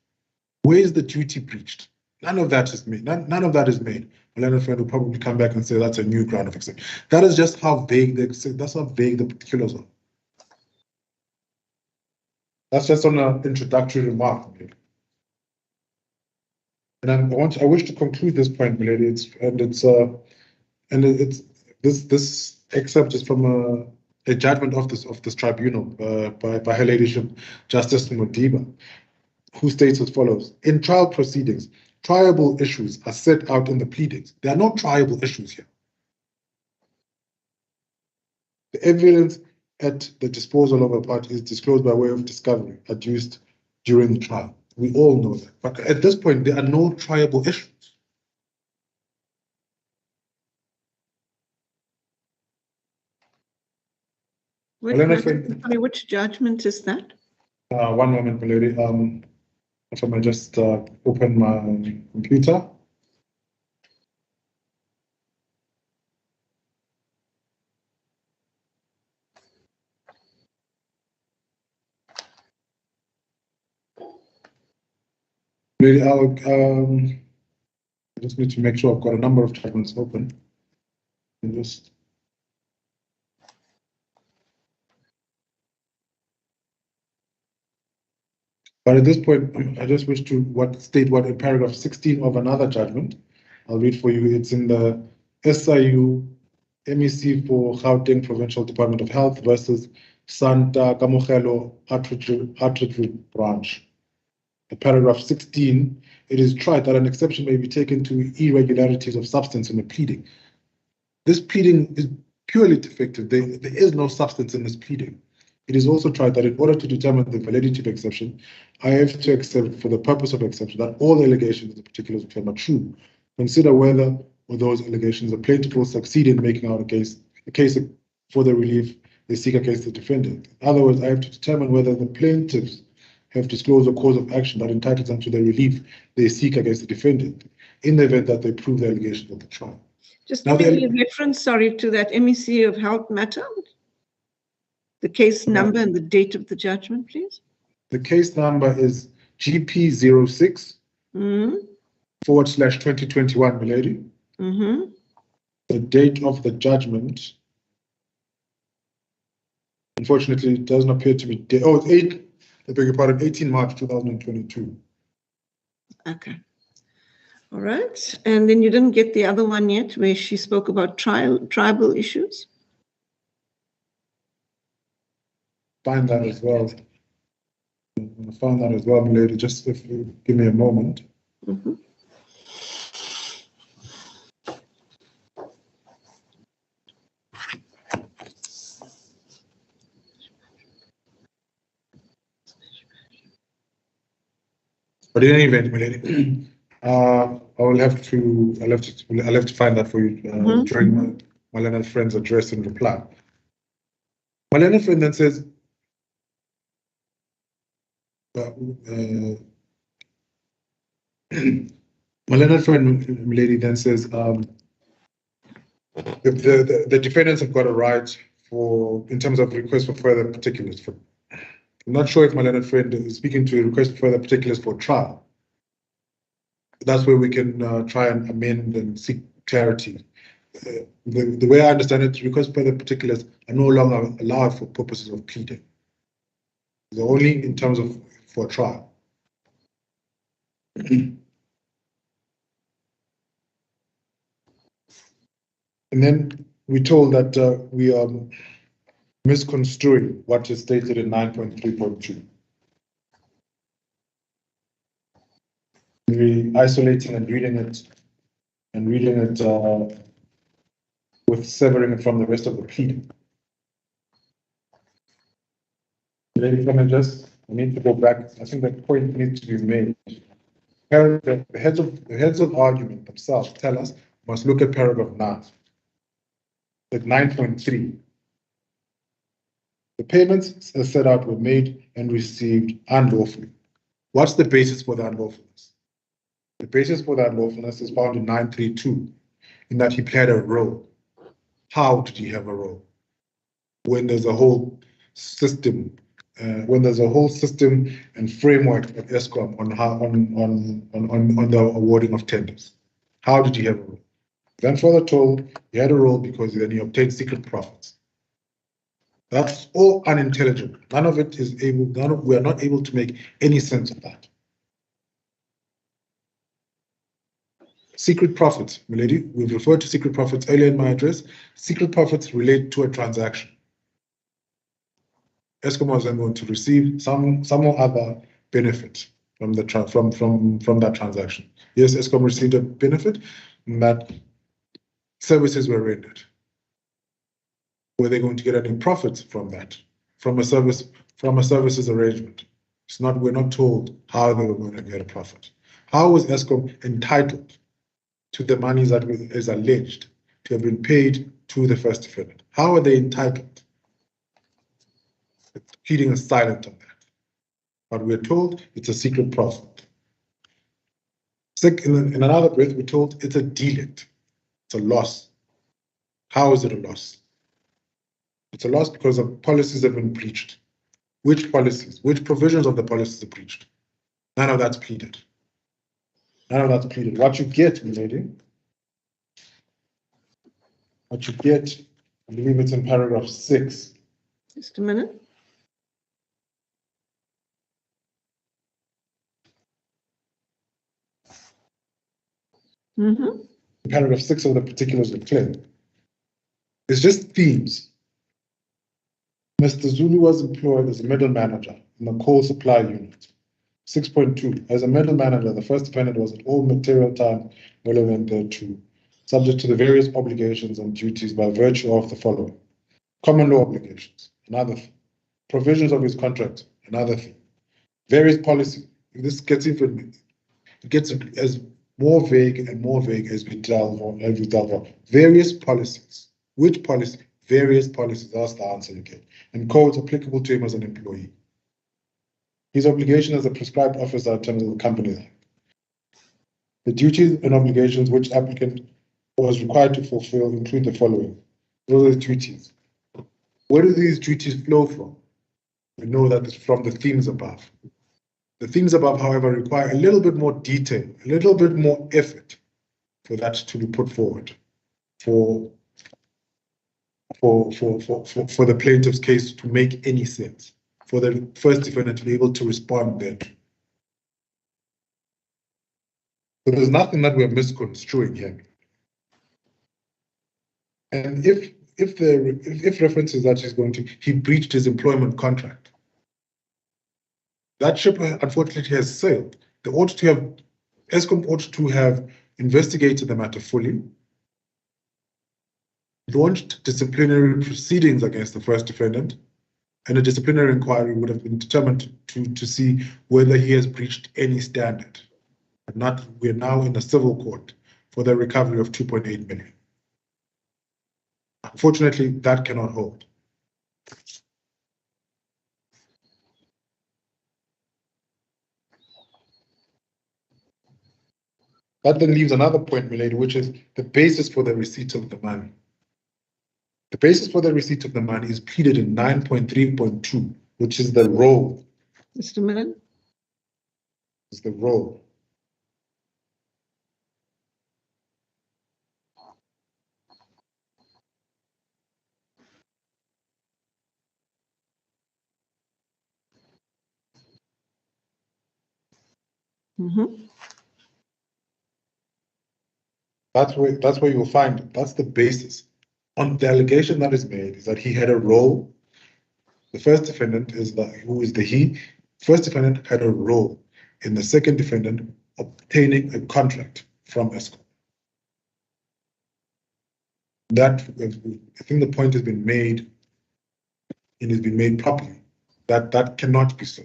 Where is the duty breached? None of that is made. None of that is made. My learned friend will probably come back and say that's a new ground of exception. That is just how vague the particulars are. That's just on an introductory remark. And I wish to conclude this point, milady. This excerpt is from a judgment of this tribunal by Her Ladyship Justice Modiba, who states as follows: in trial proceedings, triable issues are set out in the pleadings. There are no triable issues here. The evidence at the disposal of a party is disclosed by way of discovery adduced during the trial. We all know that. But at this point, there are no triable issues. Which judgment is that? One moment, my lady. If I may just open my computer. Lady, just need to make sure I've got a number of judgments open. And just but at this point, I just wish to state what in paragraph 16 of another judgment. I'll read for you. It's in the SIU MEC for Gauteng Provincial Department of Health versus Santa Kamogelo Atteridge Branch. Paragraph 16, it is tried that an exception may be taken to irregularities of substance in a pleading. This pleading is purely defective. There is no substance in this pleading. It is also tried that in order to determine the validity of exception, I have to accept for the purpose of exception that all allegations in the particulars of claim are true. Consider whether or those allegations the plaintiff will succeed in making out a case for the relief they seek against the defendant. In other words, I have to determine whether the plaintiffs have disclosed a cause of action that entitles them to the relief they seek against the defendant in the event that they prove the allegations of the trial. Just give me a reference, sorry, to that MEC of Health matter. The case number and the date of the judgment, please. The case number is GP06 /2021, milady. The date of the judgment, unfortunately, it doesn't appear to be. It's 18 March 2022. Okay. All right. And then you didn't get the other one yet, where she spoke about tribal issues. Find that as well. I found that as well, milady. Just if you give me a moment. But in any event, milady, I'll have to find that for you during my learned friend's address and reply. My learned friend then says, my learned friend lady then says, if the defendants have got a right in terms of request for further particulars. I'm not sure if my learned friend is speaking to a request for further particulars for trial. That's where we can try and amend and seek clarity. The way I understand it, request further particulars are no longer allowed for purposes of pleading. They're only in terms of for trial. And then we're told that we are misconstruing what is stated in 9.3.2. We're isolating and reading it with severing it from the rest of the pleading. I need to go back. I think that point needs to be made. The heads of argument themselves tell us we must look at paragraph 9. At 9.3. The payments as set out were made and received unlawfully. What's the basis for the unlawfulness? The basis for the unlawfulness is found in 9.3.2, in that he played a role. How did he have a role? When there's a whole system, and framework of Eskom on the awarding of tenders. How did he have a role? Then further told he had a role because then he obtained secret profits. That's all unintelligible. None of it is able. We are not able to make any sense of that. Secret profits, milady. We've referred to secret profits earlier in my address. Secret profits relate to a transaction. Eskom was then going to receive some or other benefit from that transaction. Yes, Eskom received a benefit, and that services were rendered. Were they going to get any profits from that, from a services arrangement? We're not told how they were going to get a profit. How was Eskom entitled to the money that is alleged to have been paid to the first defendant? How are they entitled? The pleading is silent on that. But we're told it's a secret profit. In another breath, we're told it's a delict. It's a loss. How is it a loss? It's a loss because the policies have been breached. Which policies? Which provisions of the policies are breached? None of that's pleaded. None of that's pleaded. What you get, milady, what you get, I believe it's in paragraph 6. Just a minute. Paragraph 6 of the particulars of claim. It's just themes. Mr. Zulu was employed as a middle manager in the coal supply unit. 6.2. As a middle manager, the first defendant was at all material time relevant thereto, subject to the various obligations and duties by virtue of the following: common law obligations, another thing; provisions of his contract, another thing; various policy. This gets even, it gets as more vague and more vague as we delve on. Various policies. Which policy? Various policies. That's the answer you get. And codes applicable to him as an employee. His obligation as a prescribed officer in terms of the Companies Act. The duties and obligations which applicant was required to fulfill include the following. Those are the duties. Where do these duties flow from? We know that it's from the themes above. The themes above, however, require a little bit more detail, a little bit more effort for that to be put forward for the plaintiff's case to make any sense, for the first defendant to be able to respond there. So there's nothing that we're misconstruing here. And if references that he breached his employment contract, that ship unfortunately has sailed. ESCOM ought to have investigated the matter fully, launched disciplinary proceedings against the first defendant, and a disciplinary inquiry would have been determined to see whether he has breached any standard. We're now in a civil court for the recovery of 2.8 million. Unfortunately, that cannot hold. That then leaves another point, milady, which is the basis for the receipt of the money. The basis for the receipt of the money is pleaded in 9.3.2, which is the role. Just a minute. It's the role. That's where you'll find it. That's the basis. On the allegation that is made is that he had a role. The first defendant first defendant had a role in the second defendant obtaining a contract from ESCOM. That, I think the point has been made, and has been made properly, that cannot be so.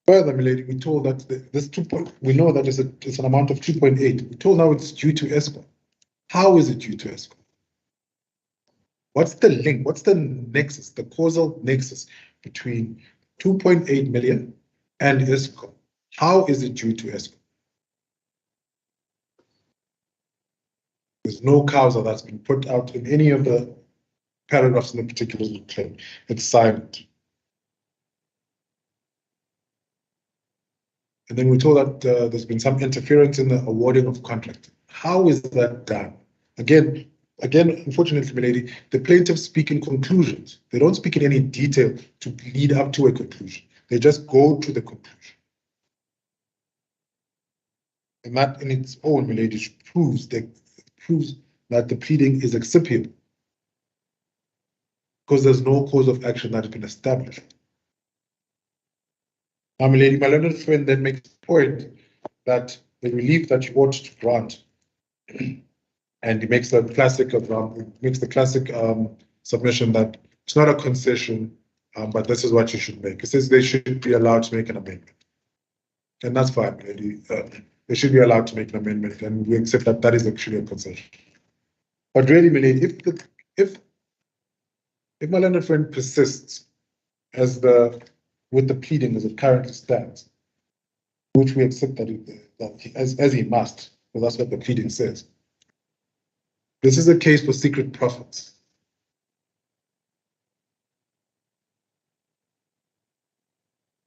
Further, milady, we told that we know that it's an amount of 2.8. We told now it's due to ESCOM. How is it due to ESCOM? What's the link? What's the nexus, the causal nexus between 2.8 million and ESCOM? How is it due to ESCOM? There's no causa that's been put out in any of the paragraphs in the particulars of the claim. It's silent. And then we told that there's been some interference in the awarding of contract. How is that done? Again, unfortunately, milady, the plaintiffs speak in conclusions. They don't speak in any detail to lead up to a conclusion. They just go to the conclusion. And that in its own, milady, proves that the pleading is excipiable, because there's no cause of action that has been established. Now, milady, my learned friend then makes the point that the relief that you ought to grant, and he makes the classic submission that it's not a concession, but this is what you should make. It says they should be allowed to make an amendment, and that's fine, milady. They should be allowed to make an amendment, and we accept that that is actually a concession. But really, milady, if my learned friend persists with the pleading as it currently stands, which we accept as he must, because that's what the pleading says. This is a case for secret profits.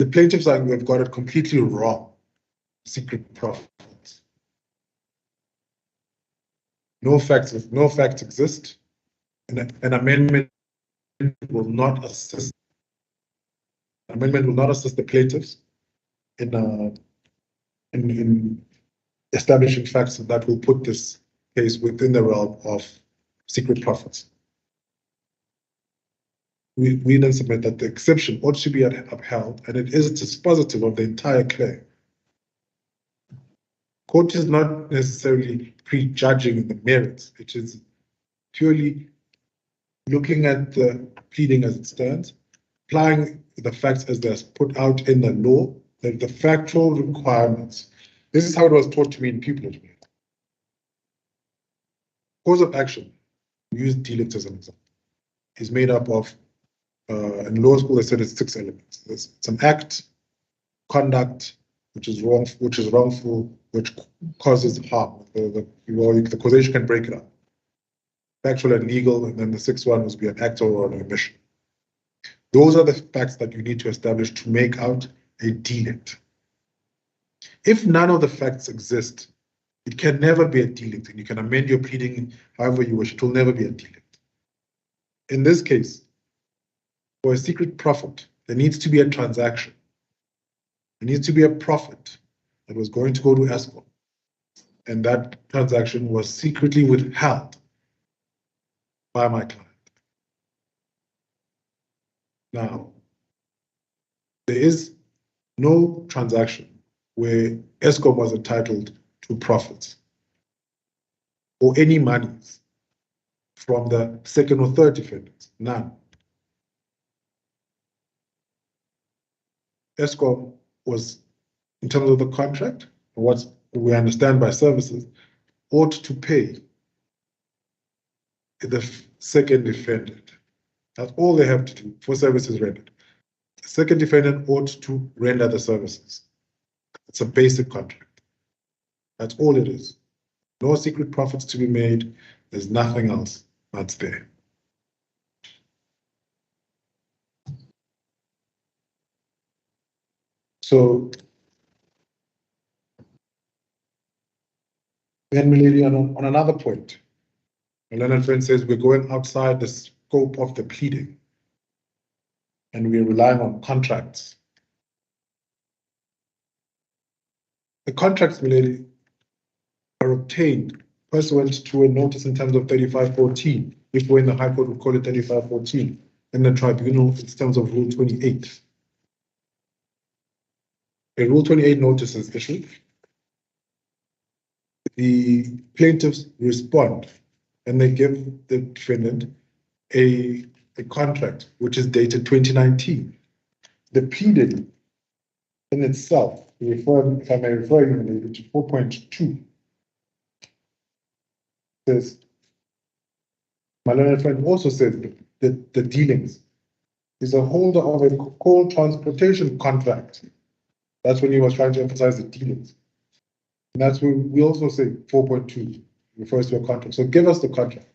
The plaintiffs have got it completely wrong. Secret profits. No facts exist, and an amendment will not assist. Amendment will not assist the plaintiffs in establishing facts that will put this case within the realm of secret profits. We then submit that the exception ought to be upheld, and it is dispositive of the entire claim. Court is not necessarily prejudging the merits. It is purely looking at the pleading as it stands, applying the facts as they're put out in the law, the factual requirements. This is how it was taught to me in pupillage. Cause of action, we use delict as an example, is made up of, in law school, they said it's 6 elements. It's an act, conduct, which is wrongful, which causes harm. The causation can break it up. Factual and legal, and then the 6th one must be an act or an omission. Those are the facts that you need to establish to make out a delict. If none of the facts exist, it can never be a delict, and you can amend your pleading however you wish. It will never be a delict. In this case, for a secret profit, there needs to be a transaction. There needs to be a profit that was going to go to Eskom, and that transaction was secretly withheld by my client. Now, there is no transaction where Eskom was entitled to profits or any monies from the 2nd or 3rd defendants, none. Eskom was, in terms of the contract, what we understand by services, ought to pay the 2nd defendant. That's all they have to do for services rendered. The 2nd defendant ought to render the services. It's a basic contract. That's all it is. No secret profits to be made. There's nothing else that's there. So, then, Milady, on another point, my learned friend says we're going outside the scope of the pleading and we're relying on contracts. The contracts, Milady, are obtained pursuant to a notice in terms of 3514. If we're in the High Court, we call it 3514. In the tribunal, in terms of Rule 28. A Rule 28 notice is issued. The plaintiffs respond and they give the defendant a contract which is dated 2019. The pleading in itself, if I may refer you to 4.2, says, my learned friend also says that the dealings is a holder of a coal transportation contract. That's when he was trying to emphasize the dealings. And that's when we also say 4.2 refers to a contract. So give us the contract.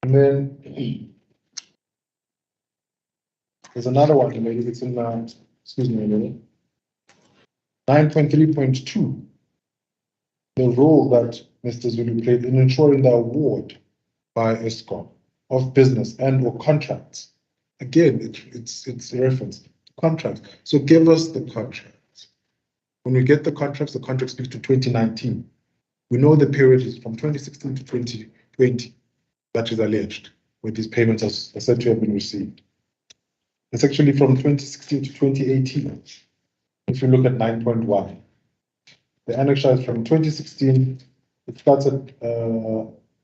And then there's another one, maybe it's in, excuse me a minute, 9.3.2, the role that Mr. Zulu played in ensuring the award by Eskom of business and or contracts. Again, it's a reference to contracts. So give us the contracts. When we get the contract speaks to 2019. We know the period is from 2016 to 2020 that is alleged, where these payments are said to have been received. It's actually from 2016 to 2018. If you look at 9.1, the annexure is from 2016. It starts at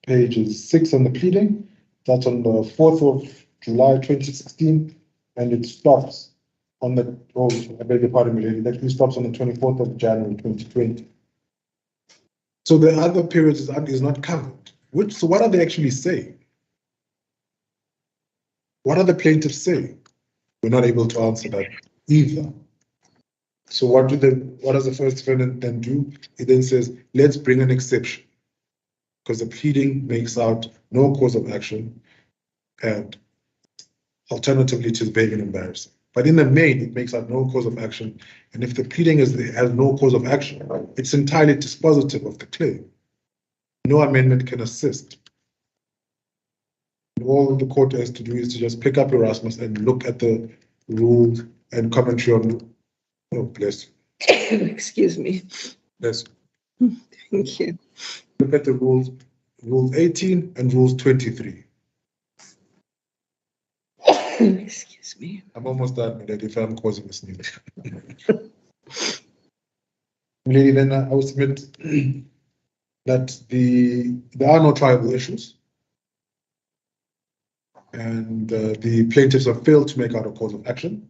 pages 6 on the pleading. That's on the 4th of July 2016, and it stops on the, oh, I beg your pardon, it actually stops on the 24th of January 2020. So the other periods is not covered. So what are they actually saying? What are the plaintiffs saying? We're not able to answer that either. So what does the first defendant then do? It then says, let's bring an exception, because the pleading makes out no cause of action, and alternatively it is vague and embarrassing. But in the main, it makes out no cause of action. And if the pleading has no cause of action, it's entirely dispositive of the claim. No amendment can assist. And all the court has to do is to just pick up Erasmus and look at the rules and commentary on, oh, bless you. Excuse me. Bless you. Thank you. Look at the rules, Rules 18 and Rules 23. Excuse me. I'm almost done with that if I'm causing a sneeze. Lady, then I will submit that there are no triable issues, and the plaintiffs have failed to make out a cause of action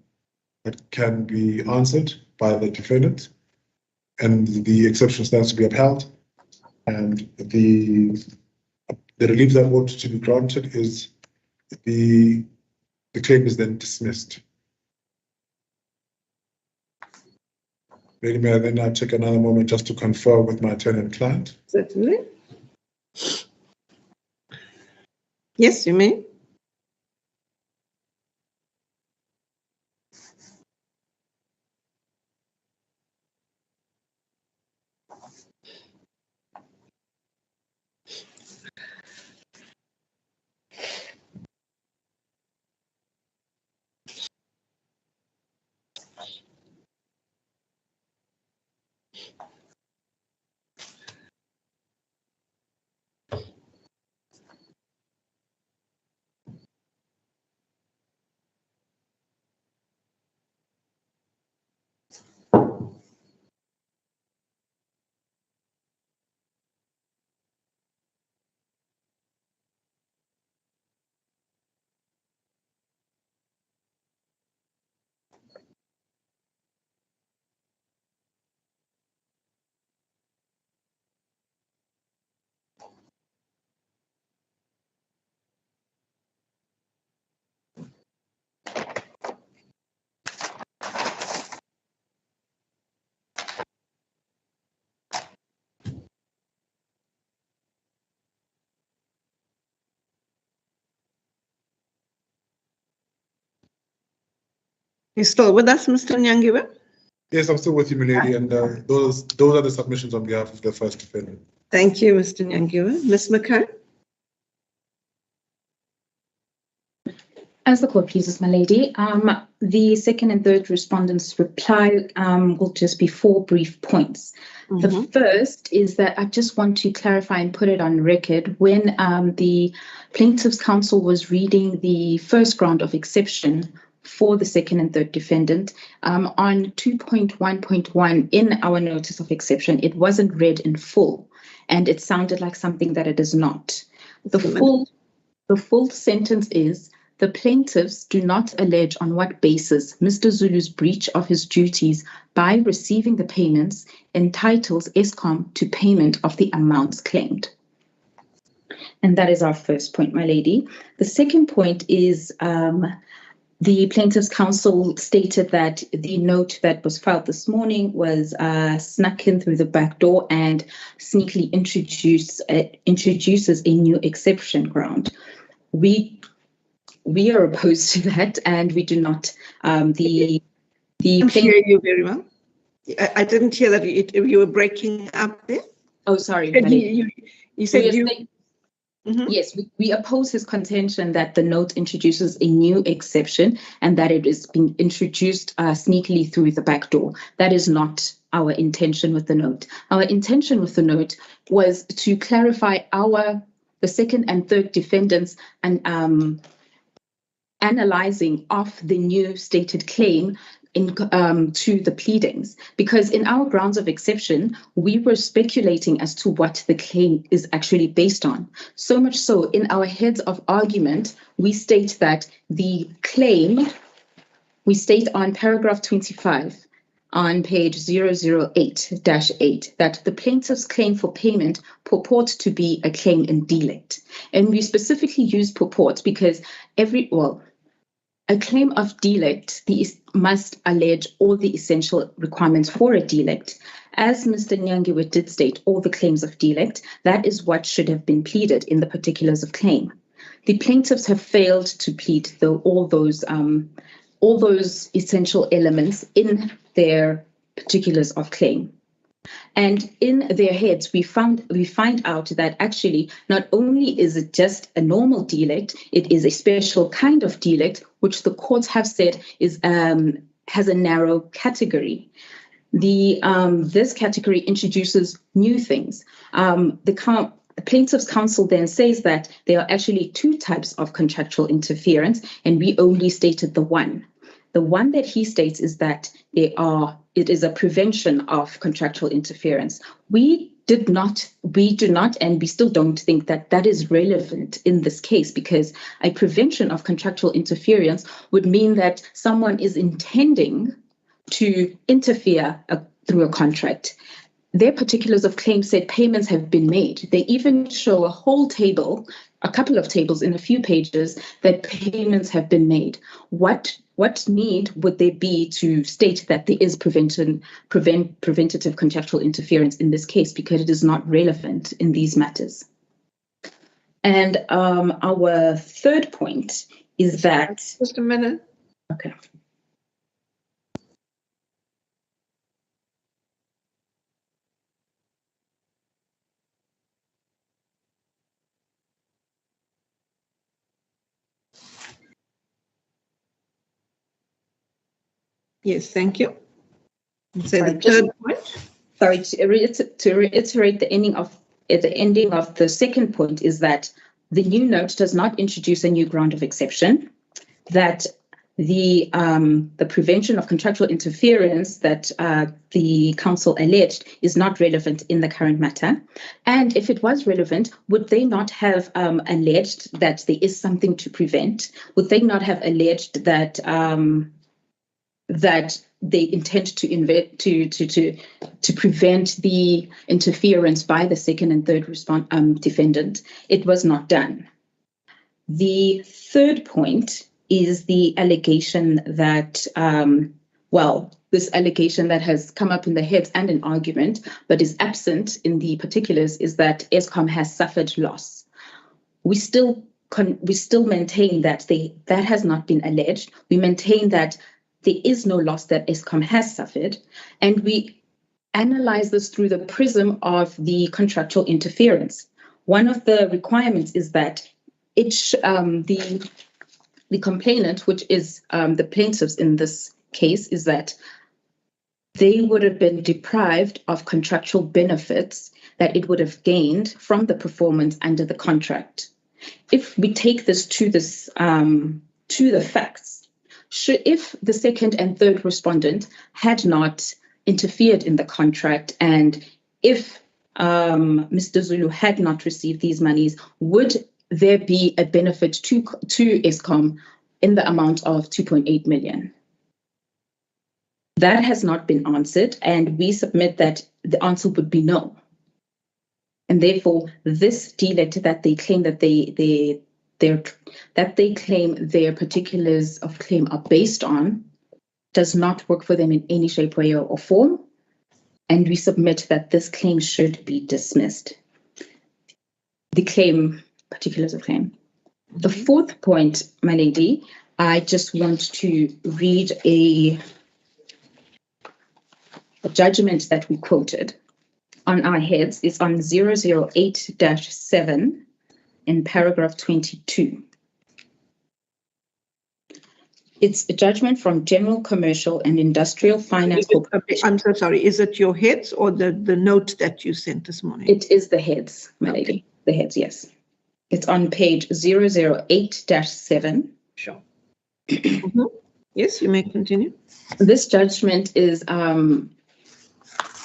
that can be answered by the defendant, and the exception stands to be upheld, and the relief that ought to be granted is the claim is then dismissed. Lady, may I then now take another moment just to confer with my attorney and client? Certainly. Yes, you may. You still with us, Mr. Nyangiwe? Yes, I'm still with you, milady, and those are the submissions on behalf of the first defendant. Thank you, Mr. Nyangiwe. Ms. McKay? As the court pleases, my lady, the second and third respondents' reply will just be 4 brief points. The first is that I just want to clarify and put it on record. When the plaintiff's counsel was reading the first ground of exception for the second and third defendant, on 2.1.1 in our notice of exception, it wasn't read in full, and it sounded like something that it is not. The full sentence is, the plaintiffs do not allege on what basis Mr. Zulu's breach of his duties by receiving the payments entitles Eskom to payment of the amounts claimed. And that is our first point, my lady. The second point is the plaintiff's counsel stated that the note that was filed this morning was snuck in through the back door and sneakily introduces a new exception ground. We are opposed to that, and we do not. I didn't hear you very well. I didn't hear that you were breaking up there. Oh, sorry. You said you. Yes, we oppose his contention that the note introduces a new exception and that it is being introduced sneakily through the back door. That is not our intention with the note. Our intention with the note was to clarify the second and third defendants and analyzing of the new stated claim to the pleadings, because in our grounds of exception, we were speculating as to what the claim is actually based on. So much so, in our heads of argument, we state that the claim, we state on paragraph 25, on page 008-8, that the plaintiff's claim for payment purports to be a claim in delict. And we specifically use purports because a claim of delict must allege all the essential requirements for a delict. As Mr. Nyangiwe did state, all the claims of derelict, that is what should have been pleaded in the particulars of claim. The plaintiffs have failed to plead all those essential elements in their particulars of claim. And in their heads, we find out that actually not only is it just a normal derelict, it is a special kind of derelict, which the courts have said is has a narrow category. This category introduces new things. The Plaintiffs' Counsel then says that there are actually two types of contractual interference, and we only stated the one. The one that he states is that it is a prevention of contractual interference. We do not, and we still don't think that that is relevant in this case, because a prevention of contractual interference would mean that someone is intending to interfere through a contract. Their particulars of claim said payments have been made. They even show a whole table, a couple of tables in a few pages, that payments have been made. What need would there be to state that there is preventative contractual interference in this case, because it is not relevant in these matters? And our third point is that... Just a minute. Okay. Yes, thank you. So the third point. Sorry, to reiterate the ending of the second point is that the new note does not introduce a new ground of exception, that the prevention of contractual interference that the counsel alleged is not relevant in the current matter. And if it was relevant, would they not have alleged that there is something to prevent? Would they not have alleged that that they intend to prevent the interference by the second and third defendant? It was not done. The third point is the allegation that, this allegation that has come up in the heads and in argument, but is absent in the particulars, is that Eskom has suffered loss. We still maintain that that has not been alleged. We maintain that there is no loss that Eskom has suffered, and we analyze this through the prism of the contractual interference. One of the requirements is that the complainant, which is the plaintiffs in this case, is that they would have been deprived of contractual benefits that it would have gained from the performance under the contract. If we take this to the facts, if the second and third respondent had not interfered in the contract, and if Mr. Zulu had not received these monies, would there be a benefit to Eskom in the amount of 2.8 million? That has not been answered, and we submit that the answer would be no. And therefore, this derelict that they claim that they claim their particulars of claim are based on does not work for them in any shape, way, or form. And we submit that this claim should be dismissed. The claim, particulars of claim. The fourth point, my lady, I just want to read a judgment that we quoted on our heads. Is on 008-7 in paragraph 22. It's a judgment from General Commercial and Industrial Finance Corporation. I'm so sorry. Is it your heads or the note that you sent this morning? It is the heads, my lady. The heads, yes. It's on page 008-7. Sure. Mm-hmm. Yes, you may continue. This judgment is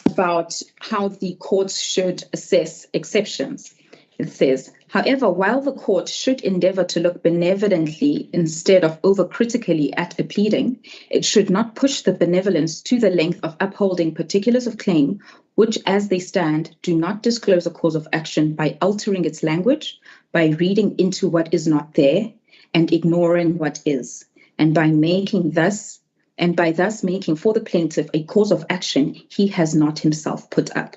about how the courts should assess exceptions. It says, however, while the court should endeavor to look benevolently instead of overcritically at a pleading, it should not push the benevolence to the length of upholding particulars of claim, which as they stand, do not disclose a cause of action by altering its language, by reading into what is not there and ignoring what is, and by making thus and by thus making for the plaintiff a cause of action he has not himself put up.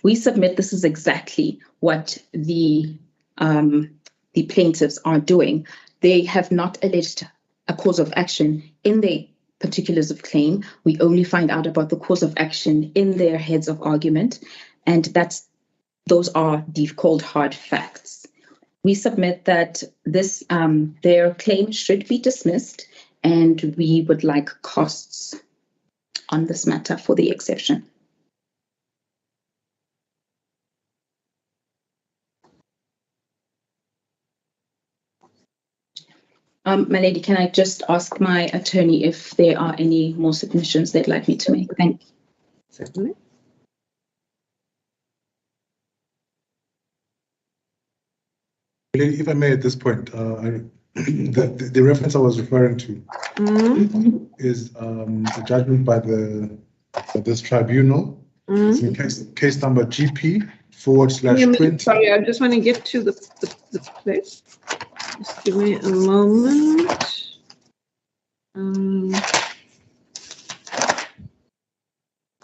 We submit this is exactly what the plaintiffs are doing. They have not alleged a cause of action in the particulars of claim. We only find out about the cause of action in their heads of argument, and those are called hard facts. We submit that this their claim should be dismissed, and we would like costs on this matter for the exception. My lady, can I just ask my attorney if there are any more submissions they'd like me to make? Thank you. Certainly. If I may, at this point, the reference I was referring to is a judgment by this tribunal. It's in case number GP/20. Sorry, I just want to get to the place. Just give me a moment.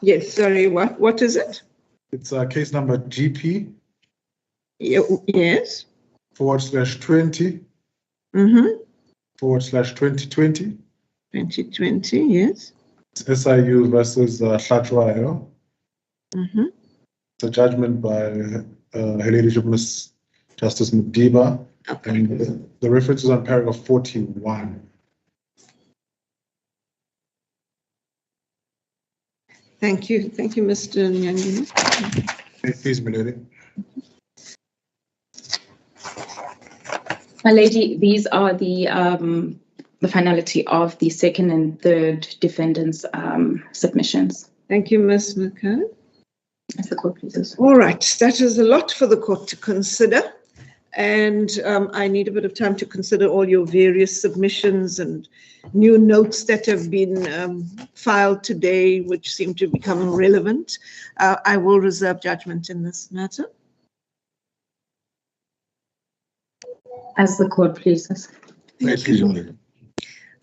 Yes, sorry, what is it? It's case number GP. Yes. /20. /2020. 2020, yes. SIU versus Hlatshwayo. It's a judgment by Her Ladyship Miss Justice Madiba. Okay. And the reference is on paragraph 41. Thank you, Mr. Nyangeni. Please, my lady. My lady, these are the finality of the second and third defendants' submissions. Thank you, Ms. McCann. As the court pleases. All right, that is a lot for the court to consider. And I need a bit of time to consider all your various submissions and new notes that have been filed today, which seem to become relevant. I will reserve judgment in this matter. As the court pleases. Thank you.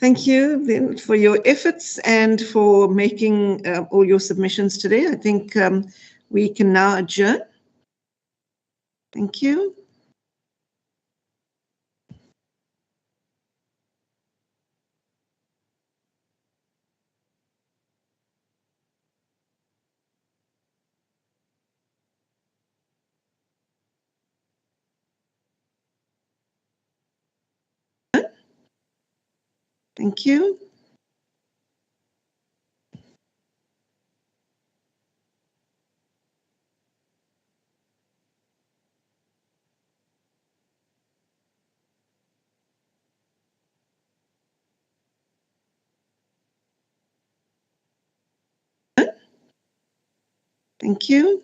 Thank you then for your efforts and for making all your submissions today. I think we can now adjourn. Thank you. Thank you. Thank you.